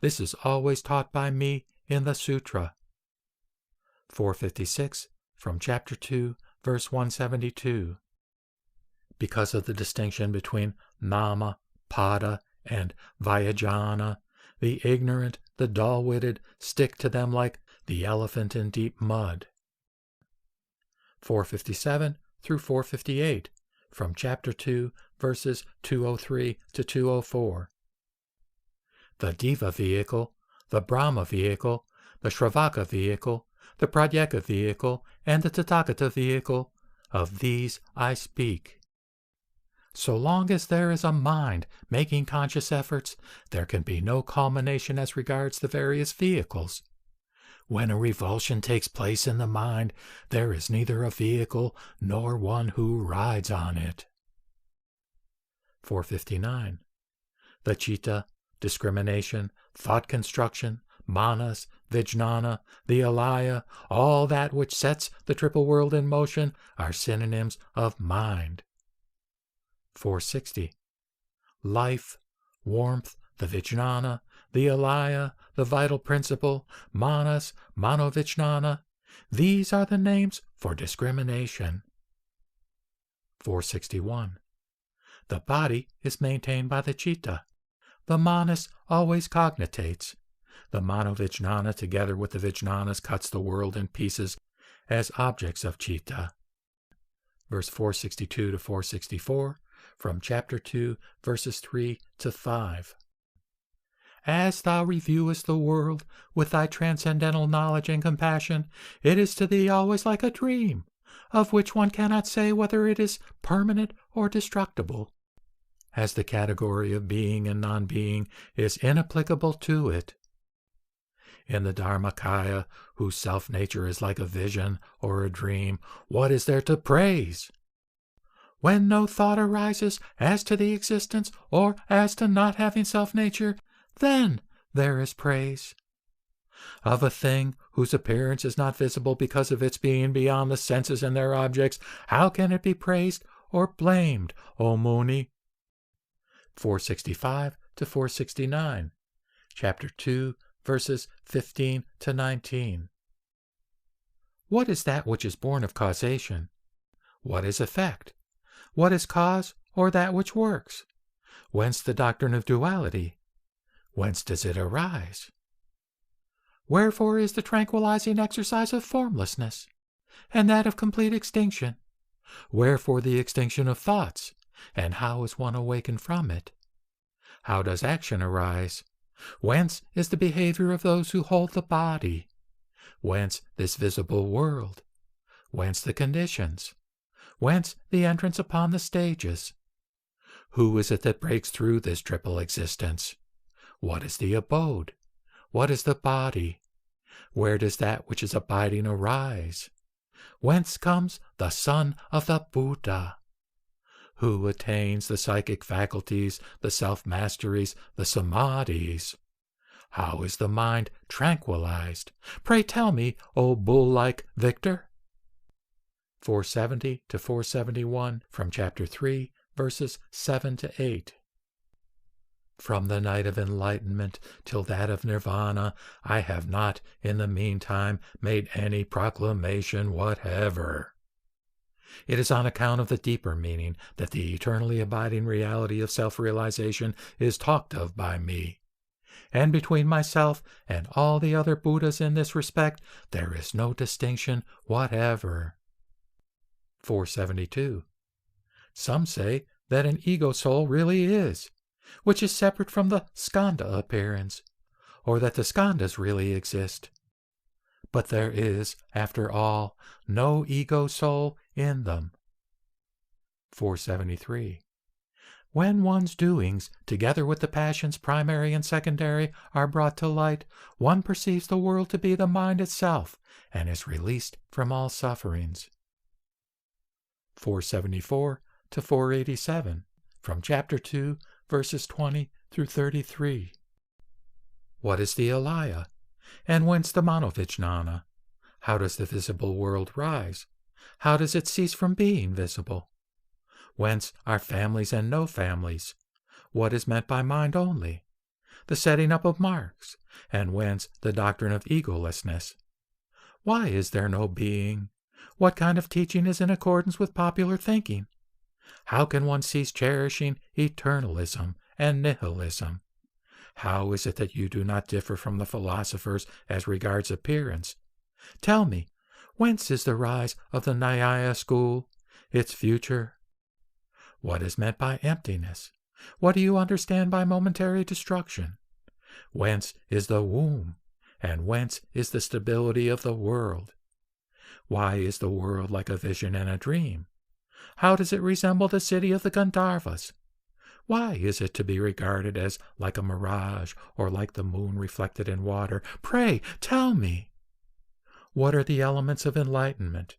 This is always taught by me in the sutra. 456, from chapter 2, verse 172. Because of the distinction between nama, pada, and vayajana, the ignorant, the dull-witted, stick to them like the elephant in deep mud. 457 through 458, from Chapter 2, verses 203 to 204. The Diva vehicle, the Brahma vehicle, the Shravaka vehicle, the Pratyeka vehicle, and the Tathagata vehicle, of these I speak. So long as there is a mind making conscious efforts, there can be no culmination as regards the various vehicles. When a revulsion takes place in the mind, there is neither a vehicle nor one who rides on it. 459. The citta, discrimination, thought construction, manas, vijnana, the alaya, all that which sets the triple world in motion are synonyms of mind. 460. Life, warmth, the vijnana, the alaya, the vital principle, manas, manovijnana, these are the names for discrimination. 461. The body is maintained by the citta. The manas always cognitates. The manovijnana together with the vijnanas cuts the world in pieces as objects of citta. Verse 462 to 464 from Chapter 2, verses 3 to 5. As thou reviewest the world with thy transcendental knowledge and compassion, it is to thee always like a dream, of which one cannot say whether it is permanent or destructible, as the category of being and non-being is inapplicable to it. In the Dharmakaya, whose self-nature is like a vision or a dream, what is there to praise? When no thought arises as to the existence or as to not having self-nature, then there is praise. Of a thing whose appearance is not visible because of its being beyond the senses and their objects, how can it be praised or blamed, O Muni? 465 to 469, Chapter 2, verses 15 to 19. What is that which is born of causation? What is effect? What is cause or that which works? Whence the doctrine of duality? Whence does it arise? Wherefore is the tranquilizing exercise of formlessness, and that of complete extinction? Wherefore the extinction of thoughts, and how is one awakened from it? How does action arise? Whence is the behavior of those who hold the body? Whence this visible world? Whence the conditions? Whence the entrance upon the stages? Who is it that breaks through this triple existence? What is the abode? What is the body? Where does that which is abiding arise? Whence comes the son of the Buddha? Who attains the psychic faculties, the self-masteries, the samadhis? How is the mind tranquilized? Pray tell me, O bull-like victor. 470 to 471 from Chapter 3, verses 7 to 8. From the night of enlightenment till that of nirvana, I have not, in the meantime, made any proclamation whatever. It is on account of the deeper meaning that the eternally abiding reality of self-realization is talked of by me. And between myself and all the other Buddhas in this respect, there is no distinction whatever. 472. Some say that an ego soul really is, which is separate from the skandha appearance, or that the skandhas really exist. But there is, after all, no ego soul in them. 473. When one's doings, together with the passions primary and secondary, are brought to light, one perceives the world to be the mind itself, and is released from all sufferings. 474 to 487, from Chapter 2, verses 20 through 33. What is the alaya? And whence the manovijnana? How does the visible world rise? How does it cease from being visible? Whence are families and no families? What is meant by mind only? The setting up of marks, and whence the doctrine of egolessness? Why is there no being? What kind of teaching is in accordance with popular thinking? How can one cease cherishing eternalism and nihilism? How is it that you do not differ from the philosophers as regards appearance? Tell me, whence is the rise of the Nyaya school, its future? What is meant by emptiness? What do you understand by momentary destruction? Whence is the womb? And whence is the stability of the world? Why is the world like a vision and a dream? How does it resemble the city of the Gandharvas? Why is it to be regarded as like a mirage or like the moon reflected in water? Pray, tell me. What are the elements of enlightenment?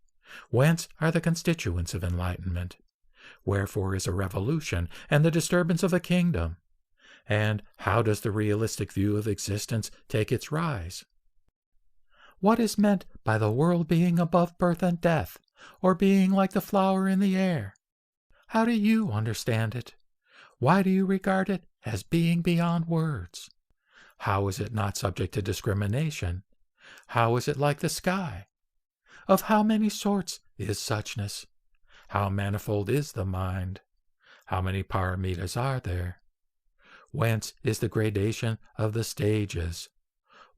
Whence are the constituents of enlightenment? Wherefore is a revolution and the disturbance of a kingdom? And how does the realistic view of existence take its rise? What is meant by the world being above birth and death, or being like the flower in the air? How do you understand it? Why do you regard it as being beyond words? How is it not subject to discrimination? How is it like the sky? Of how many sorts is suchness? How manifold is the mind? How many paramitas are there? Whence is the gradation of the stages?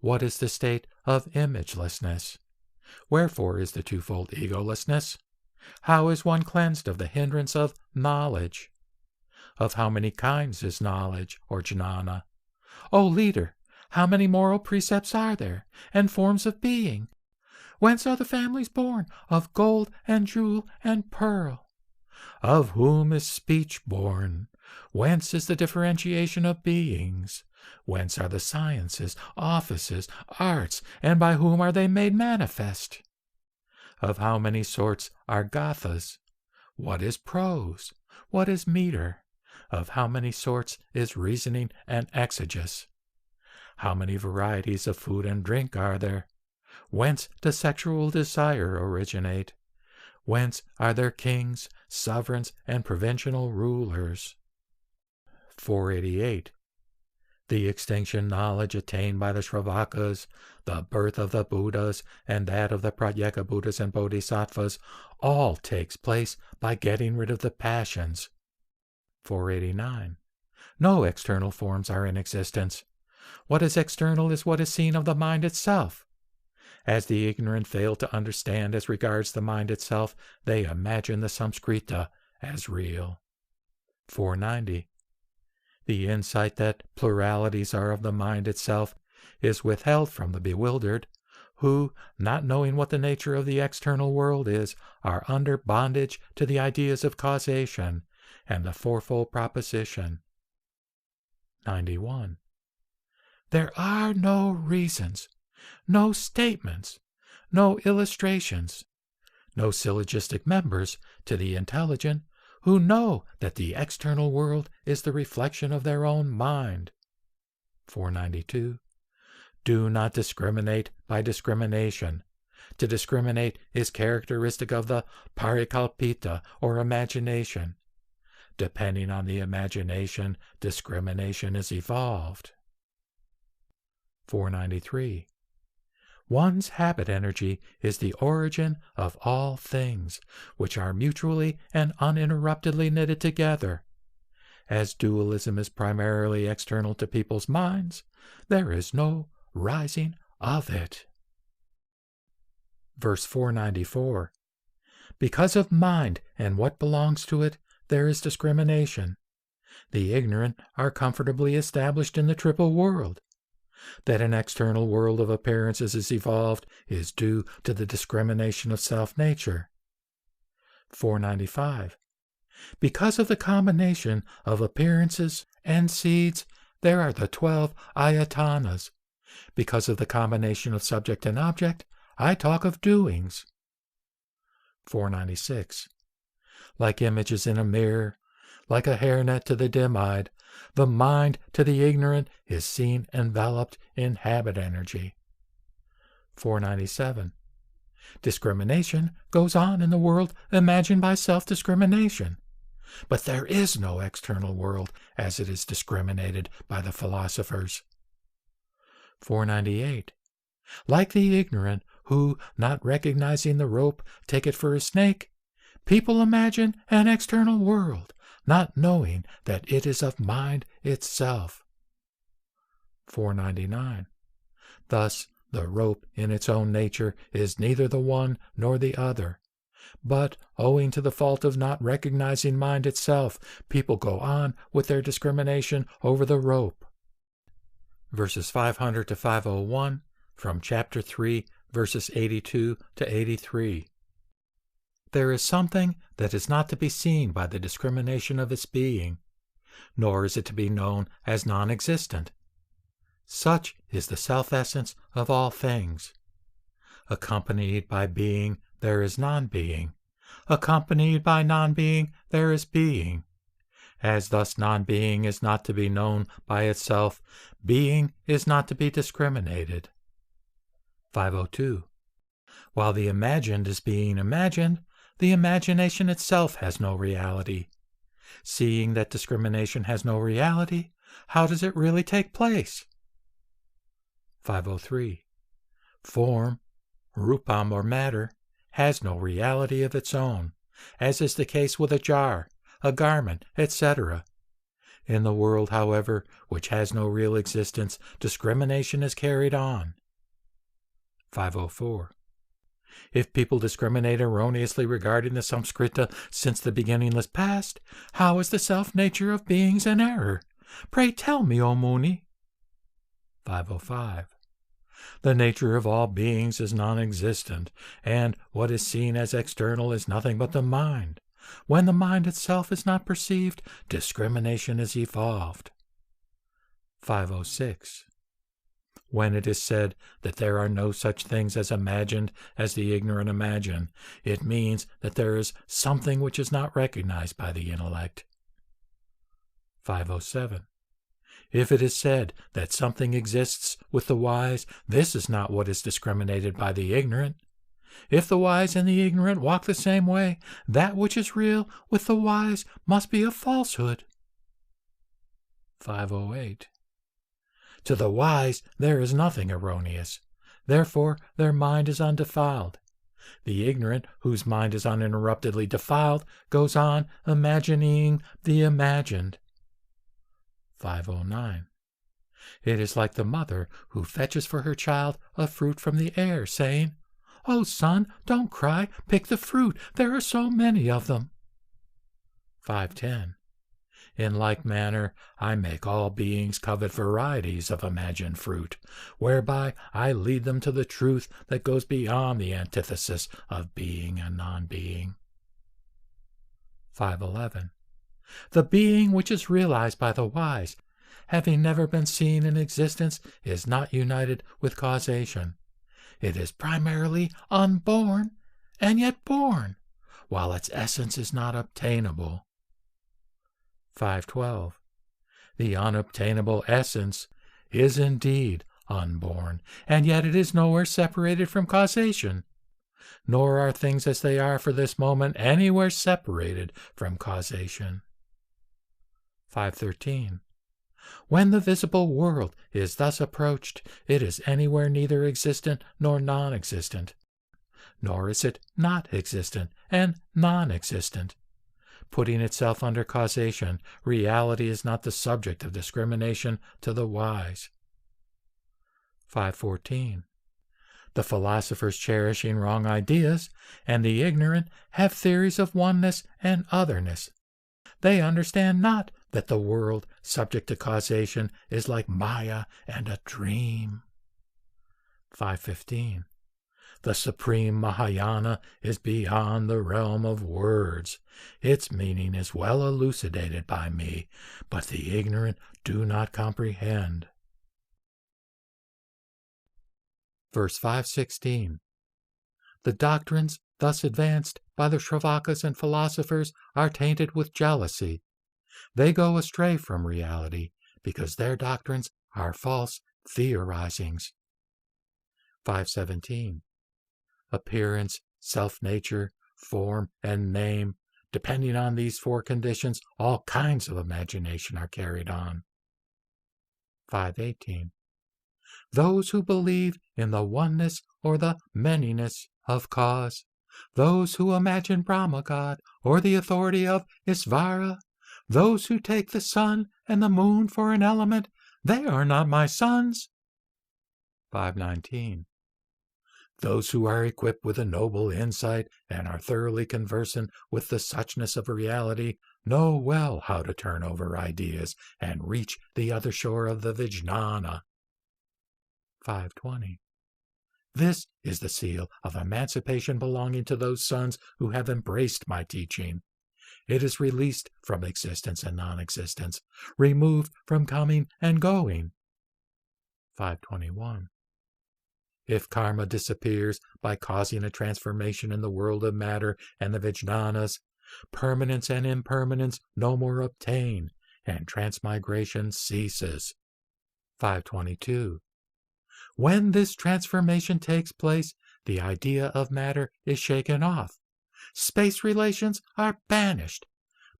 What is the state of imagelessness? Wherefore is the twofold egolessness? How is one cleansed of the hindrance of knowledge? Of how many kinds is knowledge, or jnana? O leader, how many moral precepts are there, and forms of being? Whence are the families born of gold and jewel and pearl? Of whom is speech born? Whence is the differentiation of beings? Whence are the sciences, offices, arts, and by whom are they made manifest? Of how many sorts are gathas? What is prose? What is meter? Of how many sorts is reasoning and exegesis? How many varieties of food and drink are there? Whence does sexual desire originate? Whence are there kings, sovereigns, and provincial rulers? 488. The extinction knowledge attained by the Shravakas, the birth of the Buddhas, and that of the Pratyeka Buddhas and Bodhisattvas, all takes place by getting rid of the passions. 489. No external forms are in existence. What is external is what is seen of the mind itself. As the ignorant fail to understand as regards the mind itself, they imagine the Samskrita as real. 490. The insight that pluralities are of the mind itself is withheld from the bewildered, who, not knowing what the nature of the external world is, are under bondage to the ideas of causation and the fourfold proposition. 91. There are no reasons, no statements, no illustrations, no syllogistic members to the intelligent who know that the external world is the reflection of their own mind. 492. Do not discriminate by discrimination. To discriminate is characteristic of the parikalpita, or imagination. Depending on the imagination, discrimination is evolved. 493. One's habit energy is the origin of all things, which are mutually and uninterruptedly knitted together. As dualism is primarily external to people's minds, there is no rising of it. Verse 494. Because of mind and what belongs to it, there is discrimination. The ignorant are comfortably established in the triple world. That an external world of appearances is evolved is due to the discrimination of self-nature. 495. Because of the combination of appearances and seeds, there are the 12 ayatanas. Because of the combination of subject and object, I talk of doings. 496. Like images in a mirror, like a hairnet to the dim-eyed, the mind to the ignorant is seen enveloped in habit energy. 497. Discrimination goes on in the world imagined by self-discrimination. But there is no external world as it is discriminated by the philosophers. 498. Like the ignorant who, not recognizing the rope, take it for a snake, people imagine an external world, not knowing that it is of mind itself. 499. Thus, the rope in its own nature is neither the one nor the other, But, owing to the fault of not recognizing mind itself, people go on with their discrimination over the rope. Verses 500 to 501 from chapter 3, verses 82 to 83. There is something that is not to be seen by the discrimination of its being, nor is it to be known as non-existent. Such is the self-essence of all things. Accompanied by being, there is non-being. Accompanied by non-being, there is being. As thus non-being is not to be known by itself, being is not to be discriminated. 502. While the imagined is being imagined, the imagination itself has no reality. Seeing that discrimination has no reality, how does it really take place? 503. Form, whereupon or matter, has no reality of its own, as is the case with a jar, a garment, etc. In the world, however, which has no real existence, discrimination is carried on. 504. If people discriminate erroneously regarding the Samskrita since the beginningless past, how is the self-nature of beings in error? Pray tell me, O Muni. 505. The nature of all beings is non-existent, and what is seen as external is nothing but the mind. When the mind itself is not perceived, discrimination is evolved. 506. When it is said that there are no such things as imagined as the ignorant imagine, it means that there is something which is not recognized by the intellect. 507. If it is said that something exists with the wise, this is not what is discriminated by the ignorant. If the wise and the ignorant walk the same way, that which is real with the wise must be a falsehood. 508. To the wise there is nothing erroneous. Therefore their mind is undefiled. The ignorant, whose mind is uninterruptedly defiled, goes on imagining the imagined. 509. It is like the mother who fetches for her child a fruit from the air, saying, "Oh, son, don't cry, pick the fruit, there are so many of them." 510. In like manner, I make all beings covet varieties of imagined fruit, whereby I lead them to the truth that goes beyond the antithesis of being and non-being. 511. The being which is realized by the wise, having never been seen in existence, is not united with causation. It is primarily unborn, and yet born, while its essence is not obtainable. 512. The unobtainable essence is indeed unborn, and yet it is nowhere separated from causation. Nor are things as they are for this moment anywhere separated from causation. 513. When the visible world is thus approached, it is anywhere neither existent nor non-existent. Nor is it not existent and non-existent. Putting itself under causation, reality is not the subject of discrimination to the wise. 514. The philosophers cherishing wrong ideas, and the ignorant have theories of oneness and otherness. They understand not that the world, subject to causation, is like Maya and a dream. 515. The supreme Mahayana is beyond the realm of words. Its meaning is well elucidated by me, but the ignorant do not comprehend. Verse 516. The doctrines thus advanced by the Shravakas and philosophers are tainted with jealousy. They go astray from reality because their doctrines are false theorizings. 517. Appearance, self-nature, form, and name, depending on these four conditions, all kinds of imagination are carried on. 518. Those who believe in the oneness or the manyness of cause, those who imagine Brahma God or the authority of Isvara, those who take the sun and the moon for an element, they are not my sons. 519. Those who are equipped with a noble insight and are thoroughly conversant with the suchness of reality know well how to turn over ideas and reach the other shore of the Vijnana. 520. This is the seal of emancipation belonging to those sons who have embraced my teaching. It is released from existence and non-existence, removed from coming and going. 521. If karma disappears by causing a transformation in the world of matter and the Vijnanas, permanence and impermanence no more obtain, and transmigration ceases. 522. When this transformation takes place, the idea of matter is shaken off. Space relations are banished,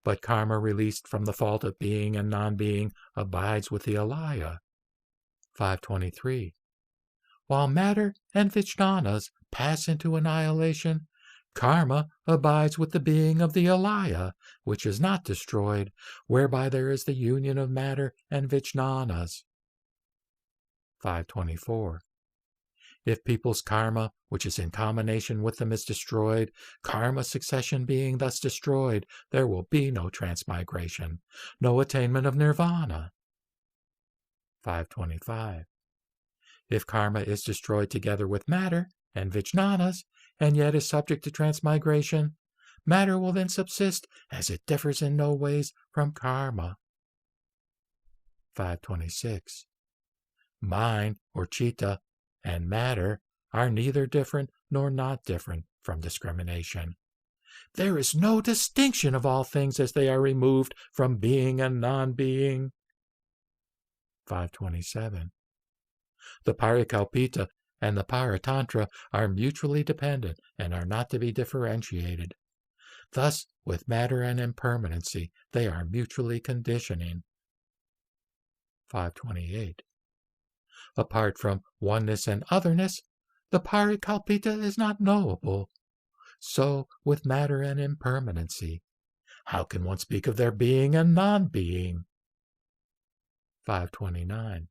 but karma released from the fault of being and non-being abides with the alaya. 523. While matter and Vijnanas pass into annihilation, karma abides with the being of the alaya, which is not destroyed, whereby there is the union of matter and Vijnanas. 524. If people's karma, which is in combination with them, is destroyed, karma succession being thus destroyed, there will be no transmigration, no attainment of nirvana. 525. If karma is destroyed together with matter and Vijnanas, and yet is subject to transmigration, matter will then subsist as it differs in no ways from karma. 526. Mind, or citta, and matter are neither different nor not different from discrimination. There is no distinction of all things as they are removed from being and non-being. 527. The parikalpita and the paratantra are mutually dependent and are not to be differentiated. Thus, with matter and impermanency, they are mutually conditioning. 528. Apart from oneness and otherness, the parikalpita is not knowable. So with matter and impermanency, how can one speak of their being and non-being? 529.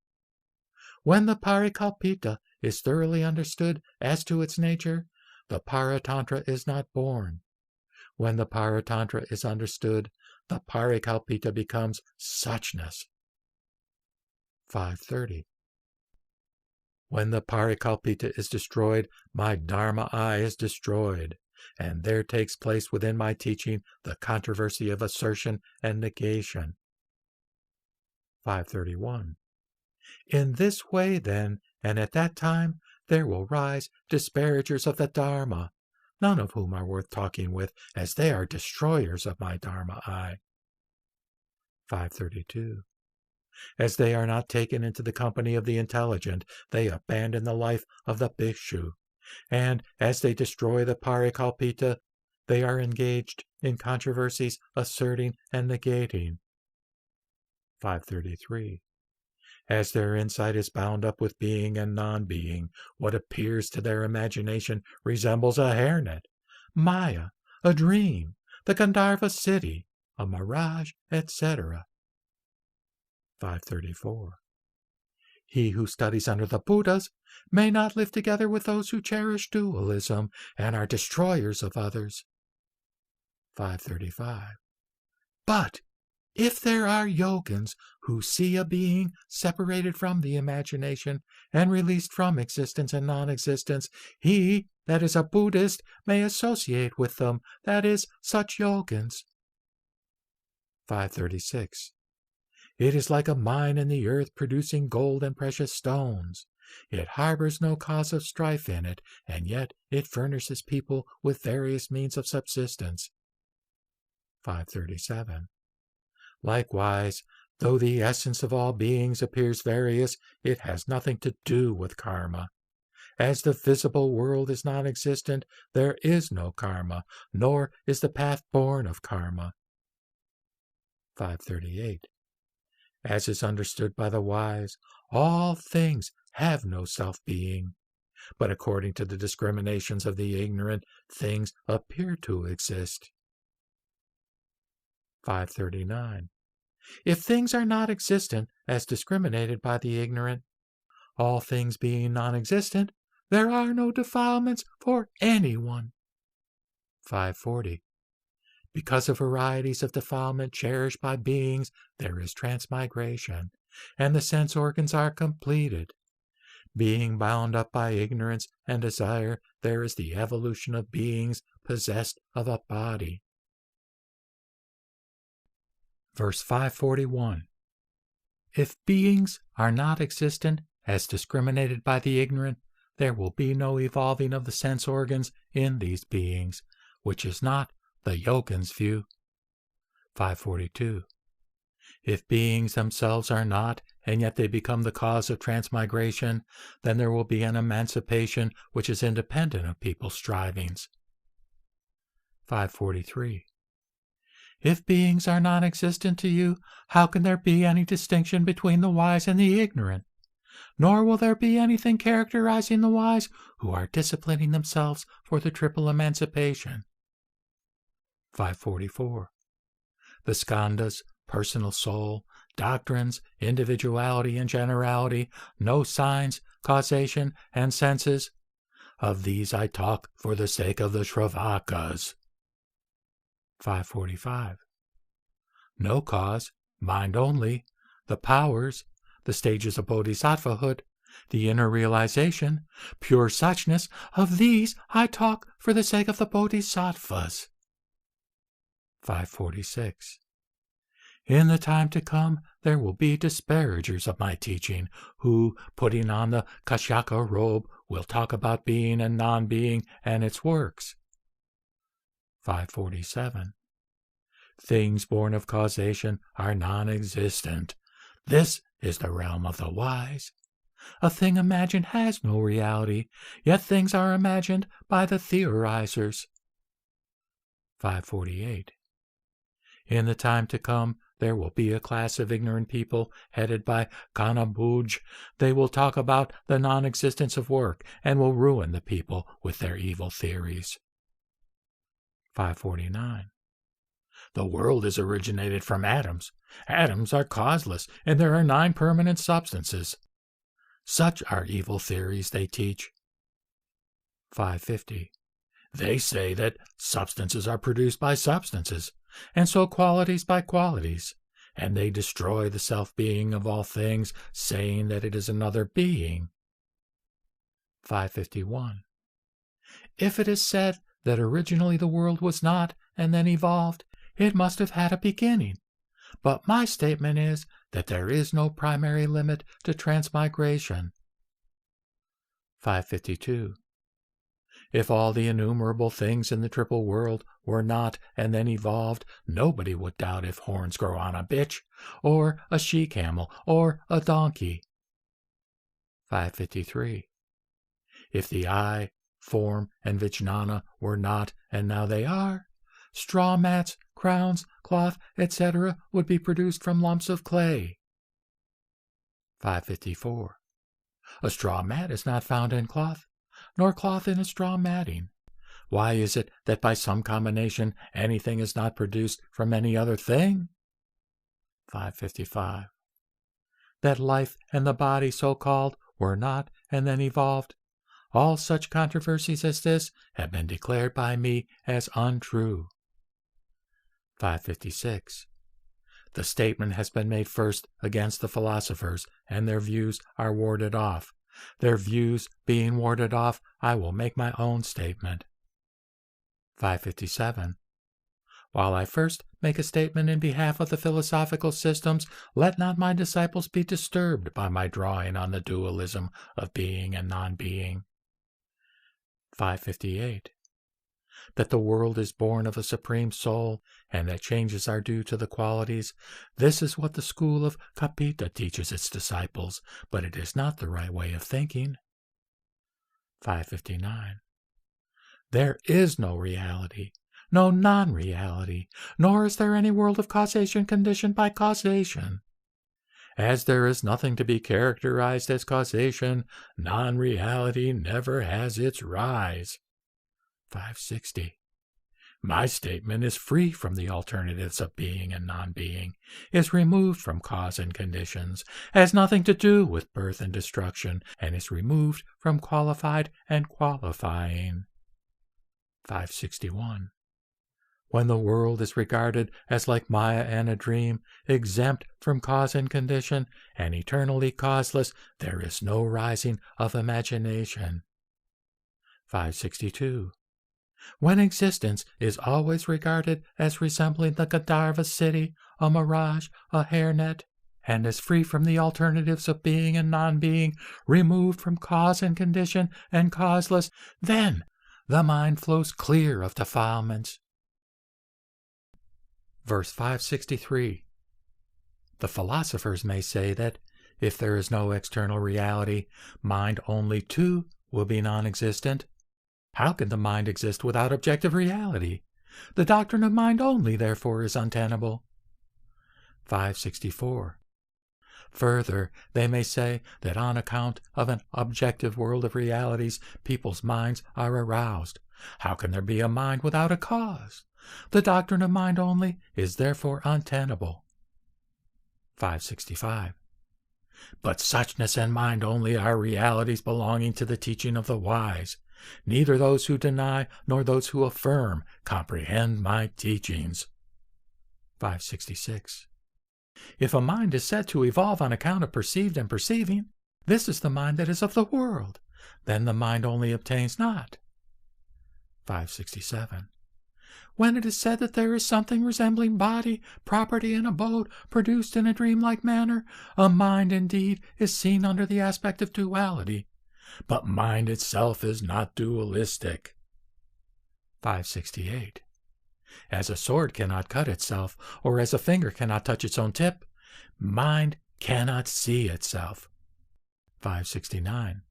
When the parikalpita is thoroughly understood as to its nature, the paratantra is not born. When the paratantra is understood, the parikalpita becomes suchness. 530. When the parikalpita is destroyed, my dharma I is destroyed, and there takes place within my teaching the controversy of assertion and negation. 531. In this way, then, and at that time, there will rise disparagers of the dharma, none of whom are worth talking with, as they are destroyers of my dharma I. 532. As they are not taken into the company of the intelligent, they abandon the life of the bhikshu, and as they destroy the parikalpita, they are engaged in controversies asserting and negating. 533. As their insight is bound up with being and non-being, what appears to their imagination resembles a hairnet, maya, a dream, the Gandharva city, a mirage, etc. 534. He who studies under the Buddhas may not live together with those who cherish dualism and are destroyers of others. 535. But if there are yogins who see a being separated from the imagination and released from existence and non-existence, he, that is a Buddhist, may associate with them, that is, such yogins. 536. It is like a mine in the earth producing gold and precious stones. It harbors no cause of strife in it, and yet it furnishes people with various means of subsistence. 537. Likewise, though the essence of all beings appears various, it has nothing to do with karma. As the visible world is non-existent, there is no karma, nor is the path born of karma. 538. As is understood by the wise, all things have no self-being, but according to the discriminations of the ignorant, things appear to exist. 539. If things are not existent as discriminated by the ignorant, all things being non-existent, There are no defilements for anyone. 540. Because of varieties of defilement cherished by beings, there is transmigration, and the sense organs are completed. Being bound up by ignorance and desire, there is the evolution of beings possessed of a body. Verse 541. If beings are not existent, as discriminated by the ignorant, there will be no evolving of the sense organs in these beings, which is not the yogin's view. 542. If beings themselves are not, and yet they become the cause of transmigration, then there will be an emancipation which is independent of people's strivings. 543. If beings are non-existent to you, how can there be any distinction between the wise and the ignorant? Nor will there be anything characterizing the wise who are disciplining themselves for the triple emancipation. 544. The skandhas, personal soul, doctrines, individuality and generality, no signs, causation, and senses, of these I talk for the sake of the Shravakas. 545. No cause, mind only, the powers, the stages of bodhisattvahood, the inner realization, pure suchness, of these I talk for the sake of the bodhisattvas. 546. In the time to come, there will be disparagers of my teaching, who, putting on the Kashyaka robe, will talk about being and non-being and its works. 547. Things born of causation are non-existent. This is the realm of the wise. A thing imagined has no reality, yet things are imagined by the theorizers. 548. In the time to come, there will be a class of ignorant people headed by Kanabhuj. They will talk about the non-existence of work and will ruin the people with their evil theories. 549. The world is originated from atoms. Atoms are causeless, and there are 9 permanent substances. Such are evil theories they teach. 550. They say that substances are produced by substances, and so qualities by qualities, and they destroy the self-being of all things, saying that it is another being. 551. If it is said that originally the world was not and then evolved, it must have had a beginning. But my statement is that there is no primary limit to transmigration. 552. If all the innumerable things in the triple world were not and then evolved, nobody would doubt if horns grow on a bitch, or a she-camel, or a donkey. 553. If the eye, form, and vijnana were not and now they are, straw mats, crowns, cloth, etc. would be produced from lumps of clay. 554. A straw mat is not found in cloth, nor cloth in a straw matting. Why is it that by some combination anything is not produced from any other thing? 555. That life and the body so-called were not and then evolved. All such controversies as this have been declared by me as untrue. 556. The statement has been made first against the philosophers, and their views are warded off. Their views being warded off, I will make my own statement. 557. While I first make a statement in behalf of the philosophical systems, let not my disciples be disturbed by my drawing on the dualism of being and non-being. 558. That the world is born of a supreme soul, and that changes are due to the qualities. This is what the school of Kapita teaches its disciples, but it is not the right way of thinking. 559. There is no reality, no non-reality, nor is there any world of causation conditioned by causation. As there is nothing to be characterized as causation, non-reality never has its rise. 560. My statement is free from the alternatives of being and non-being, is removed from cause and conditions, has nothing to do with birth and destruction, and is removed from qualified and qualifying. 561. When the world is regarded as like Maya and a dream, exempt from cause and condition, and eternally causeless, there is no rising of imagination. 562. When existence is always regarded as resembling the Gandharva city, a mirage, a hairnet, and is free from the alternatives of being and non-being, removed from cause and condition, and causeless, then the mind flows clear of defilements. Verse 563. The philosophers may say that, if there is no external reality, mind only too will be non-existent. How can the mind exist without objective reality? The doctrine of mind only, therefore, is untenable. 564. Further, they may say that on account of an objective world of realities, people's minds are aroused. How can there be a mind without a cause? The doctrine of mind only is therefore untenable. 565. But suchness and mind only are realities belonging to the teaching of the wise. Neither those who deny nor those who affirm comprehend my teachings. 566. If a mind is said to evolve on account of perceived and perceiving, this is the mind that is of the world. Then the mind only obtains not. 567. When it is said that there is something resembling body, property, and abode produced in a dreamlike manner, a mind indeed is seen under the aspect of duality, but mind itself is not dualistic. 568. As a sword cannot cut itself, or as a finger cannot touch its own tip, mind cannot see itself. 569.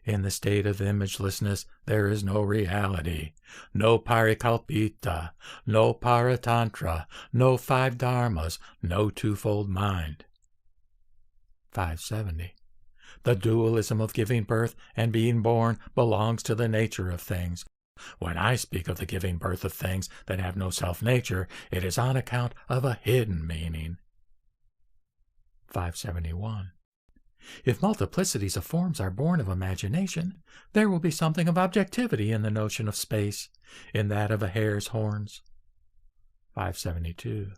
In the state of imagelessness there is no reality, no parikalpita, no paratantra, no five dharmas, no twofold mind. 570. The dualism of giving birth and being born belongs to the nature of things. When I speak of the giving birth of things that have no self-nature, it is on account of a hidden meaning. 571. If multiplicities of forms are born of imagination, there will be something of objectivity in the notion of space, in that of a hare's horns. 572.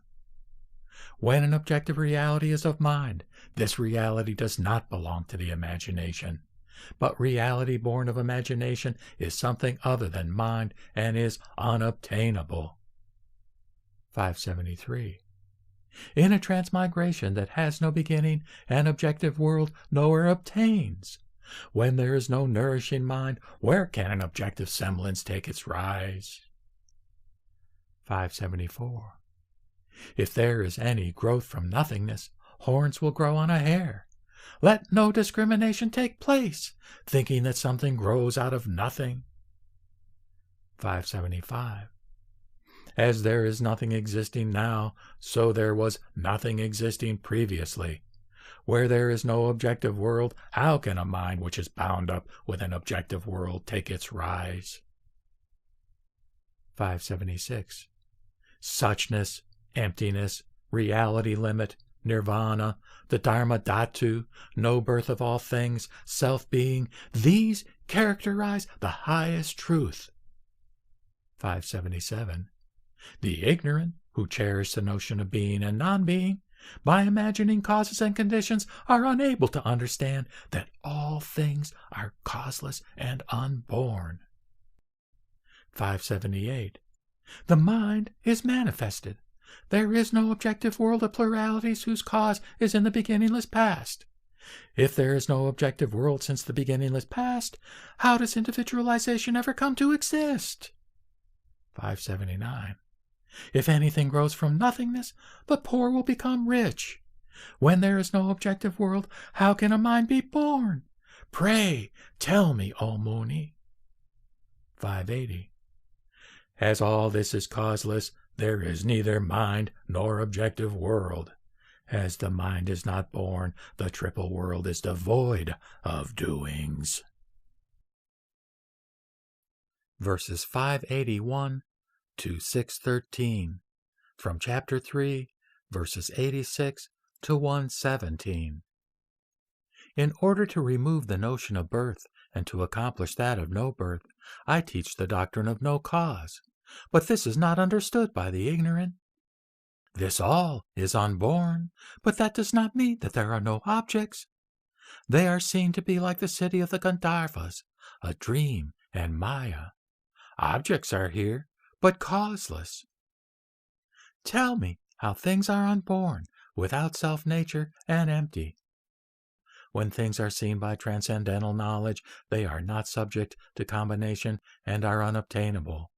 When an objective reality is of mind, this reality does not belong to the imagination. But reality born of imagination is something other than mind and is unobtainable. 573. In a transmigration that has no beginning, an objective world nowhere obtains. When there is no nourishing mind, where can an objective semblance take its rise? 574. If there is any growth from nothingness, horns will grow on a hare. Let no discrimination take place, thinking that something grows out of nothing. 575. As there is nothing existing now, so there was nothing existing previously. Where there is no objective world, how can a mind which is bound up with an objective world take its rise? 576. Suchness, emptiness, reality limit, nirvana, the dharma dhatu, no birth of all things, self-being, these characterize the highest truth. 577. The ignorant, who cherish the notion of being and non-being, by imagining causes and conditions, are unable to understand that all things are causeless and unborn. 578. The mind is manifested. There is no objective world of pluralities whose cause is in the beginningless past. If there is no objective world since the beginningless past, how does individualization ever come to exist? 579. If anything grows from nothingness, the poor will become rich. When there is no objective world, how can a mind be born? Pray, tell me, O Muni. 580. As all this is causeless, there is neither mind nor objective world. As the mind is not born, the triple world is devoid of doings. Verses 581 to 613, from chapter 3, verses 86 to 117. In order to remove the notion of birth and to accomplish that of no birth, I teach the doctrine of no cause, but this is not understood by the ignorant. This all is unborn, but that does not mean that there are no objects. They are seen to be like the city of the Gandharvas, a dream and Maya. Objects are here, but causeless. Tell me how things are unborn, without self-nature and empty. When things are seen by transcendental knowledge, they are not subject to combination and are unobtainable.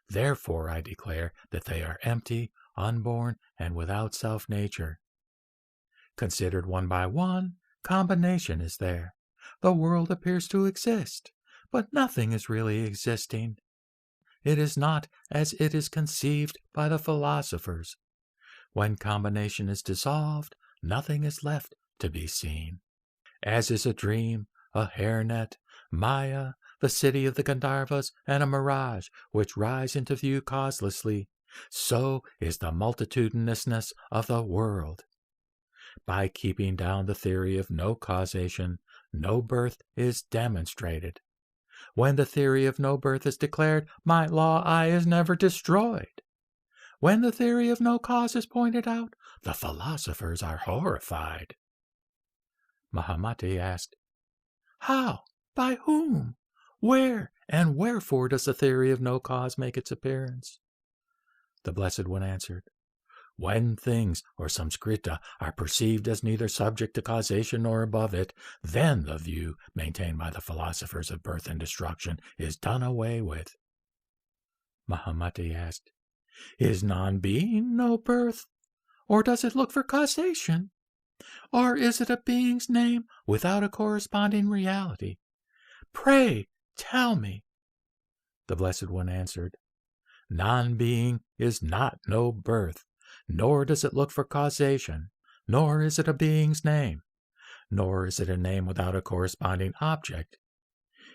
Therefore I declare that they are empty, unborn, and without self-nature. Considered one by one, combination is there. The world appears to exist, but nothing is really existing. It is not as it is conceived by the philosophers. When combination is dissolved, nothing is left to be seen. As is a dream, a hairnet, Maya, the city of the Gandharvas, and a mirage which rise into view causelessly, so is the multitudinousness of the world. By keeping down the theory of no causation, no birth is demonstrated. When the theory of no birth is declared, my law I is never destroyed. When the theory of no cause is pointed out, the philosophers are horrified. Mahamati asked, how, by whom, where, and wherefore does the theory of no cause make its appearance? The Blessed One answered, when things or samskrita are perceived as neither subject to causation nor above it, then the view maintained by the philosophers of birth and destruction is done away with. Mahamati asked, is non-being no birth? Or does it look for causation? Or is it a being's name without a corresponding reality? Pray, tell me. The Blessed One answered, non-being is not no birth, nor does it look for causation, nor is it a being's name, nor is it a name without a corresponding object.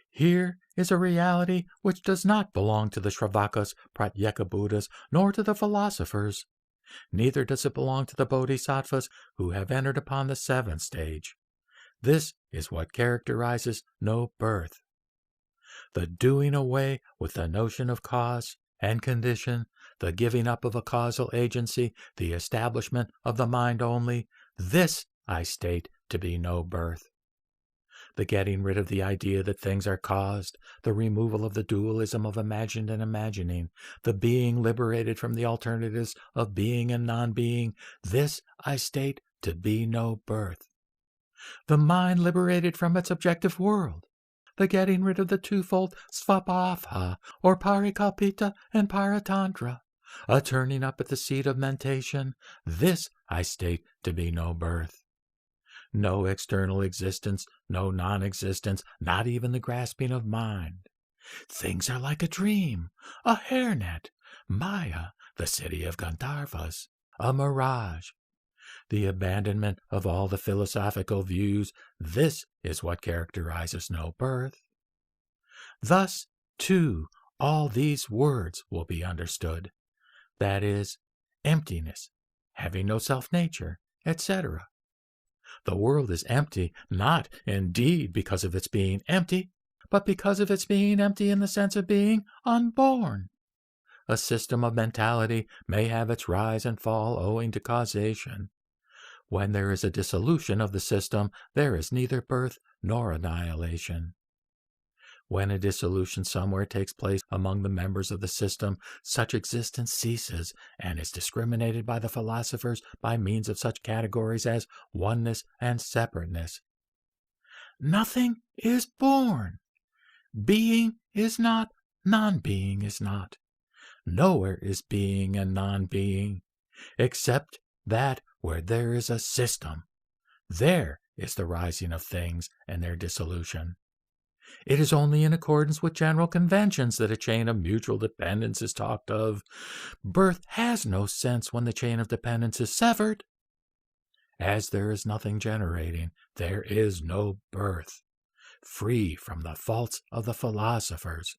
Here is a reality which does not belong to the Shravakas, Pratyeka Buddhas, nor to the philosophers. Neither does it belong to the Bodhisattvas who have entered upon the seventh stage. This is what characterizes no birth. The doing away with the notion of cause and condition, the giving up of a causal agency, the establishment of the mind only, this I state to be no birth. The getting rid of the idea that things are caused, the removal of the dualism of imagined and imagining, the being liberated from the alternatives of being and non-being, this I state to be no birth. The mind liberated from its objective world, the getting rid of the twofold svabhava, or parikalpita and paratantra, a turning up at the seat of mentation, this I state to be no birth. No external existence, no non-existence, not even the grasping of mind. Things are like a dream, a hairnet, Maya, the city of Gandharvas, a mirage. The abandonment of all the philosophical views, this is what characterizes no birth. Thus, too, all these words will be understood. That is, emptiness, having no self-nature, etc. The world is empty, not, indeed, because of its being empty, but because of its being empty in the sense of being unborn. A system of mentality may have its rise and fall owing to causation. When there is a dissolution of the system, there is neither birth nor annihilation. When a dissolution somewhere takes place among the members of the system, such existence ceases and is discriminated by the philosophers by means of such categories as oneness and separateness. Nothing is born. Being is not, non-being is not. Nowhere is being and non-being, except that where there is a system. There is the rising of things and their dissolution. It is only in accordance with general conventions that a chain of mutual dependence is talked of. Birth has no sense when the chain of dependence is severed. As there is nothing generating, there is no birth, free from the faults of the philosophers.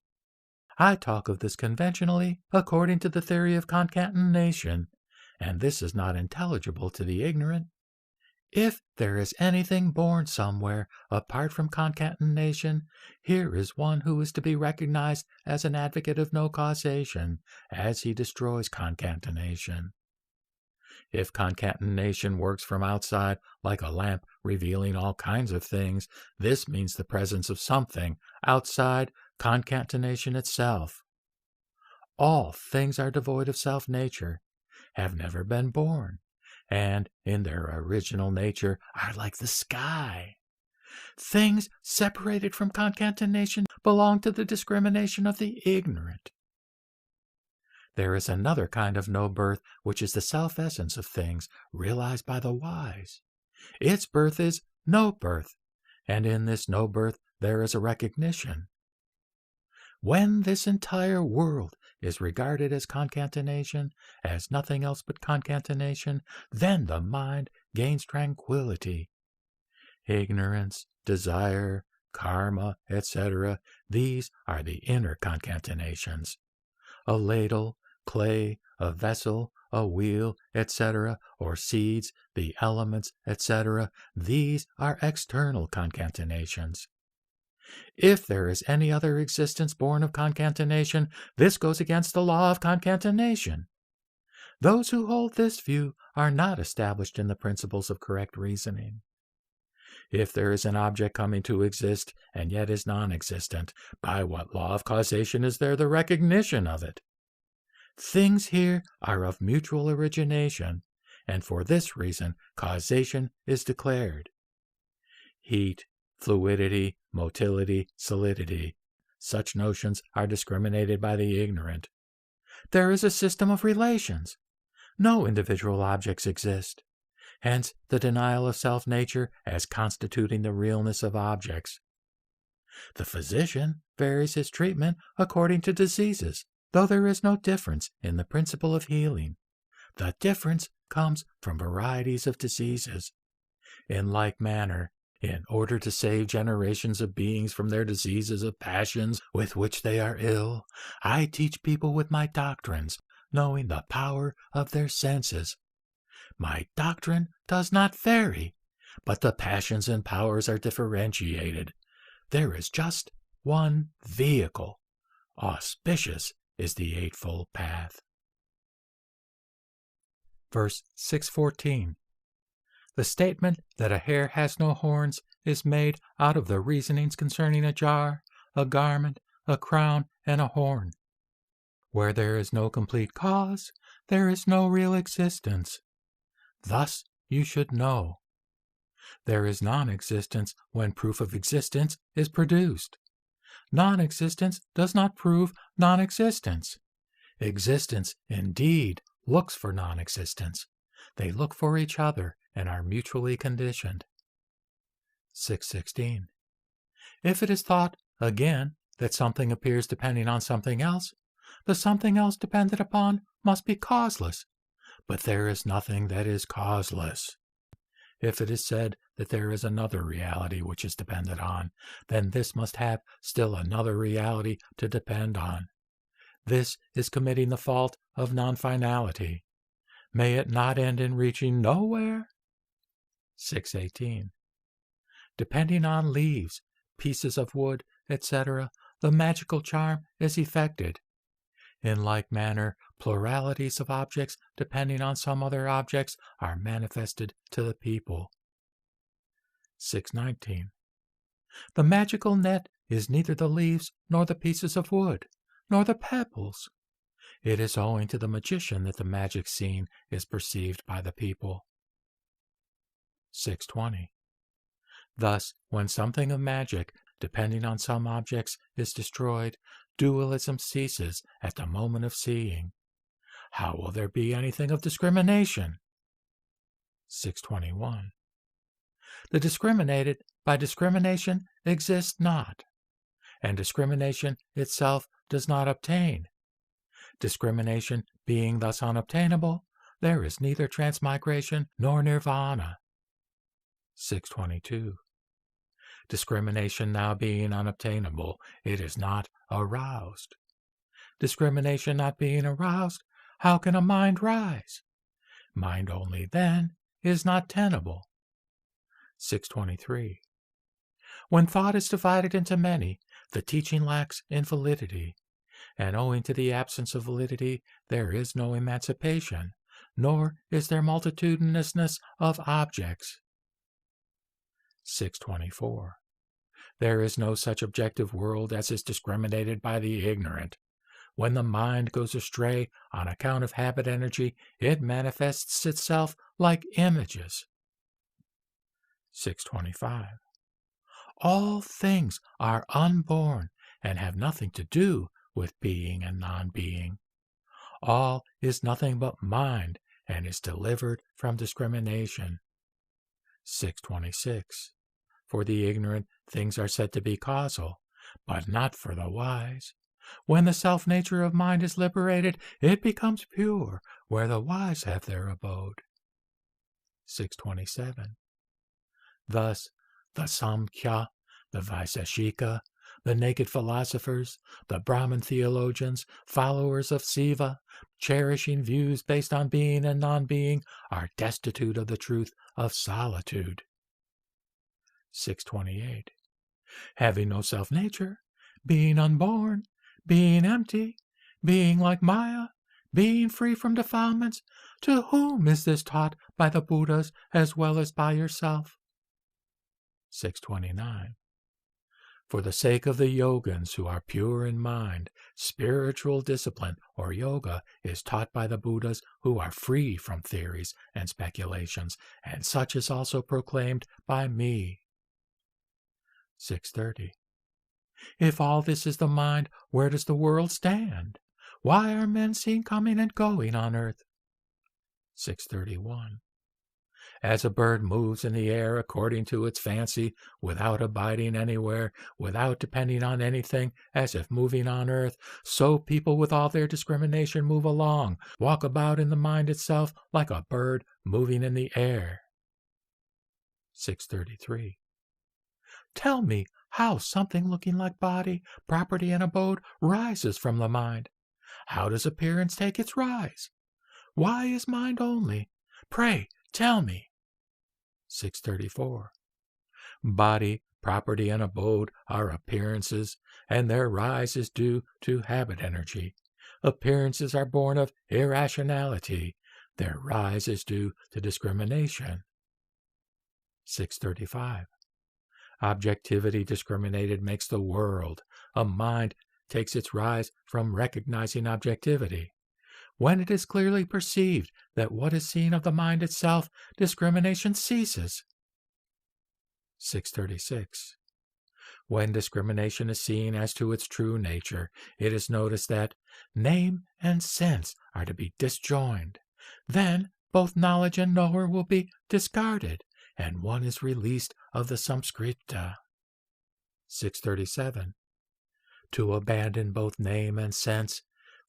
I talk of this conventionally according to the theory of concatenation, and this is not intelligible to the ignorant. If there is anything born somewhere apart from concatenation, here is one who is to be recognized as an advocate of no causation, as he destroys concatenation. If concatenation works from outside, like a lamp revealing all kinds of things, this means the presence of something outside concatenation itself. All things are devoid of self-nature, have never been born, and in their original nature are like the sky. Things separated from concatenation belong to the discrimination of the ignorant. There is another kind of no birth, which is the self-essence of things, realized by the wise. Its birth is no birth, and in this no birth there is a recognition. When this entire world is regarded as concatenation, as nothing else but concatenation, then the mind gains tranquility. Ignorance, desire, karma, etc., these are the inner concatenations. A ladle, clay, a vessel, a wheel, etc., or seeds, the elements, etc., these are external concatenations. If there is any other existence born of concatenation, this goes against the law of concatenation. Those who hold this view are not established in the principles of correct reasoning. If there is an object coming to exist and yet is non-existent, by what law of causation is there the recognition of it? Things here are of mutual origination, and for this reason causation is declared. Heat, fluidity, motility, solidity, such notions are discriminated by the ignorant. There is a system of relations. No individual objects exist. Hence the denial of self-nature as constituting the realness of objects. The physician varies his treatment according to diseases, though there is no difference in the principle of healing. The difference comes from varieties of diseases. In like manner, in order to save generations of beings from their diseases of passions with which they are ill, I teach people with my doctrines, knowing the power of their senses. My doctrine does not vary, but the passions and powers are differentiated. There is just one vehicle. Auspicious is the Eightfold Path. Verse 614. The statement that a hare has no horns is made out of the reasonings concerning a jar, a garment, a crown, and a horn. Where there is no complete cause, there is no real existence. Thus you should know. There is non-existence when proof of existence is produced. Non-existence does not prove non-existence. Existence, indeed, looks for non-existence. They look for each other and are mutually conditioned. 616. If it is thought, again, that something appears depending on something else, the something else depended upon must be causeless. But there is nothing that is causeless. If it is said that there is another reality which is depended on, then this must have still another reality to depend on. This is committing the fault of non-finality. May it not end in reaching nowhere? 618. Depending on leaves, pieces of wood, etc., the magical charm is effected. In like manner, pluralities of objects depending on some other objects are manifested to the people. 619. The magical net is neither the leaves nor the pieces of wood, nor the pebbles. It is owing to the magician that the magic scene is perceived by the people. 620. Thus, when something of magic, depending on some objects, is destroyed, dualism ceases at the moment of seeing. How will there be anything of discrimination? 621. The discriminated by discrimination exists not, and discrimination itself does not obtain. Discrimination being thus unobtainable, there is neither transmigration nor nirvana. 622. Discrimination now being unobtainable, it is not aroused. Discrimination not being aroused, how can a mind rise? Mind only, then, is not tenable. 623. When thought is divided into many, the teaching lacks in validity, and owing to the absence of validity, there is no emancipation, nor is there multitudinousness of objects. 624. There is no such objective world as is discriminated by the ignorant. When the mind goes astray on account of habit energy, it manifests itself like images. 625. All things are unborn and have nothing to do with being and non-being. All is nothing but mind and is delivered from discrimination. 626. For the ignorant, things are said to be causal, but not for the wise. When the self-nature of mind is liberated, it becomes pure, where the wise have their abode. 627. Thus, the Samkhya, the Vaiseshika, the naked philosophers, the Brahmin theologians, followers of Siva, cherishing views based on being and non-being, are destitute of the truth of solitude. 628. Having no self-nature, being unborn, being empty, being like Maya, being free from defilements, to whom is this taught by the Buddhas as well as by yourself? 629. For the sake of the yogins who are pure in mind, spiritual discipline or yoga is taught by the Buddhas who are free from theories and speculations, and such is also proclaimed by me. 630. If all this is the mind, where does the world stand? Why are men seen coming and going on earth? 631. As a bird moves in the air according to its fancy, without abiding anywhere, without depending on anything, as if moving on earth, so people with all their discrimination move along, walk about in the mind itself like a bird moving in the air. 633. Tell me how something looking like body, property, and abode rises from the mind. How does appearance take its rise? Why is mind only? Pray, tell me. 634. Body, property, and abode are appearances, and their rise is due to habit energy. Appearances are born of irrationality. Their rise is due to discrimination. 635. Objectivity discriminated makes the world. A mind takes its rise from recognizing objectivity. When it is clearly perceived that what is seen of the mind itself, discrimination ceases. 636. When discrimination is seen as to its true nature, it is noticed that name and sense are to be disjoined. Then both knowledge and knower will be discarded, and one is released of the samskrita. 637. To abandon both name and sense,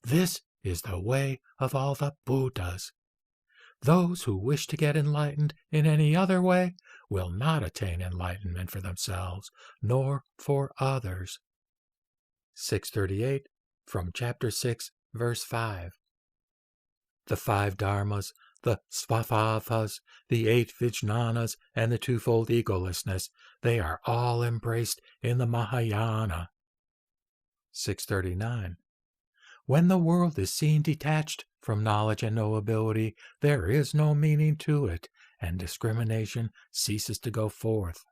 this is the way of all the Buddhas. Those who wish to get enlightened in any other way will not attain enlightenment for themselves, nor for others. 638, from chapter 6, verse 5. The 5 dharmas, the svabhavas, the 8 vijnanas, and the twofold egolessness, they are all embraced in the Mahayana. 639. When the world is seen detached from knowledge and knowability, there is no meaning to it, and discrimination ceases to go forth.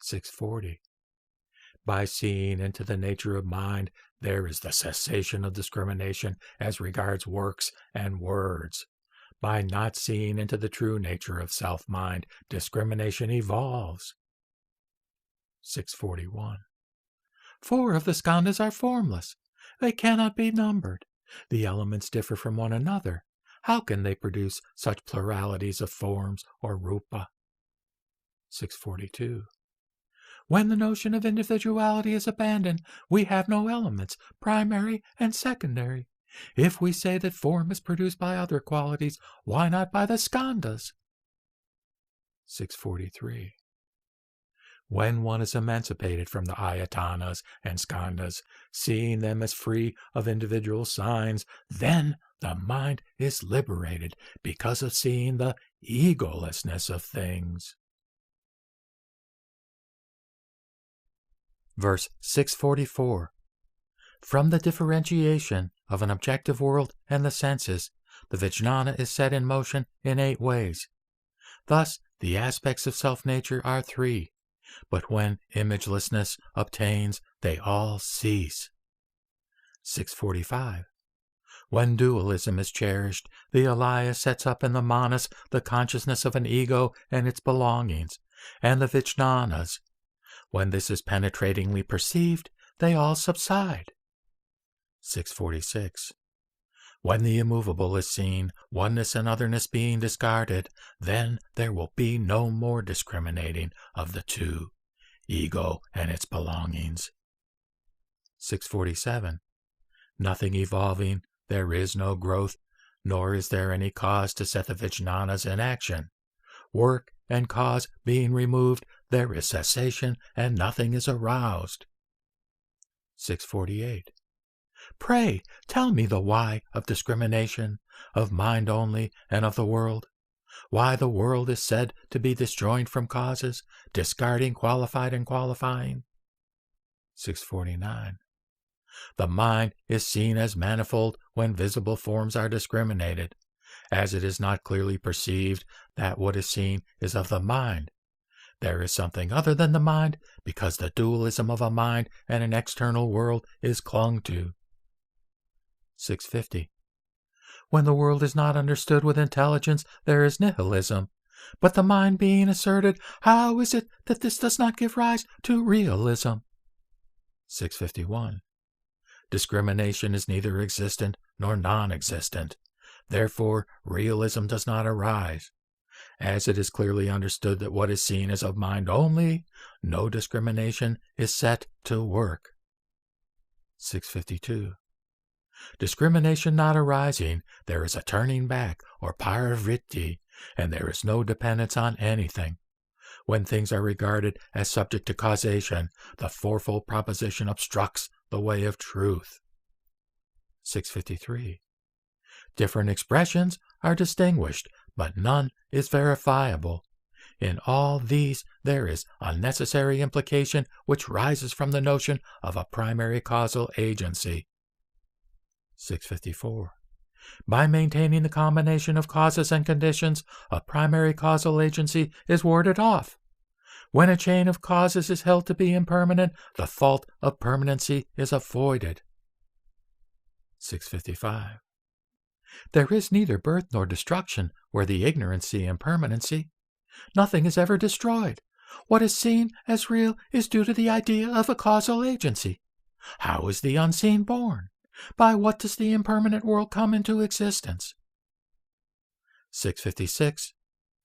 640. By seeing into the nature of mind, there is the cessation of discrimination as regards works and words. By not seeing into the true nature of self-mind, discrimination evolves. 641. 4 of the skandhas are formless. They cannot be numbered. The elements differ from one another. How can they produce such pluralities of forms or rupa? 642. When the notion of individuality is abandoned, we have no elements, primary and secondary. If we say that form is produced by other qualities, why not by the skandhas? 643. When one is emancipated from the ayatanas and skandhas, seeing them as free of individual signs, then the mind is liberated because of seeing the egolessness of things. Verse 644. From the differentiation of an objective world and the senses, the vijnana is set in motion in 8 ways. Thus, the aspects of self-nature are 3, but when imagelessness obtains, they all cease. 645. When dualism is cherished, the alaya sets up in the manas the consciousness of an ego and its belongings, and the vijnanas. When this is penetratingly perceived, they all subside. 646. When the immovable is seen, oneness and otherness being discarded, then there will be no more discriminating of the 2, ego and its belongings. 647. Nothing evolving, there is no growth, nor is there any cause to set the vijnanas in action. Work and cause being removed, there is cessation and nothing is aroused. 648. Pray, tell me the why of discrimination, of mind only and of the world. Why the world is said to be disjoined from causes, discarding qualified and qualifying. 649. The mind is seen as manifold when visible forms are discriminated, as it is not clearly perceived that what is seen is of the mind. There is something other than the mind, because the dualism of a mind and an external world is clung to. 650. When the world is not understood with intelligence, there is nihilism. But the mind being asserted, how is it that this does not give rise to realism? 651. Discrimination is neither existent nor non-existent. Therefore, realism does not arise. As it is clearly understood that what is seen is of mind only, no discrimination is set to work. 652. Discrimination not arising, there is a turning back, or parivritti, and there is no dependence on anything. When things are regarded as subject to causation, the fourfold proposition obstructs the way of truth. 653. Different expressions are distinguished, but none is verifiable. In all these there is a necessary implication which rises from the notion of a primary causal agency. 654. By maintaining the combination of causes and conditions, a primary causal agency is warded off. When a chain of causes is held to be impermanent, the fault of permanency is avoided. 655. There is neither birth nor destruction where the ignorance see impermanency. Nothing is ever destroyed. What is seen as real is due to the idea of a causal agency. How is the unseen born? By what does the impermanent world come into existence? 656.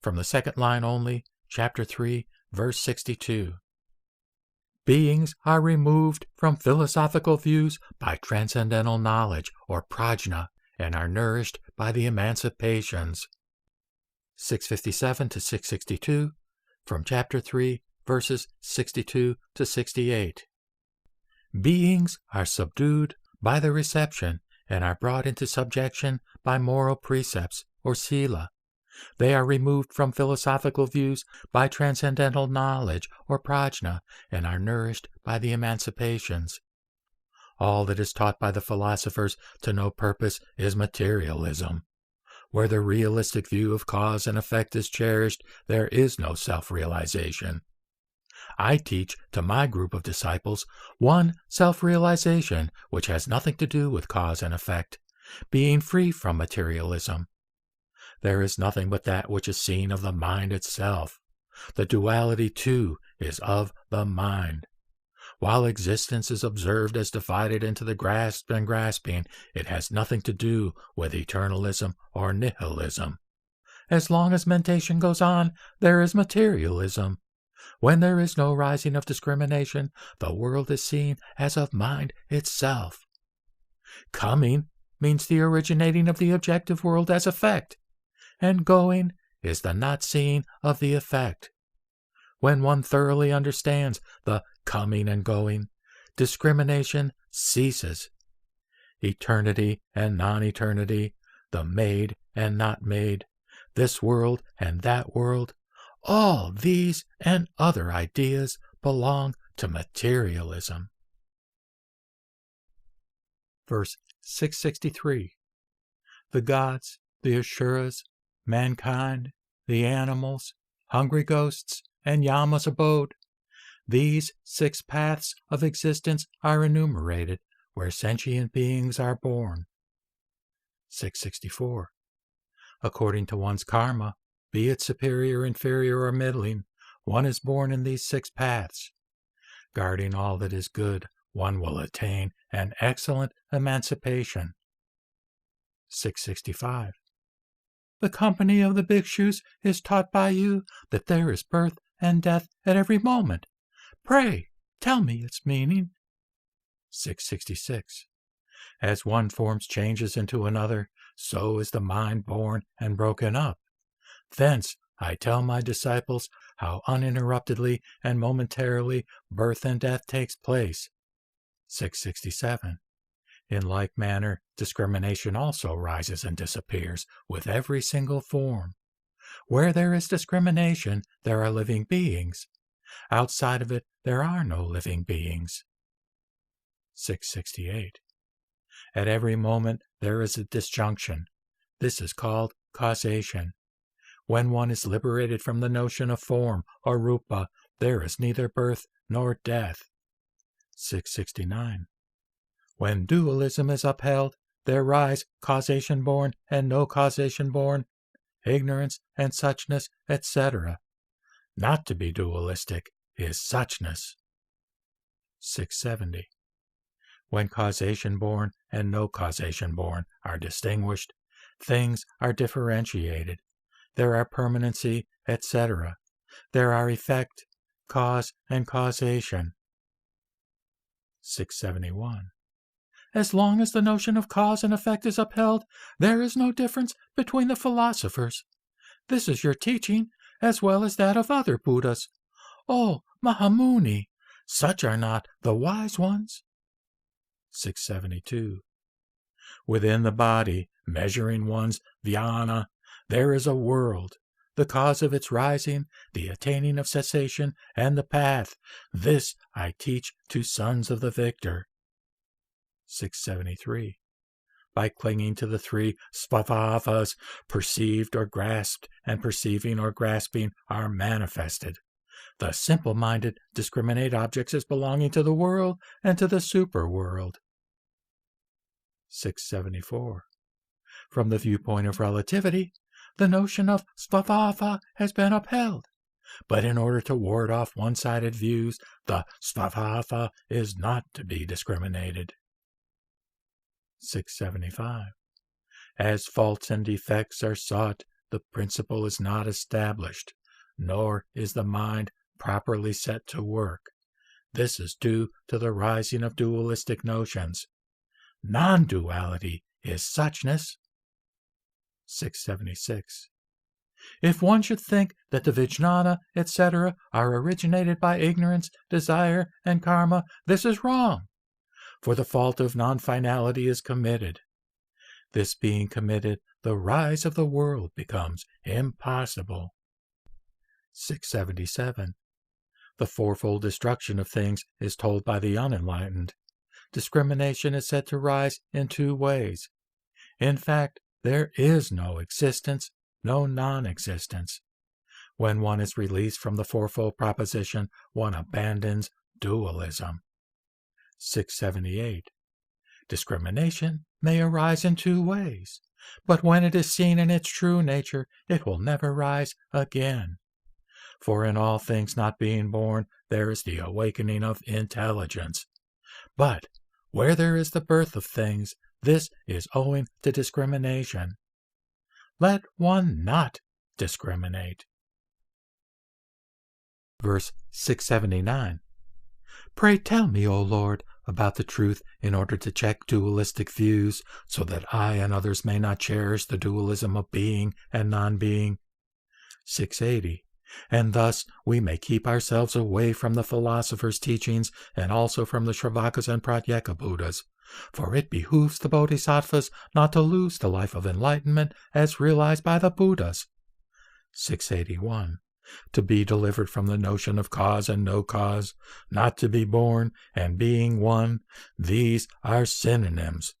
From the second line only, chapter 3, verse 62. Beings are removed from philosophical views by transcendental knowledge, or prajna, and are nourished by the emancipations. 657 to 662, from chapter 3, verses 62 to 68. Beings are subdued by the reception and are brought into subjection by moral precepts, or sila. They are removed from philosophical views by transcendental knowledge, or prajna, and are nourished by the emancipations. All that is taught by the philosophers to no purpose is materialism. Where the realistic view of cause and effect is cherished, there is no self-realization. I teach to my group of disciples one self-realization which has nothing to do with cause and effect, being free from materialism. There is nothing but that which is seen of the mind itself. The duality, too, is of the mind. While existence is observed as divided into the grasped and grasping, it has nothing to do with eternalism or nihilism. As long as mentation goes on, there is materialism. When there is no rising of discrimination, the world is seen as of mind itself. Coming means the originating of the objective world as effect, and going is the not seeing of the effect. When one thoroughly understands the coming and going, discrimination ceases. Eternity and non-eternity, the made and not made, this world and that world, all these and other ideas belong to materialism. Verse 663. The gods, the asuras, mankind, the animals, hungry ghosts, and Yama's abode, these 6 paths of existence are enumerated where sentient beings are born. 664. According to one's karma, be it superior, inferior, or middling, one is born in these 6 paths. Guarding all that is good, one will attain an excellent emancipation. 665. The company of the bhikshus is taught by you that there is birth and death at every moment. Pray, tell me its meaning. 666. As one forms changes into another, so is the mind born and broken up. Thence I tell my disciples how uninterruptedly and momentarily birth and death takes place. 667. In like manner, discrimination also rises and disappears with every single form. Where there is discrimination, there are living beings. Outside of it, there are no living beings. 668. At every moment, there is a disjunction. This is called causation. When one is liberated from the notion of form or rupa, there is neither birth nor death. 669. When dualism is upheld, there rise causation-born and no causation-born, ignorance and suchness, etc. Not to be dualistic is suchness. 670. When causation-born and no causation-born are distinguished, things are differentiated. There are permanency, etc. There are effect, cause, and causation. 671. As long as the notion of cause and effect is upheld, there is no difference between the philosophers. This is your teaching, as well as that of other Buddhas. Oh, Mahamuni, such are not the wise ones. 672. Within the body, measuring one's jnana, there is a world, the cause of its rising, the attaining of cessation, and the path. This I teach to sons of the victor. 673. By clinging to the 3 svabhavas, perceived or grasped, and perceiving or grasping are manifested. The simple-minded discriminate objects as belonging to the world and to the superworld. 674. From the viewpoint of relativity, the notion of svabhava has been upheld. But in order to ward off one-sided views, the svabhava is not to be discriminated. 675. As faults and defects are sought, the principle is not established, nor is the mind properly set to work. This is due to the rising of dualistic notions. Non-duality is suchness. 676. If one should think that the vijnana, etc., are originated by ignorance, desire, and karma, this is wrong, for the fault of non-finality is committed. This being committed, the rise of the world becomes impossible. 677. The fourfold destruction of things is told by the unenlightened. Discrimination is said to rise in 2 ways. In fact, there is no existence, no non-existence. When one is released from the fourfold proposition, one abandons dualism. 678. Discrimination may arise in 2 ways, but when it is seen in its true nature, it will never rise again. For in all things not being born, there is the awakening of intelligence. But where there is the birth of things, this is owing to discrimination. Let one not discriminate. Verse 679. Pray tell me, O Lord, about the truth in order to check dualistic views, so that I and others may not cherish the dualism of being and non-being. 680. And thus we may keep ourselves away from the philosophers' teachings and also from the Shravakas and Pratyeka Buddhas, for it behooves the Bodhisattvas not to lose the life of enlightenment as realized by the Buddhas. 681. To be delivered from the notion of cause and no cause, not to be born and being one, these are synonyms.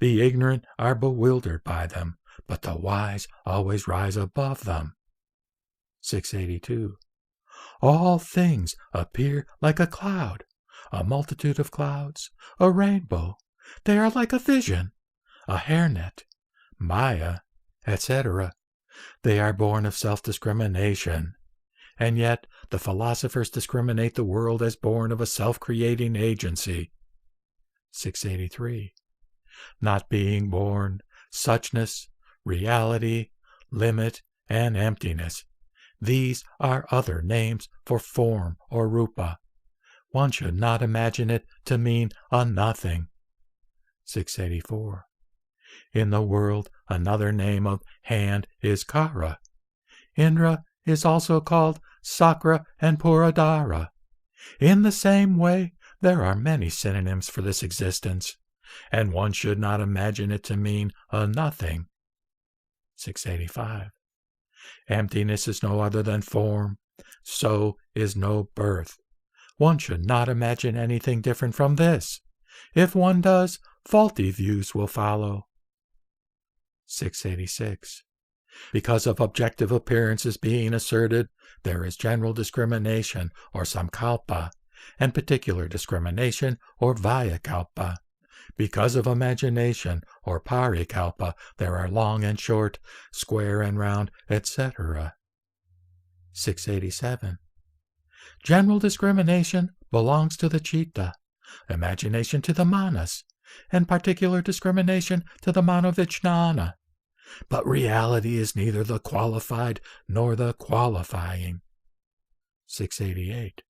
The ignorant are bewildered by them, but the wise always rise above them. 682. All things appear like a cloud, a multitude of clouds, a rainbow. They are like a vision, a hairnet, Maya, etc. They are born of self-discrimination. And yet the philosophers discriminate the world as born of a self-creating agency. 683. Not being born, suchness, reality, limit, and emptiness. These are other names for form or rupa. One should not imagine it to mean a nothing. 684. In the world, another name of hand is Kara. Indra is also called Sakra and Puradara. In the same way, there are many synonyms for this existence, and one should not imagine it to mean a nothing. 685. Emptiness is no other than form, so is no birth. One should not imagine anything different from this. If one does, faulty views will follow. 686. Because of objective appearances being asserted, there is general discrimination, or samkalpa, and particular discrimination, or vyakalpa. Because of imagination, or parikalpa, there are long and short, square and round, etc. 687. General discrimination belongs to the citta, imagination to the manas, and particular discrimination to the manovijnana. But reality is neither the qualified nor the qualifying. 688.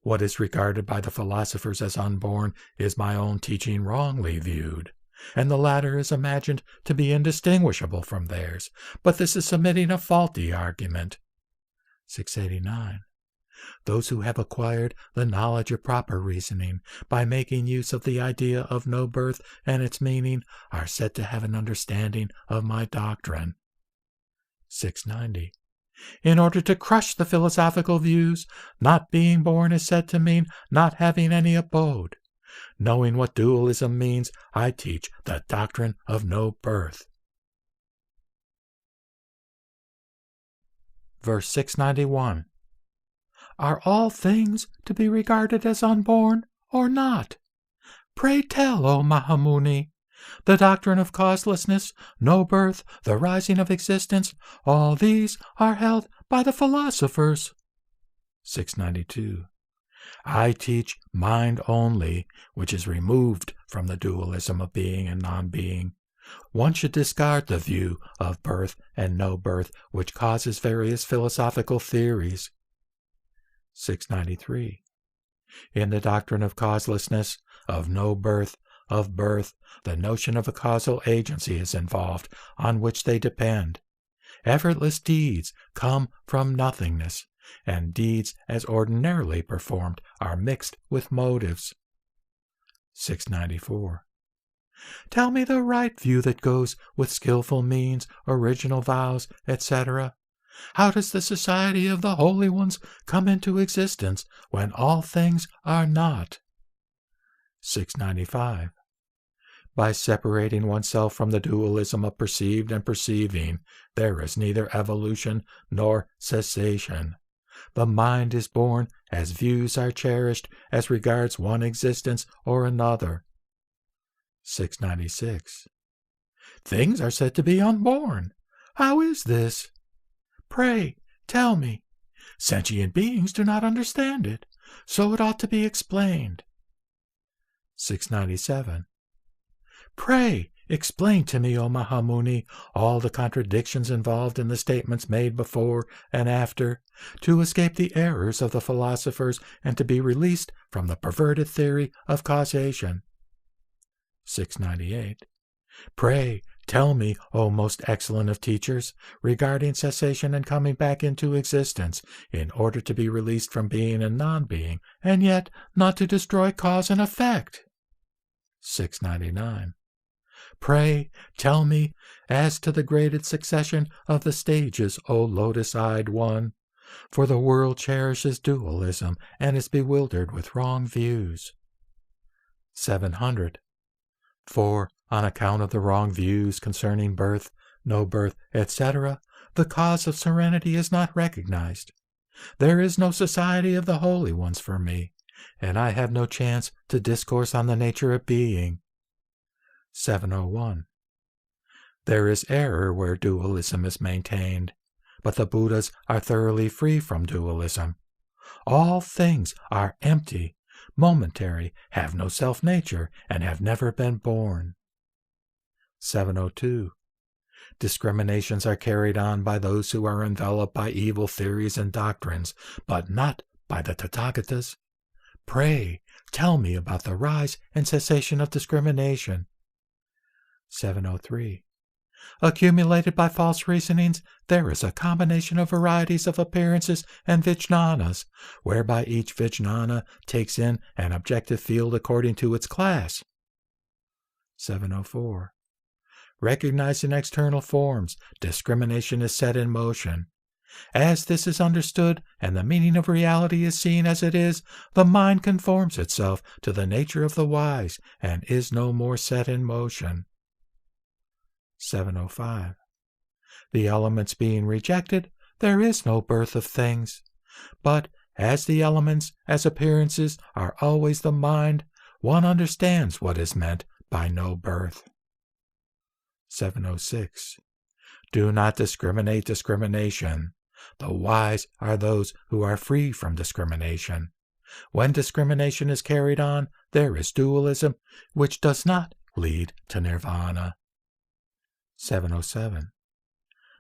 What is regarded by the philosophers as unborn is my own teaching wrongly viewed, and the latter is imagined to be indistinguishable from theirs, but this is submitting a faulty argument. 689. Those who have acquired the knowledge of proper reasoning by making use of the idea of no birth and its meaning are said to have an understanding of my doctrine. 690. In order to crush the philosophical views, not being born is said to mean not having any abode. Knowing what dualism means, I teach the doctrine of no birth. Verse 691. Are all things to be regarded as unborn or not? Pray tell, O Mahamuni. The doctrine of causelessness, no birth, the rising of existence, all these are held by the philosophers. 692. I teach mind only, which is removed from the dualism of being and non-being. One should discard the view of birth and no birth, which causes various philosophical theories. 693. In the doctrine of causelessness, of no birth, of birth, the notion of a causal agency is involved, on which they depend. Effortless deeds come from nothingness, and deeds as ordinarily performed are mixed with motives. 694. Tell me the right view that goes with skillful means, original vows, etc. How does the society of the holy ones come into existence when all things are not? 695. By separating oneself from the dualism of perceived and perceiving, there is neither evolution nor cessation. The mind is born as views are cherished as regards one existence or another. 696. Things are said to be unborn. How is this? Pray, tell me. Sentient beings do not understand it, so it ought to be explained. 697. Pray, explain to me, O Mahamuni, all the contradictions involved in the statements made before and after, to escape the errors of the philosophers and to be released from the perverted theory of causation. 698. Pray, tell me, O most excellent of teachers, regarding cessation and coming back into existence, in order to be released from being and non-being, and yet not to destroy cause and effect. 699. Pray, tell me, as to the graded succession of the stages, O lotus-eyed one, for the world cherishes dualism and is bewildered with wrong views. 700. For, on account of the wrong views concerning birth, no birth, etc., the cause of serenity is not recognized. There is no society of the holy ones for me, and I have no chance to discourse on the nature of being. 701. There is error where dualism is maintained, but the Buddhas are thoroughly free from dualism. All things are empty, momentary, have no self-nature, and have never been born. 702. Discriminations are carried on by those who are enveloped by evil theories and doctrines, but not by the Tathagatas. Pray, tell me about the rise and cessation of discrimination. 703. Accumulated by false reasonings, there is a combination of varieties of appearances and vijnanas, whereby each vijnana takes in an objective field according to its class. 704. Recognizing external forms, discrimination is set in motion. As this is understood and the meaning of reality is seen as it is, the mind conforms itself to the nature of the wise and is no more set in motion. 705. The elements being rejected, there is no birth of things. But as the elements, as appearances, are always the mind, one understands what is meant by no birth. 706. Do not discriminate discrimination. The wise are those who are free from discrimination. When discrimination is carried on, there is dualism, which does not lead to nirvana. 707.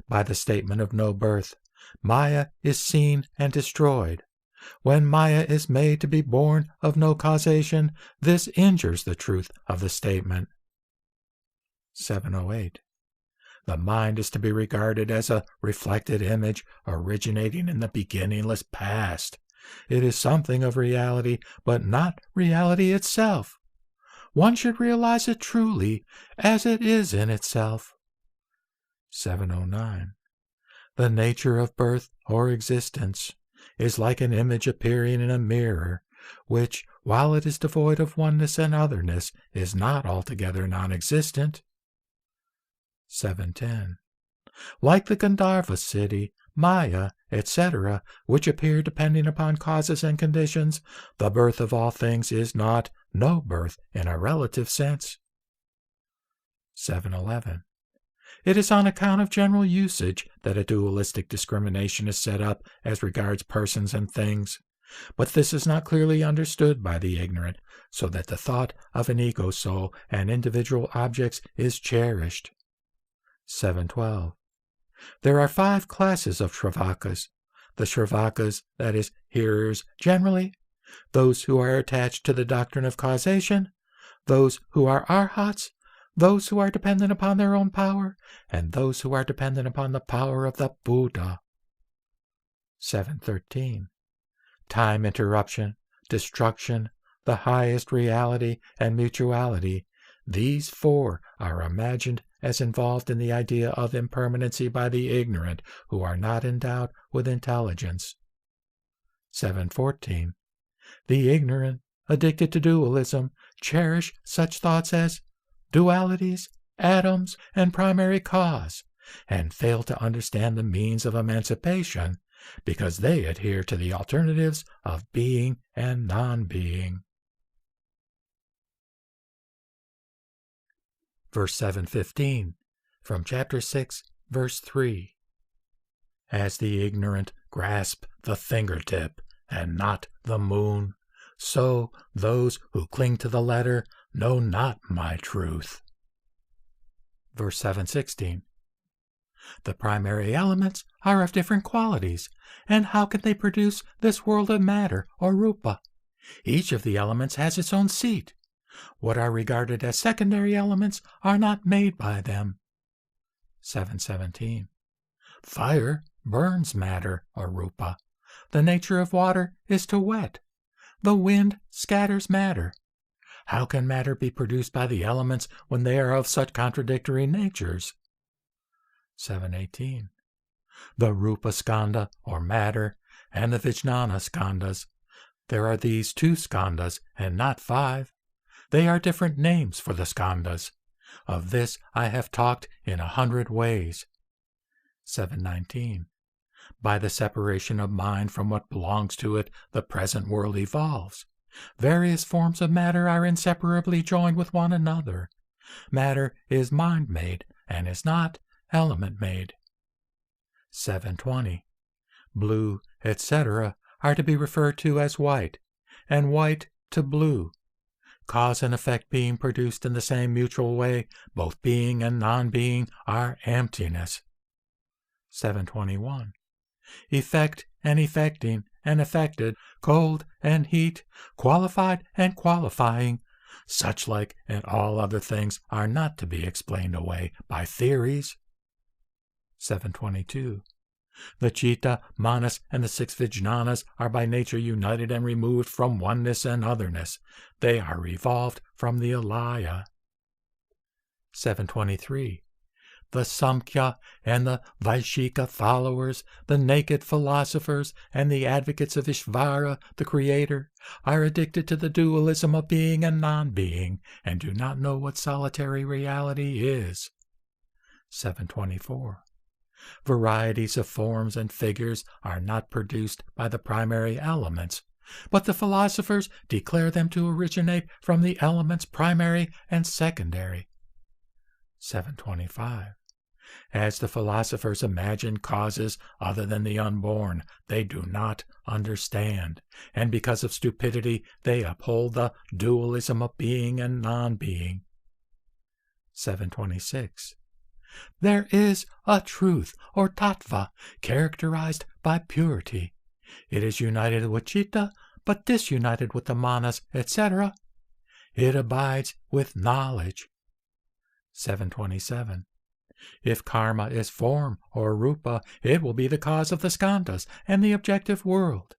By the statement of no birth, Maya is seen and destroyed. When Maya is made to be born of no causation, this injures the truth of the statement. 708. The mind is to be regarded as a reflected image originating in the beginningless past. It is something of reality, but not reality itself. One should realize it truly as it is in itself. 709. The nature of birth or existence is like an image appearing in a mirror, which, while it is devoid of oneness and otherness, is not altogether non-existent. 710. Like the Gandharva city, Maya, etc., which appear depending upon causes and conditions, the birth of all things is not no birth in a relative sense. 711. It is on account of general usage that a dualistic discrimination is set up as regards persons and things, but this is not clearly understood by the ignorant, so that the thought of an ego-soul and individual objects is cherished. 712. There are 5 classes of Shravakas. The Shravakas, that is, hearers generally, those who are attached to the doctrine of causation, those who are arhats, those who are dependent upon their own power, and those who are dependent upon the power of the Buddha. 713. Time interruption, destruction, the highest reality, and mutuality, these 4 are imagined as involved in the idea of impermanency by the ignorant who are not endowed with intelligence. 714. The ignorant, addicted to dualism, cherish such thoughts as dualities, atoms, and primary cause, and fail to understand the means of emancipation because they adhere to the alternatives of being and non-being. Verse 715, from chapter 6, verse 3. As the ignorant grasp the fingertip and not the moon, so those who cling to the letter know not my truth. Verse 716. The primary elements are of different qualities, and how can they produce this world of matter or rupa? Each of the elements has its own seat. What are regarded as secondary elements are not made by them. 717. Fire burns matter, or rupa. The nature of water is to wet. The wind scatters matter. How can matter be produced by the elements when they are of such contradictory natures? 718. The rupa skanda, or matter, and the vijnana skandhas. There are these 2 skandhas, and not 5. They are different names for the skandhas. Of this I have talked in 100 ways. 719. By the separation of mind from what belongs to it, the present world evolves. Various forms of matter are inseparably joined with one another. Matter is mind-made and is not element-made. 720. Blue, etc., are to be referred to as white, and white to blue. Cause and effect being produced in the same mutual way, both being and non-being are emptiness. 721. Effect and effecting and affected, cold and heat, qualified and qualifying, such like and all other things are not to be explained away by theories. 722. The citta, manas, and the 6 vijnanas are by nature united and removed from oneness and otherness. They are revolved from the alaya. 723. The Samkhya and the Vaishika followers, the naked philosophers, and the advocates of Ishvara, the Creator, are addicted to the dualism of being and non-being, and do not know what solitary reality is. 724. Varieties of forms and figures are not produced by the primary elements, but the philosophers declare them to originate from the elements primary and secondary. 725. As the philosophers imagine causes other than the unborn, they do not understand, and because of stupidity they uphold the dualism of being and non-being. 726. There is a truth, or tattva, characterized by purity. It is united with citta, but disunited with the manas, etc. It abides with knowledge. 727. If karma is form, or rupa, it will be the cause of the skandhas and the objective world.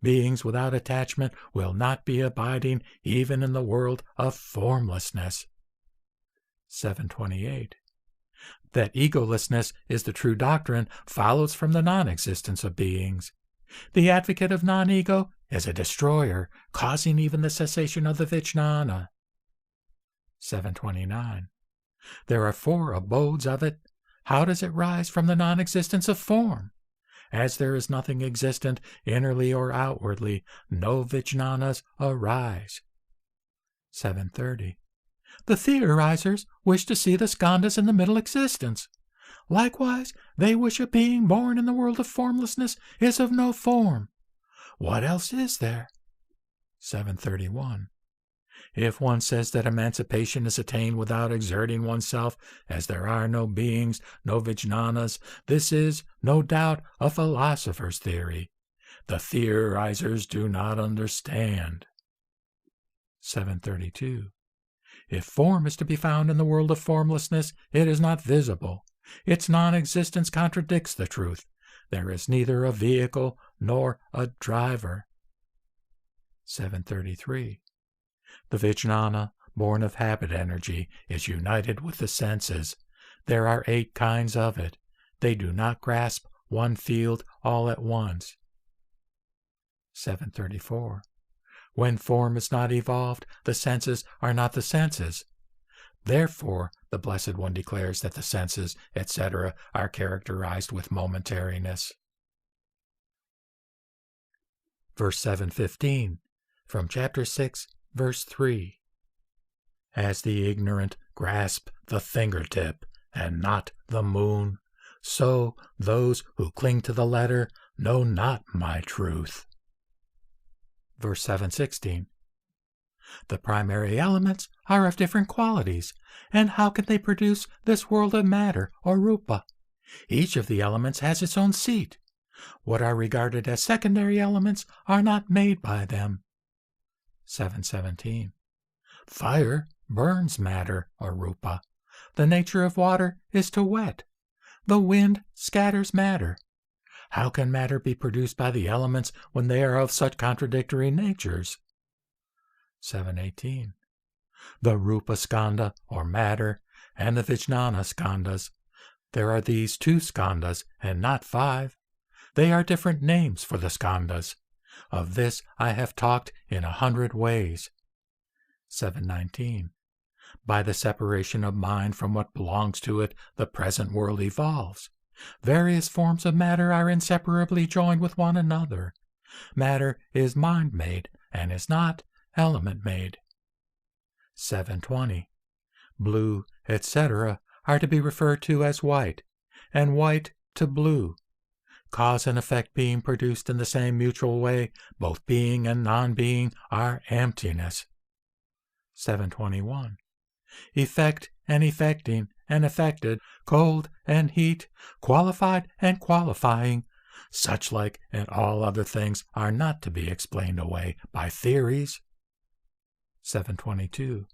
Beings without attachment will not be abiding even in the world of formlessness. 728. That egolessness is the true doctrine follows from the non-existence of beings. The advocate of non-ego is a destroyer, causing even the cessation of the vijnana. 729. There are 4 abodes of it. How does it rise from the non-existence of form? As there is nothing existent, innerly or outwardly, no vijnanas arise. 730. The theorizers wish to see the skandhas in the middle existence. Likewise, they wish a being born in the world of formlessness is of no form. What else is there? 731. If one says that emancipation is attained without exerting oneself, as there are no beings, no vijnanas, this is, no doubt, a philosopher's theory. The theorizers do not understand. 732. If form is to be found in the world of formlessness, it is not visible. Its non-existence contradicts the truth. There is neither a vehicle nor a driver. 733. The vijnana, born of habit energy, is united with the senses. There are 8 kinds of it. They do not grasp one field all at once. 734. When form is not evolved, the senses are not the senses. Therefore, the Blessed One declares that the senses, etc., are characterized with momentariness. Verse 715, from chapter 6, verse 3. As the ignorant grasp the fingertip and not the moon, so those who cling to the letter know not my truth. Verse 716. The primary elements are of different qualities, and how can they produce this world of matter, or rupa? Each of the elements has its own seat. What are regarded as secondary elements are not made by them. 717. Fire burns matter, or rupa. The nature of water is to wet. The wind scatters matter. How can matter be produced by the elements when they are of such contradictory natures? 718. The rupa skanda, or matter, and the vijnana skandhas. There are these 2 skandhas, and not 5. They are different names for the skandhas. Of this I have talked in 100 ways. 719. By the separation of mind from what belongs to it, the present world evolves. Various forms of matter are inseparably joined with one another. Matter is mind-made, and is not element-made. 720. Blue, etc., are to be referred to as white, and white to blue. Cause and effect being produced in the same mutual way, both being and non-being are emptiness. 721. Effect and effecting and effected, cold and heat, qualified and qualifying, such like and all other things are not to be explained away by theories. 722.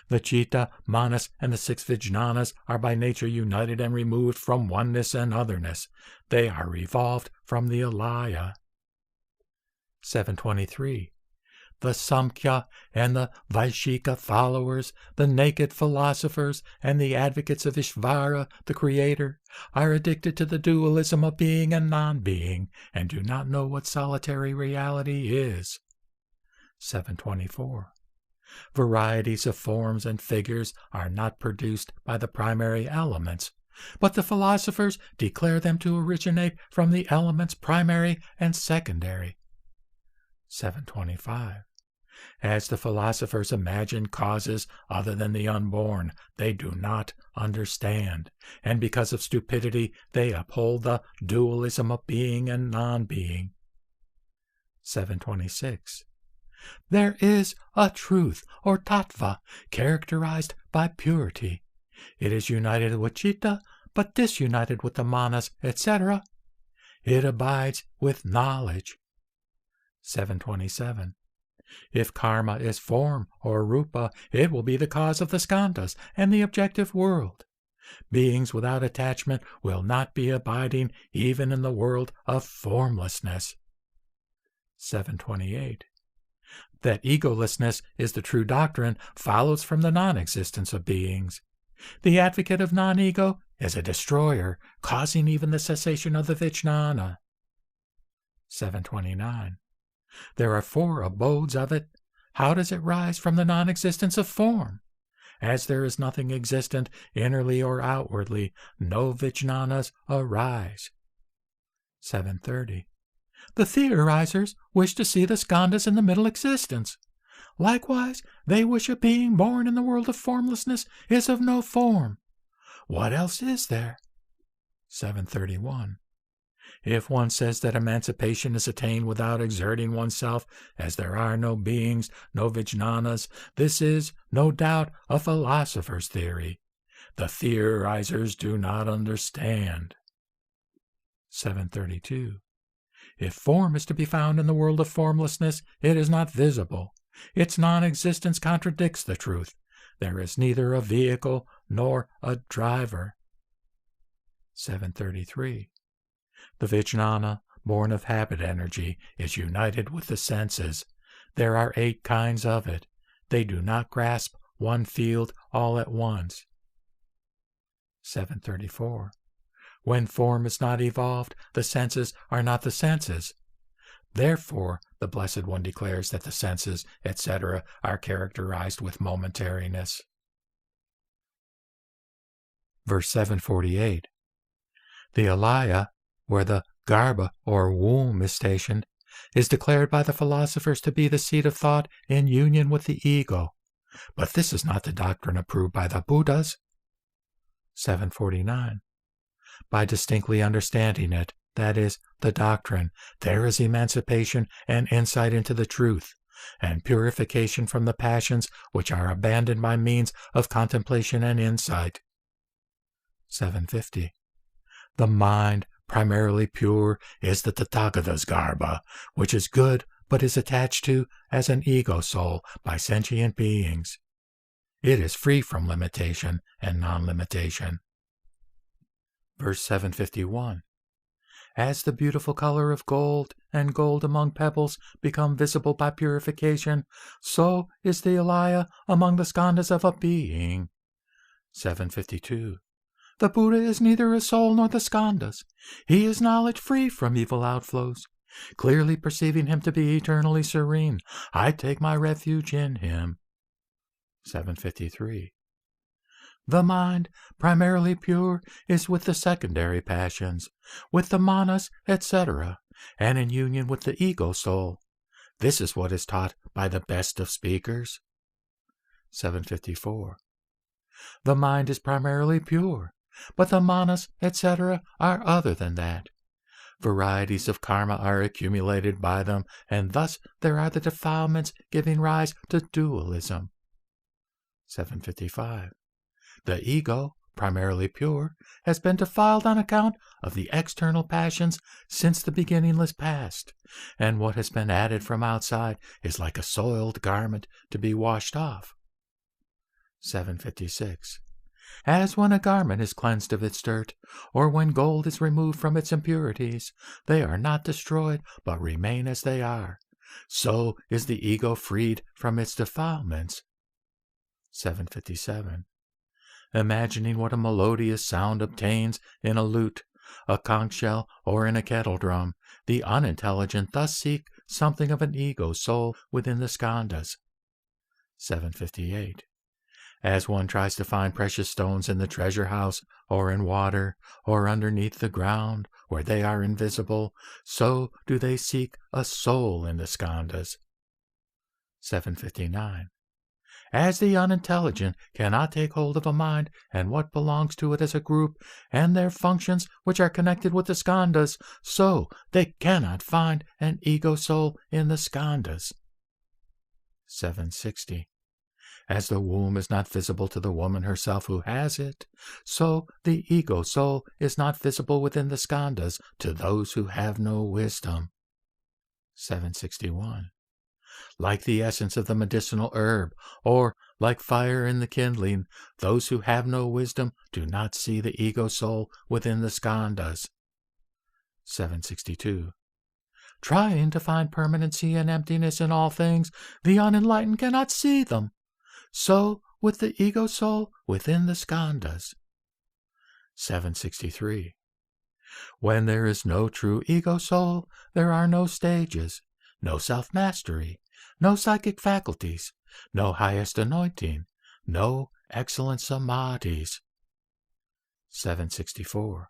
The citta, manas, and the 6 vijnanas are by nature united and removed from oneness and otherness. They are revolved from the alaya. 723. The Samkhya and the Vaishika followers, the naked philosophers, and the advocates of Ishvara, the Creator, are addicted to the dualism of being and non-being, and do not know what solitary reality is. 724. Varieties of forms and figures are not produced by the primary elements, but the philosophers declare them to originate from the elements primary and secondary. 725. As the philosophers imagine causes other than the unborn, they do not understand, and because of stupidity they uphold the dualism of being and non-being. 726. There is a truth, or tattva, characterized by purity. It is united with citta, but disunited with the manas, etc. It abides with knowledge. 727. If karma is form, or rupa, it will be the cause of the skandhas and the objective world. Beings without attachment will not be abiding even in the world of formlessness. 728. That egolessness is the true doctrine follows from the non-existence of beings. The advocate of non-ego is a destroyer, causing even the cessation of the vijnana. 729. There are 4 abodes of it. How does it rise from the non-existence of form? As there is nothing existent, innerly or outwardly, no vijnanas arise. 730. The theorizers wish to see the skandhas in the middle existence. Likewise, they wish a being born in the world of formlessness is of no form. What else is there? 731. If one says that emancipation is attained without exerting oneself, as there are no beings, no vijnanas, this is, no doubt, a philosopher's theory. The theorizers do not understand. 732. If form is to be found in the world of formlessness, it is not visible. Its non-existence contradicts the truth. There is neither a vehicle nor a driver. 733. The vijnana, born of habit energy, is united with the senses. There are 8 kinds of it. They do not grasp one field all at once. 734. When form is not evolved, the senses are not the senses. Therefore, the Blessed One declares that the senses, etc., are characterized with momentariness. Verse 748. The alaya, where the garbha, or womb, is stationed, is declared by the philosophers to be the seat of thought in union with the ego. But this is not the doctrine approved by the Buddhas. 749. By distinctly understanding it, that is, the doctrine, there is emancipation and insight into the truth, and purification from the passions which are abandoned by means of contemplation and insight. 750. The mind, primarily pure, is the Tathagata's garbha, which is good but is attached to as an ego soul by sentient beings. It is free from limitation and non-limitation. Verse 751. As the beautiful color of gold and gold among pebbles become visible by purification, so is the alaya among the skandhas of a being. 752. The Buddha is neither a soul nor the skandhas. He is knowledge free from evil outflows. Clearly perceiving him to be eternally serene, I take my refuge in him. 753. The mind, primarily pure, is with the secondary passions, with the manas, etc., and in union with the ego soul. This is what is taught by the best of speakers. 754. The mind is primarily pure, but the manas, etc., are other than that. Varieties of karma are accumulated by them, and thus there are the defilements giving rise to dualism. 755. The ego, primarily pure, has been defiled on account of the external passions since the beginningless past, and what has been added from outside is like a soiled garment to be washed off. 756. As when a garment is cleansed of its dirt, or when gold is removed from its impurities, they are not destroyed, but remain as they are. So is the ego freed from its defilements. 757. Imagining what a melodious sound obtains in a lute, a conch shell, or in a kettle drum, the unintelligent thus seek something of an ego soul within the skandhas. 758. As one tries to find precious stones in the treasure house, or in water, or underneath the ground, where they are invisible, so do they seek a soul in the skandhas. 759. As the unintelligent cannot take hold of a mind and what belongs to it as a group, and their functions which are connected with the skandhas, so they cannot find an ego soul in the skandhas. 760. As the womb is not visible to the woman herself who has it, so the ego soul is not visible within the skandhas to those who have no wisdom. 761. Like the essence of the medicinal herb, or like fire in the kindling, those who have no wisdom do not see the ego soul within the skandhas. 762. Trying to find permanency and emptiness in all things, the unenlightened cannot see them. So with the ego soul within the skandhas. 763. When there is no true ego soul, there are no stages, no self-mastery, no psychic faculties, no highest anointing, no excellent samadhis. 764.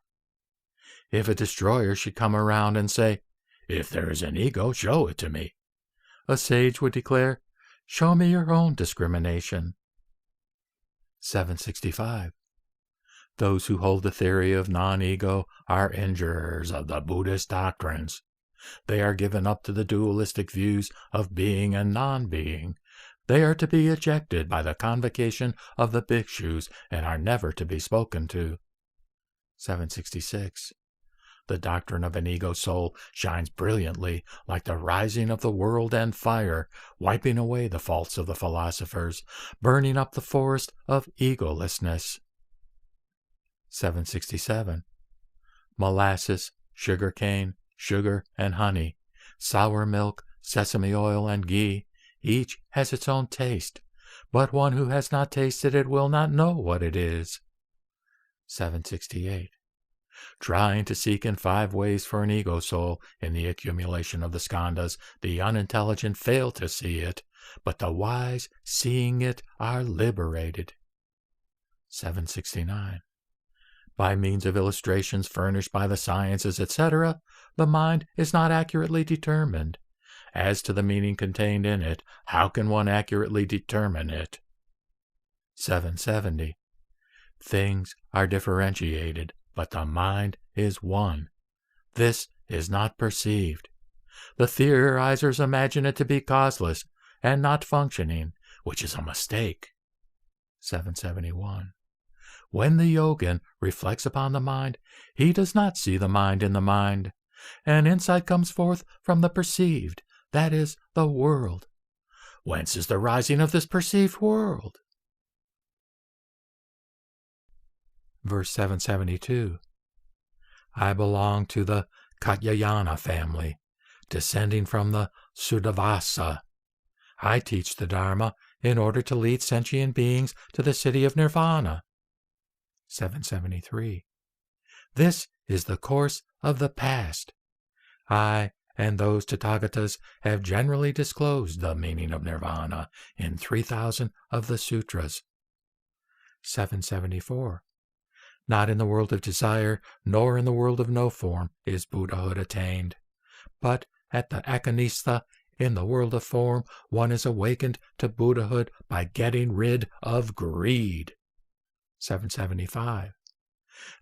If a destroyer should come around and say, "If there is an ego, show it to me," a sage would declare, "Show me your own discrimination." 765. Those who hold the theory of non-ego are injurers of the Buddhist doctrines. They are given up to the dualistic views of being and non-being. They are to be ejected by the convocation of the bhikshus and are never to be spoken to. 766. The doctrine of an ego soul shines brilliantly like the rising of the world-end fire, wiping away the faults of the philosophers, burning up the forest of egolessness. 767. Molasses, sugar cane, sugar and honey, sour milk, sesame oil and ghee, each has its own taste, but one who has not tasted it will not know what it is. 768. Trying to seek in 5 ways for an ego soul in the accumulation of the skandhas, the unintelligent fail to see it, but the wise, seeing it, are liberated. 769. By means of illustrations furnished by the sciences, etc., the mind is not accurately determined. As to the meaning contained in it, how can one accurately determine it? 770. Things are differentiated, but the mind is one. This is not perceived. The theorizers imagine it to be causeless and not functioning, which is a mistake. 771. When the yogin reflects upon the mind, he does not see the mind in the mind. An insight comes forth from the perceived, that is, the world. Whence is the rising of this perceived world? Verse 772. I belong to the Katyayana family, descending from the Sudavasa. I teach the Dharma in order to lead sentient beings to the city of Nirvana. 773. This is the course of the past. I and those Tathagatas have generally disclosed the meaning of Nirvana in 3,000 of the sutras. 774. Not in the world of desire, nor in the world of no form is Buddhahood attained, but at the Akanistha, in the world of form, one is awakened to Buddhahood by getting rid of greed. 775.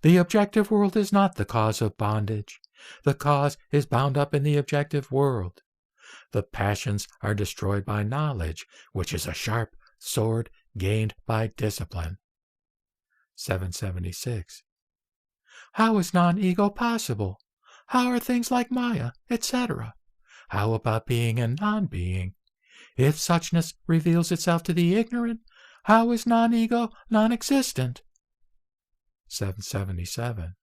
The objective world is not the cause of bondage. The cause is bound up in the objective world. The passions are destroyed by knowledge, which is a sharp sword gained by discipline. 776. How is non-ego possible? How are things like Maya, etc.? How about being and non-being? If suchness reveals itself to the ignorant, how is non-ego non-existent? 777.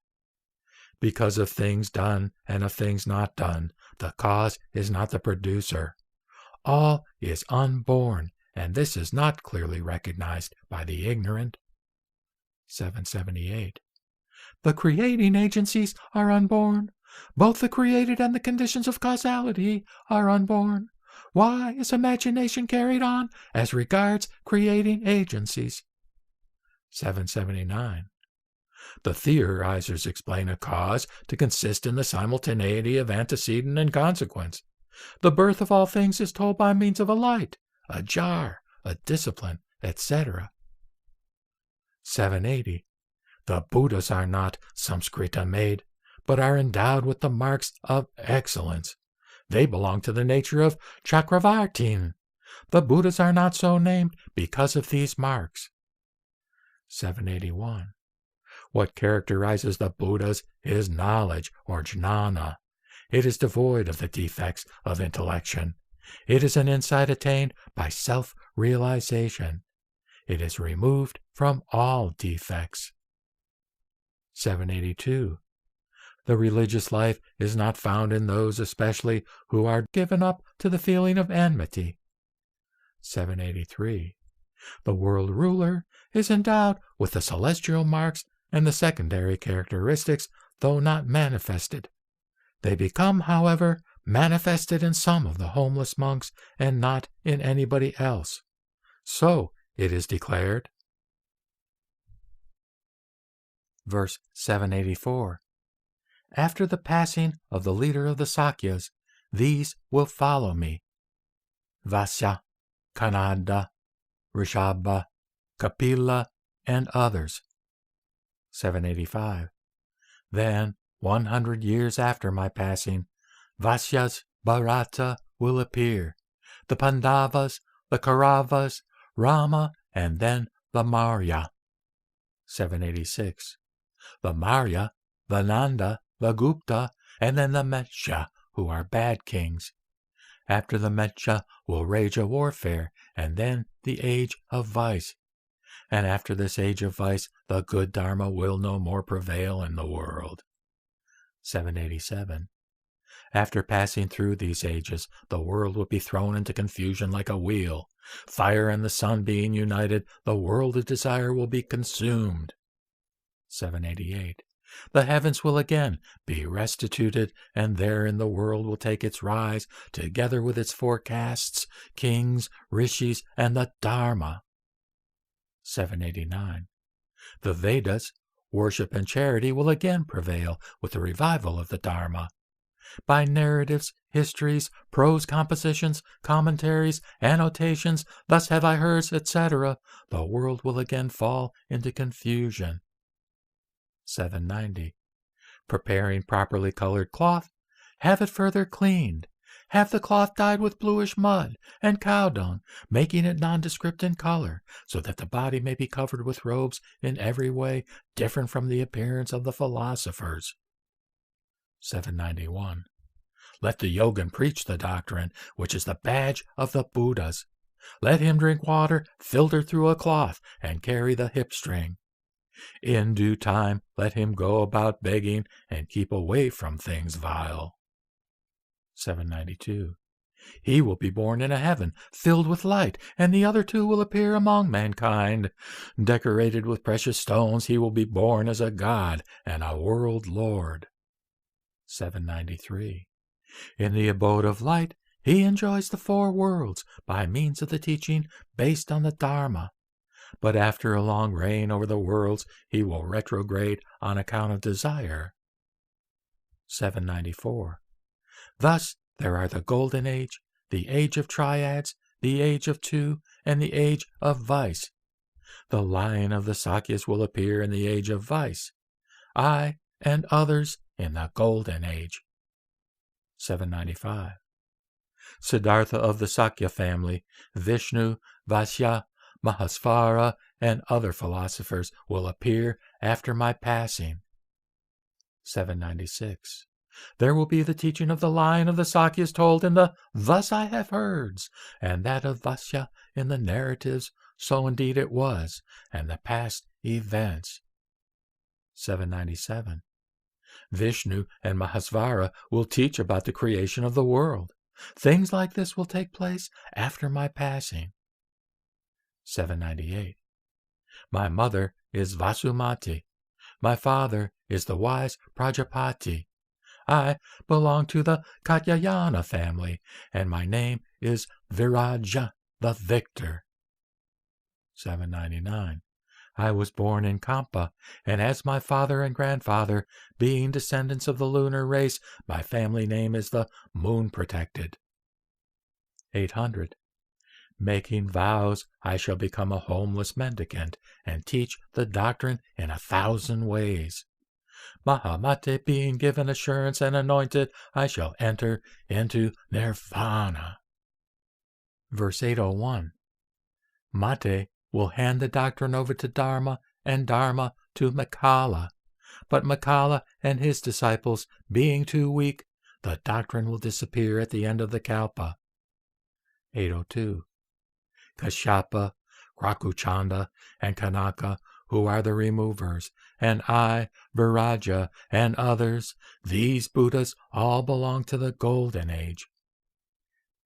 Because of things done and of things not done, the cause is not the producer. All is unborn, and this is not clearly recognized by the ignorant. 778. The creating agencies are unborn. Both the created and the conditions of causality are unborn. Why is imagination carried on as regards creating agencies? 779. The theorizers explain a cause to consist in the simultaneity of antecedent and consequence. The birth of all things is told by means of a light, a jar, a discipline, etc. 780. The Buddhas are not Samskrita made, but are endowed with the marks of excellence. They belong to the nature of Chakravartin. The Buddhas are not so named because of these marks. 781. What characterizes the Buddhas is knowledge, or jnana. It is devoid of the defects of intellection. It is an insight attained by self-realization. It is removed from all defects. 782. The religious life is not found in those especially who are given up to the feeling of enmity. 783. The world ruler is endowed with the celestial marks and the secondary characteristics, though not manifested. They become, however, manifested in some of the homeless monks and not in anybody else. So it is declared. Verse 784. After the passing of the leader of the Sakyas, these will follow me: Vasya, Kanada, Rishabha, Kapila, and others. 785. Then, 100 years after my passing, Vasya's Bharata will appear, the Pandavas, the Kauravas, Rama, and then the Maurya. 786. The Maurya, the Nanda, the Gupta, and then the Metsha, who are bad kings. After the Metsha will rage a warfare, and then the age of vice. And after this age of vice, the good Dharma will no more prevail in the world. 787. After passing through these ages, the world will be thrown into confusion like a wheel. Fire and the sun being united, the world of desire will be consumed. 788. The heavens will again be restituted, and therein the world will take its rise, together with its four castes, kings, rishis, and the Dharma. 789. The Vedas, worship and charity will again prevail with the revival of the Dharma. By narratives, histories, prose compositions, commentaries, annotations, thus have I heard, etc., the world will again fall into confusion. 790. Preparing properly colored cloth, have it further cleaned. Have the cloth dyed with bluish mud and cow dung, making it nondescript in color, so that the body may be covered with robes in every way different from the appearance of the philosophers. 791. Let the yogin preach the doctrine, which is the badge of the Buddhas. Let him drink water filtered through a cloth and carry the hip string. In due time, let him go about begging and keep away from things vile. 792. He will be born in a heaven filled with light, and the other two will appear among mankind. Decorated with precious stones, he will be born as a god and a world lord. 793. In the abode of light, he enjoys the four worlds by means of the teaching based on the Dharma. But after a long reign over the worlds, he will retrograde on account of desire. 794. Thus, there are the Golden Age, the Age of Triads, the Age of Two, and the Age of Vice. The Lion of the Sakyas will appear in the Age of Vice. I and others in the Golden Age. 795. Siddhartha of the Sakya family, Vishnu, Vasya, Mahasvara, and other philosophers will appear after my passing. 796. There will be the teaching of the Lion of the Sakyas told in the Thus I Have Heards, and that of Vasya in the narratives, So Indeed It Was, and the past events. 797. Vishnu and Mahasvara will teach about the creation of the world. Things like this will take place after my passing. 798. My mother is Vasumati. My father is the wise Prajapati. I belong to the Katyayana family, and my name is Viraja, the victor. 799. I was born in Kampa, and as my father and grandfather, being descendants of the lunar race, my family name is the Moon-protected. 800. Making vows, I shall become a homeless mendicant and teach the doctrine in 1,000 ways. Mahamate being given assurance and anointed, I shall enter into Nirvana. Verse 801. Mate will hand the doctrine over to Dharma, and Dharma to Makala. But Makala and his disciples being too weak, the doctrine will disappear at the end of the Kalpa. 802. Kashyapa, Krakuchanda, and Kanaka, who are the removers, and I, Viraja, and others, these Buddhas all belong to the Golden Age.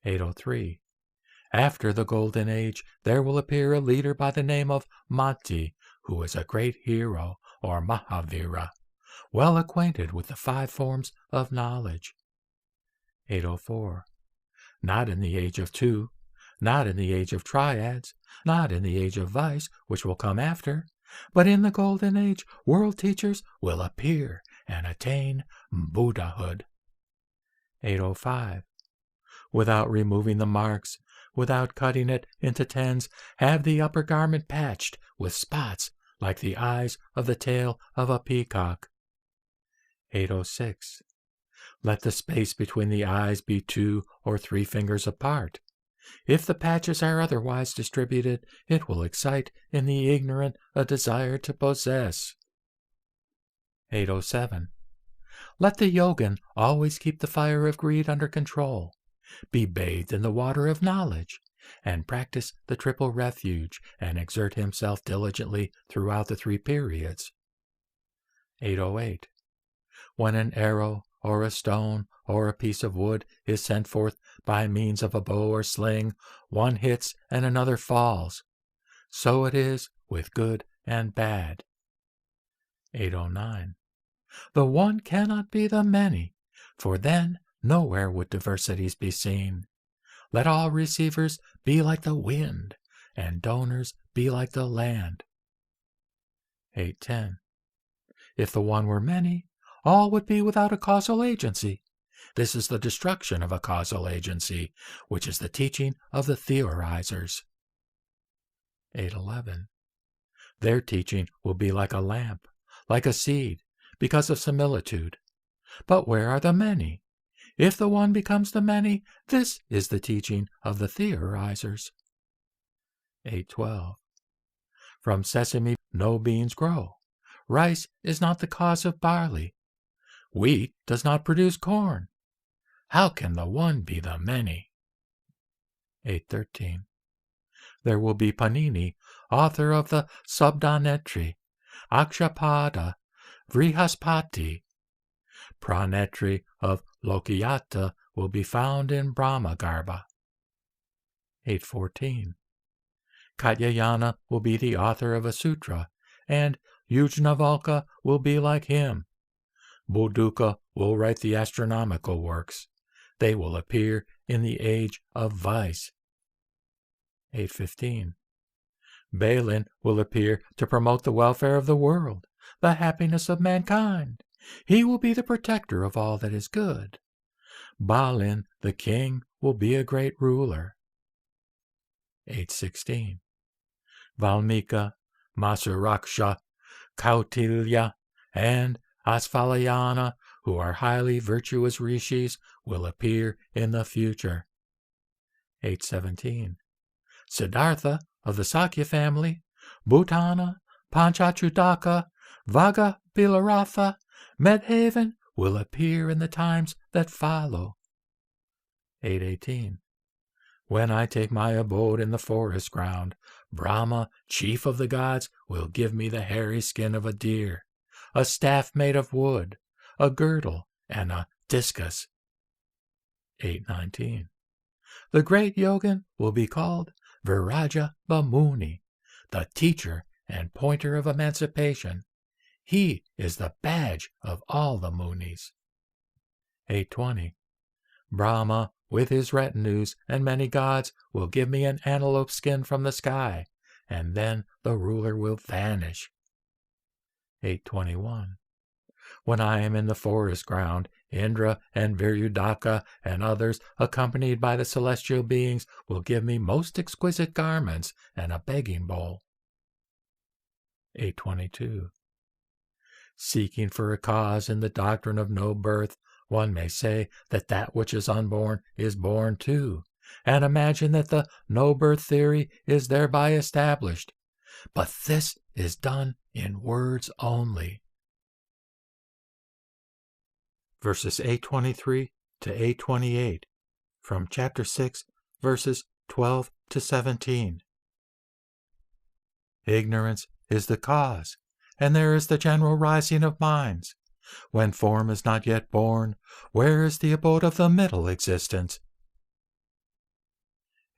803. After the Golden Age, there will appear a leader by the name of Mati, who is a great hero, or Mahavira, well acquainted with the 5 forms of knowledge. 804. Not in the Age of Two, not in the Age of Triads, not in the Age of Vice, which will come after, but in the Golden Age, world teachers will appear and attain Buddhahood. 805. Without removing the marks, without cutting it into tens, have the upper garment patched with spots like the eyes of the tail of a peacock. 806. Let the space between the eyes be 2 or 3 fingers apart. If the patches are otherwise distributed, it will excite in the ignorant a desire to possess. 807. Let the yogin always keep the fire of greed under control, be bathed in the water of knowledge, and practice the triple refuge, and exert himself diligently throughout the 3 periods. 808. When an arrow, or a stone, or a piece of wood is sent forth by means of a bow or sling, one hits and another falls. So it is with good and bad. 809. The one cannot be the many, for then nowhere would diversities be seen. Let all receivers be like the wind, and donors be like the land. 810. If the one were many, all would be without a causal agency. This is the destruction of a causal agency, which is the teaching of the theorizers. 811. Their teaching will be like a lamp, like a seed, because of similitude. But where are the many? If the one becomes the many, this is the teaching of the theorizers. 812. From sesame no beans grow. Rice is not the cause of barley. Wheat does not produce corn. How can the one be the many? 813. There will be Panini, author of the Subdanetri, Akshapada, Vrihaspati. Pranetri of Lokiyata will be found in Brahmagarbha. 814. Katyayana will be the author of a sutra, and Yujnavalkya will be like him. Boduka will write the astronomical works. They will appear in the age of vice. 815. Balin will appear to promote the welfare of the world, the happiness of mankind. He will be the protector of all that is good. Balin, the king, will be a great ruler. 816. Valmika, Masuraksha, Kautilya, and Asfalayana, who are highly virtuous rishis, will appear in the future. 817. Siddhartha of the Sakya family, Bhutana, Panchachudaka, Vaga Bilaratha, Medhaven will appear in the times that follow. 818. When I take my abode in the forest ground, Brahma, chief of the gods, will give me the hairy skin of a deer, a staff made of wood, a girdle, and a discus. 819. The great yogin will be called Viraja Muni, the teacher and pointer of emancipation. He is the badge of all the munis. 820. Brahma, with his retinues and many gods, will give me an antelope skin from the sky, and then the ruler will vanish. 821. When I am in the forest ground, Indra and Viryudaka and others, accompanied by the celestial beings, will give me most exquisite garments and a begging bowl. 822. Seeking for a cause in the doctrine of no birth, one may say that that which is unborn is born too, and imagine that the no-birth theory is thereby established. But this is done in words only. Verses 823 to 828, from chapter 6, verses 12 to 17. Ignorance is the cause, and there is the general rising of minds. When form is not yet born, where is the abode of the middle existence?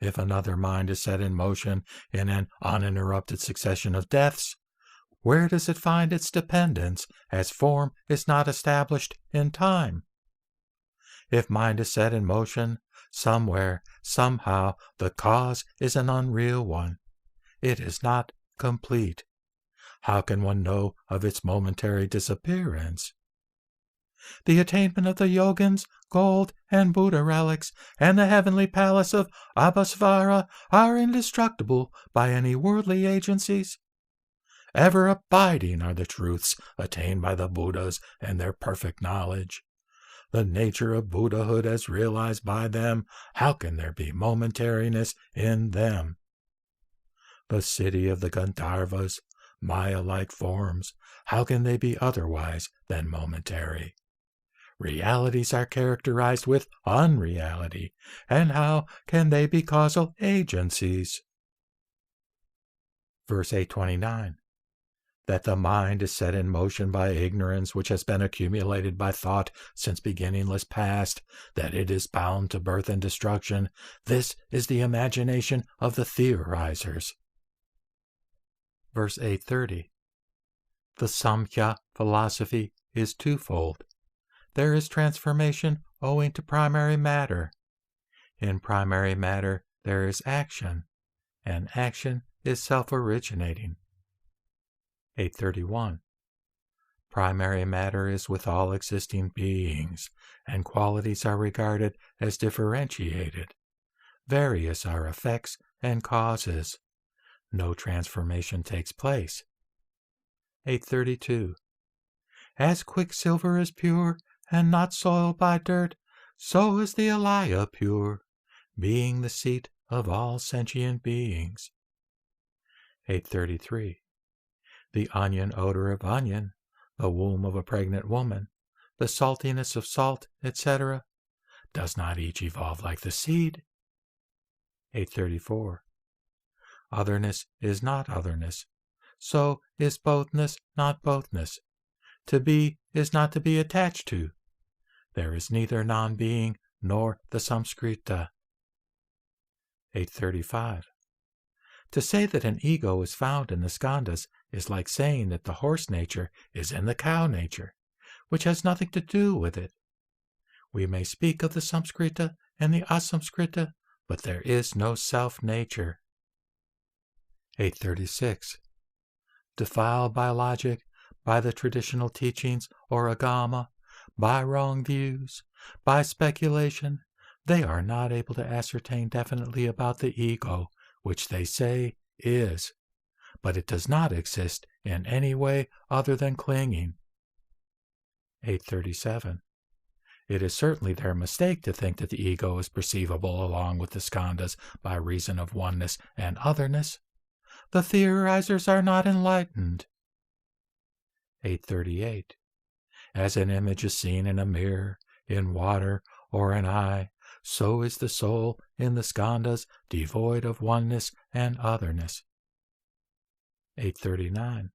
If another mind is set in motion in an uninterrupted succession of deaths, where does it find its dependence, as form is not established in time? If mind is set in motion, somewhere, somehow, the cause is an unreal one. It is not complete. How can one know of its momentary disappearance? The attainment of the yogins, gold, and Buddha relics, and the heavenly palace of Abhasvara are indestructible by any worldly agencies. Ever abiding are the truths attained by the Buddhas and their perfect knowledge. The nature of Buddhahood as realized by them, how can there be momentariness in them? The city of the Gandharvas, Maya-like forms, how can they be otherwise than momentary? Realities are characterized with unreality, and how can they be causal agencies? Verse 829. That the mind is set in motion by ignorance which has been accumulated by thought since beginningless past, that it is bound to birth and destruction, this is the imagination of the theorizers. Verse 830. The Samkhya philosophy is twofold. There is transformation owing to primary matter. In primary matter there is action, and action is self-originating. 831. Primary matter is with all existing beings, and qualities are regarded as differentiated. Various are effects and causes. No transformation takes place. 832. As quicksilver is pure and not soiled by dirt, so is the alaya pure, being the seat of all sentient beings. 833. The onion odor of onion, the womb of a pregnant woman, the saltiness of salt, etc., does not each evolve like the seed? 834. Otherness is not otherness. So is bothness not bothness. To be is not to be attached to. There is neither non-being nor the samskrita. 835. To say that an ego is found in the skandhas is like saying that the horse nature is in the cow nature, which has nothing to do with it. We may speak of the samskrita and the asamskrita, but there is no self-nature. 836. Defiled by logic, by the traditional teachings or agama, by wrong views, by speculation, they are not able to ascertain definitely about the ego, which they say is, but it does not exist in any way other than clinging. 837. It is certainly their mistake to think that the ego is perceivable along with the skandhas by reason of oneness and otherness. The theorizers are not enlightened. 838. As an image is seen in a mirror, in water, or an eye, so is the soul in the skandhas devoid of oneness and otherness. 839.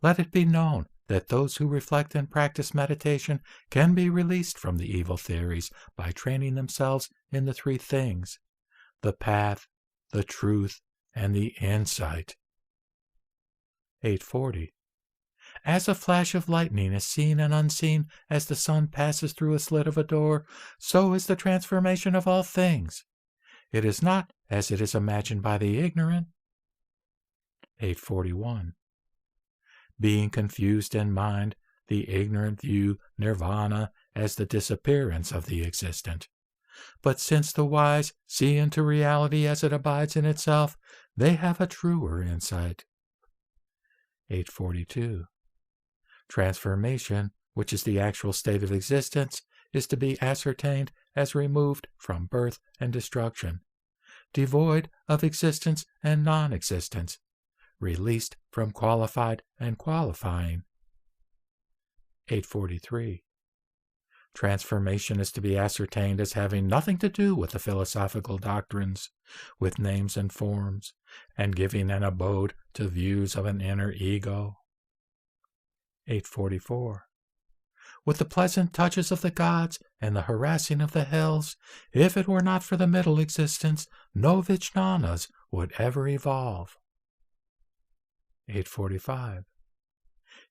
Let it be known that those who reflect and practice meditation can be released from the evil theories by training themselves in the three things: the path, the truth, and the insight. 840. As a flash of lightning is seen and unseen as the sun passes through a slit of a door, so is the transformation of all things. It is not as it is imagined by the ignorant. 841. Being confused in mind, the ignorant view nirvana as the disappearance of the existent. But since the wise see into reality as it abides in itself, they have a truer insight. 842. Transformation, which is the actual state of existence, is to be ascertained as removed from birth and destruction, devoid of existence and non-existence, released from qualified and qualifying. 843. Transformation is to be ascertained as having nothing to do with the philosophical doctrines, with names and forms, and giving an abode to views of an inner ego. 844. With the pleasant touches of the gods and the harassing of the hells, if it were not for the middle existence, no Vijnanas would ever evolve. 845.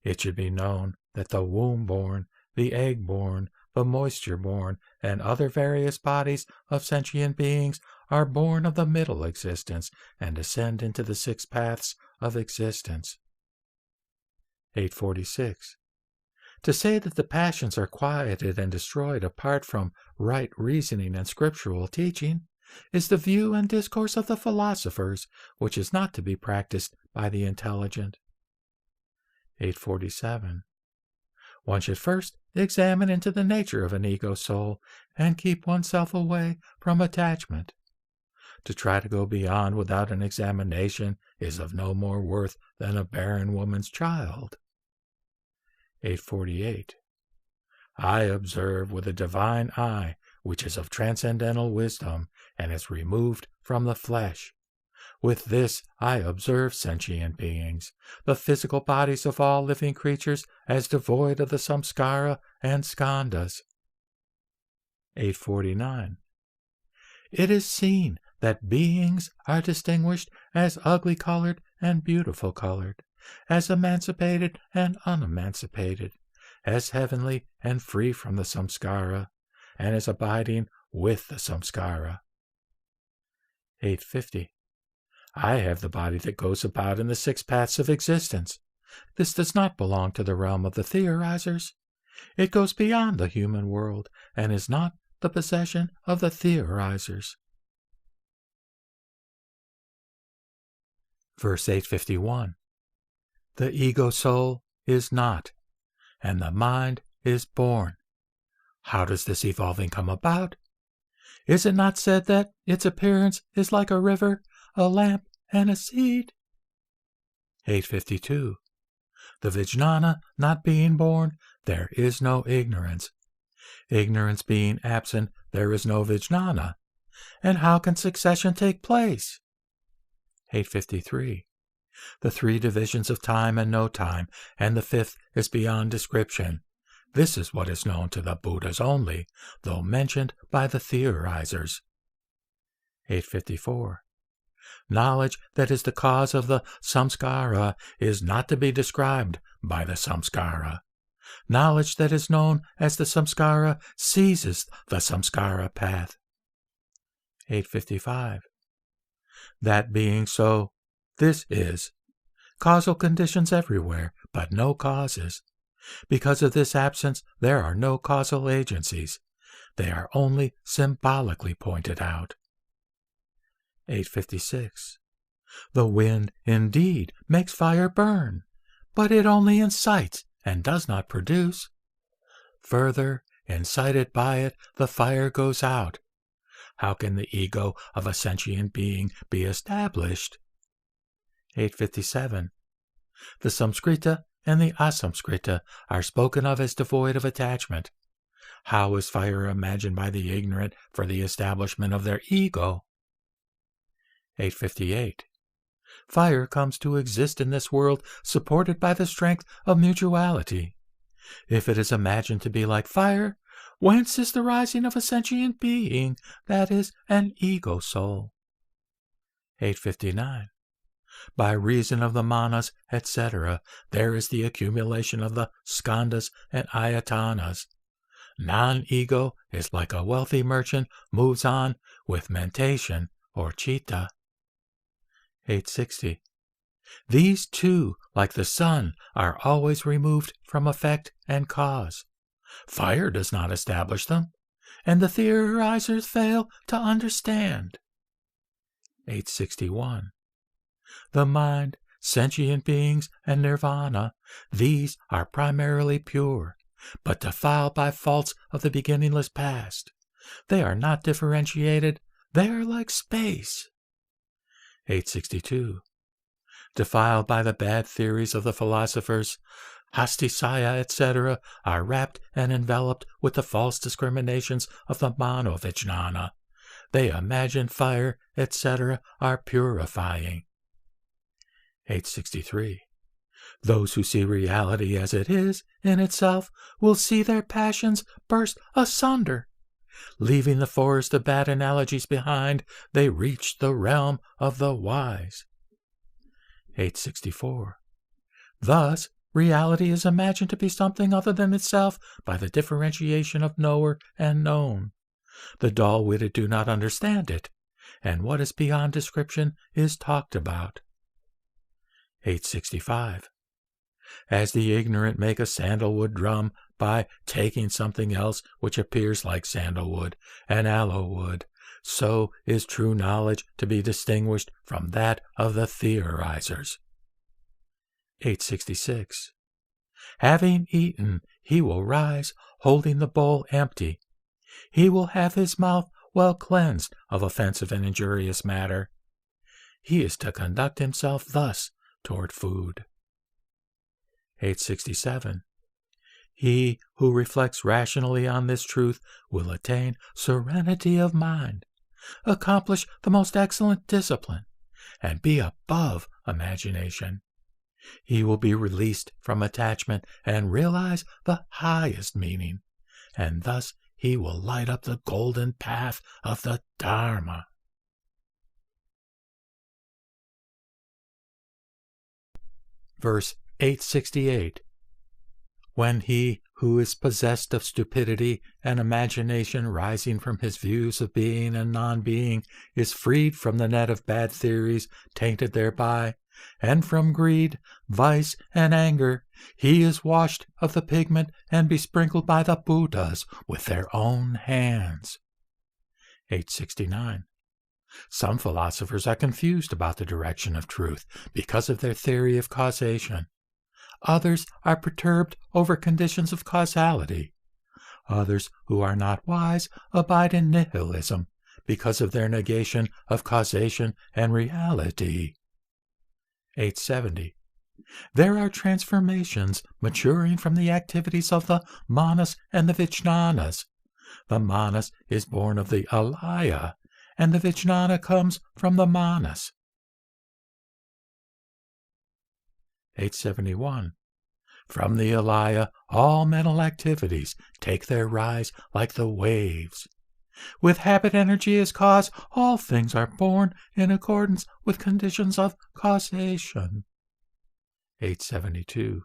It should be known that the womb-born, the egg-born, the moisture-born, and other various bodies of sentient beings are born of the middle existence and descend into the six paths of existence. 846. To say that the passions are quieted and destroyed apart from right reasoning and scriptural teaching is the view and discourse of the philosophers, which is not to be practiced by the intelligent. 847. One should first examine into the nature of an ego soul and keep oneself away from attachment. To try to go beyond without an examination is of no more worth than a barren woman's child. 848. I observe with a divine eye, which is of transcendental wisdom and is removed from the flesh. With this I observe sentient beings, the physical bodies of all living creatures, as devoid of the samskara and skandhas. 849. It is seen that beings are distinguished as ugly-colored and beautiful-colored, as emancipated and unemancipated, as heavenly and free from the samskara, and as abiding with the samskara. 850. I have the body that goes about in the six paths of existence. This does not belong to the realm of the theorizers. It goes beyond the human world and is not the possession of the theorizers. Verse 851. The ego soul is not, and the mind is born. How does this evolving come about? Is it not said that its appearance is like a river, a lamp, and a seed? 852. The Vijnana not being born, there is no ignorance. Ignorance being absent, there is no vijnana. And how can succession take place? 853. The three divisions of time and no time, and the fifth is beyond description. This is what is known to the Buddhas only, though mentioned by the theorizers. 854. Knowledge that is the cause of the samskara is not to be described by the samskara. Knowledge that is known as the samskara seizes the samskara path. 855. That being so, this is. Causal conditions everywhere, but no causes. Because of this absence, there are no causal agencies. They are only symbolically pointed out. 856. The wind, indeed, makes fire burn, but it only incites and does not produce. Further, incited by it, the fire goes out. How can the ego of a sentient being be established? 857. The samskrita and the asamskrita are spoken of as devoid of attachment. How is fire imagined by the ignorant for the establishment of their ego? 858. Fire comes to exist in this world supported by the strength of mutuality. If it is imagined to be like fire, whence is the rising of a sentient being, that is, an ego soul? 859. By reason of the manas, etc., there is the accumulation of the skandhas and ayatanas. Non-ego is like a wealthy merchant moves on with mentation or citta. 860. These too, like the sun, are always removed from effect and cause. Fire does not establish them, and the theorizers fail to understand. 861. The mind, sentient beings, and nirvana, these are primarily pure, but defiled by faults of the beginningless past. They are not differentiated, they are like space. 862. Defiled by the bad theories of the philosophers, hastisaya, etc., are wrapped and enveloped with the false discriminations of the manovijnana. They imagine fire, etc., are purifying. 863. Those who see reality as it is in itself will see their passions burst asunder. Leaving the forest of bad analogies behind, they reach the realm of the wise. 864. Thus, reality is imagined to be something other than itself by the differentiation of knower and known. The dull-witted do not understand it, and what is beyond description is talked about. 865. As the ignorant make a sandalwood drum by taking something else which appears like sandalwood and aloe wood, so is true knowledge to be distinguished from that of the theorizers. 866. Having eaten, he will rise, holding the bowl empty. He will have his mouth well cleansed of offensive and injurious matter. He is to conduct himself thus toward food. 867. He who reflects rationally on this truth will attain serenity of mind, accomplish the most excellent discipline, and be above imagination. He will be released from attachment and realize the highest meaning, and thus he will light up the golden path of the Dharma. Verse 868. When he who is possessed of stupidity and imagination rising from his views of being and non-being is freed from the net of bad theories tainted thereby, and from greed, vice, and anger, he is washed of the pigment and besprinkled by the Buddhas with their own hands. 869. Some philosophers are confused about the direction of truth because of their theory of causation. Others are perturbed over conditions of causality. Others who are not wise abide in nihilism because of their negation of causation and reality. 870. There are transformations maturing from the activities of the manas and the vijnanas. The manas is born of the alaya, and the vijnana comes from the manas. 871. From the alaya, all mental activities take their rise like the waves. With habit energy as cause, all things are born in accordance with conditions of causation. 872.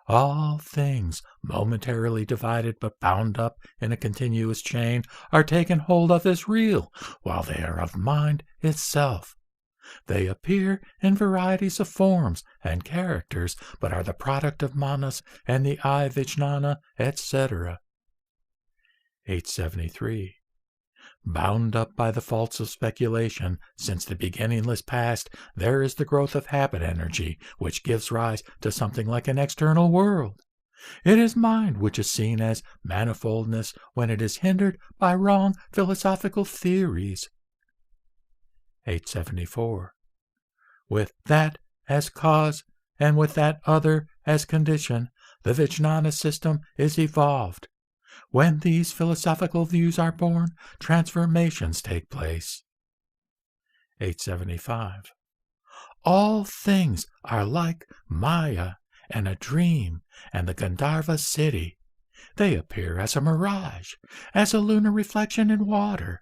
All things, momentarily divided but bound up in a continuous chain, are taken hold of as real, while they are of mind itself. They appear in varieties of forms and characters, but are the product of manas and the I vijnana, etc. 873. Bound up by the faults of speculation, since the beginningless past, there is the growth of habit energy, which gives rise to something like an external world. It is mind which is seen as manifoldness when it is hindered by wrong philosophical theories. 874. With that as cause, and with that other as condition, the Vijnana system is evolved. When these philosophical views are born, transformations take place. 875. All things are like Maya and a dream and the Gandharva city. They appear as a mirage, as a lunar reflection in water.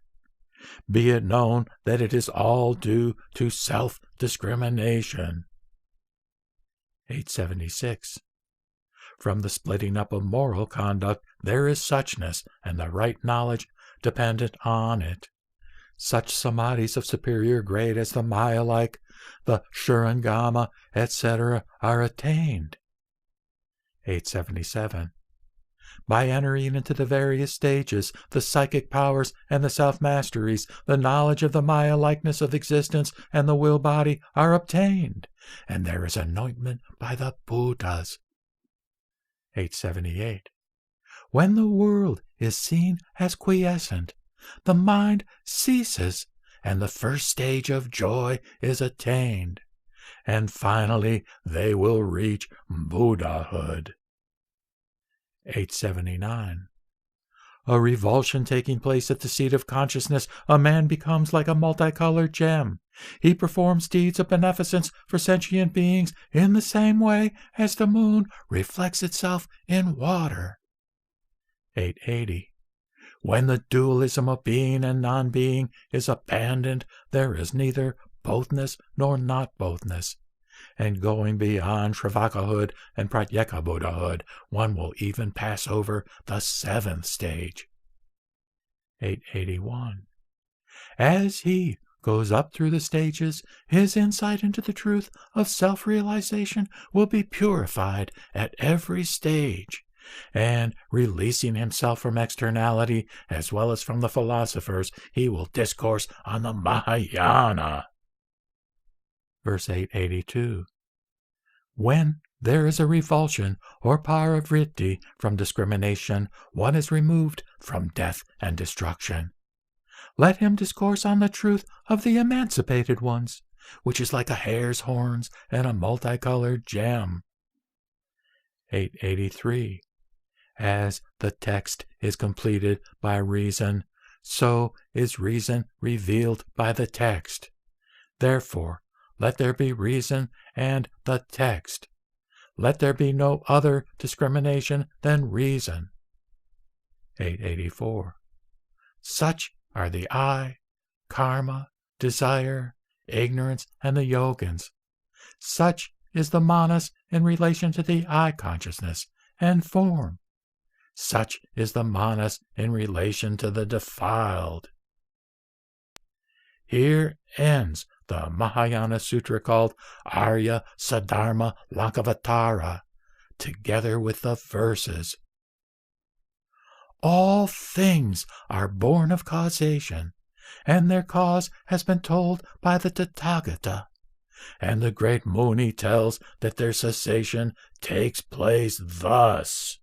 Be it known that it is all due to self-discrimination. 876. From the splitting up of moral conduct, there is suchness and the right knowledge dependent on it. Such samadhis of superior grade as the Maya-like, the Shurangama, etc. are attained. 877. By entering into the various stages, the psychic powers and the self-masteries, the knowledge of the Maya-likeness of existence and the will-body are obtained, and there is anointment by the Buddhas. 878. When the world is seen as quiescent, the mind ceases, and the first stage of joy is attained, and finally they will reach Buddhahood. 879. A revulsion taking place at the seat of consciousness, a man becomes like a multicolored gem. He performs deeds of beneficence for sentient beings in the same way as the moon reflects itself in water. 880. When the dualism of being and non-being is abandoned, there is neither bothness nor not-bothness. And going beyond Shravakahood and Pratyeka Buddhahood, one will even pass over the seventh stage. 881. As he goes up through the stages, his insight into the truth of self-realization will be purified at every stage, and releasing himself from externality as well as from the philosophers, he will discourse on the Mahayana. Verse 882. When there is a revulsion or paravritti from discrimination, one is removed from death and destruction. Let him discourse on the truth of the emancipated ones, which is like a hare's horns and a multicolored gem. 883. As the text is completed by reason, so is reason revealed by the text. Therefore, let there be reason and the text. Let there be no other discrimination than reason. 884. Such are the I, karma, desire, ignorance, and the yogins. Such is the manas in relation to the I consciousness and form. Such is the manas in relation to the defiled. Here ends the Mahayana Sutra called Arya Sadharma Lankavatara, together with the verses. All things are born of causation, and their cause has been told by the Tathagata, and the great Muni tells that their cessation takes place thus.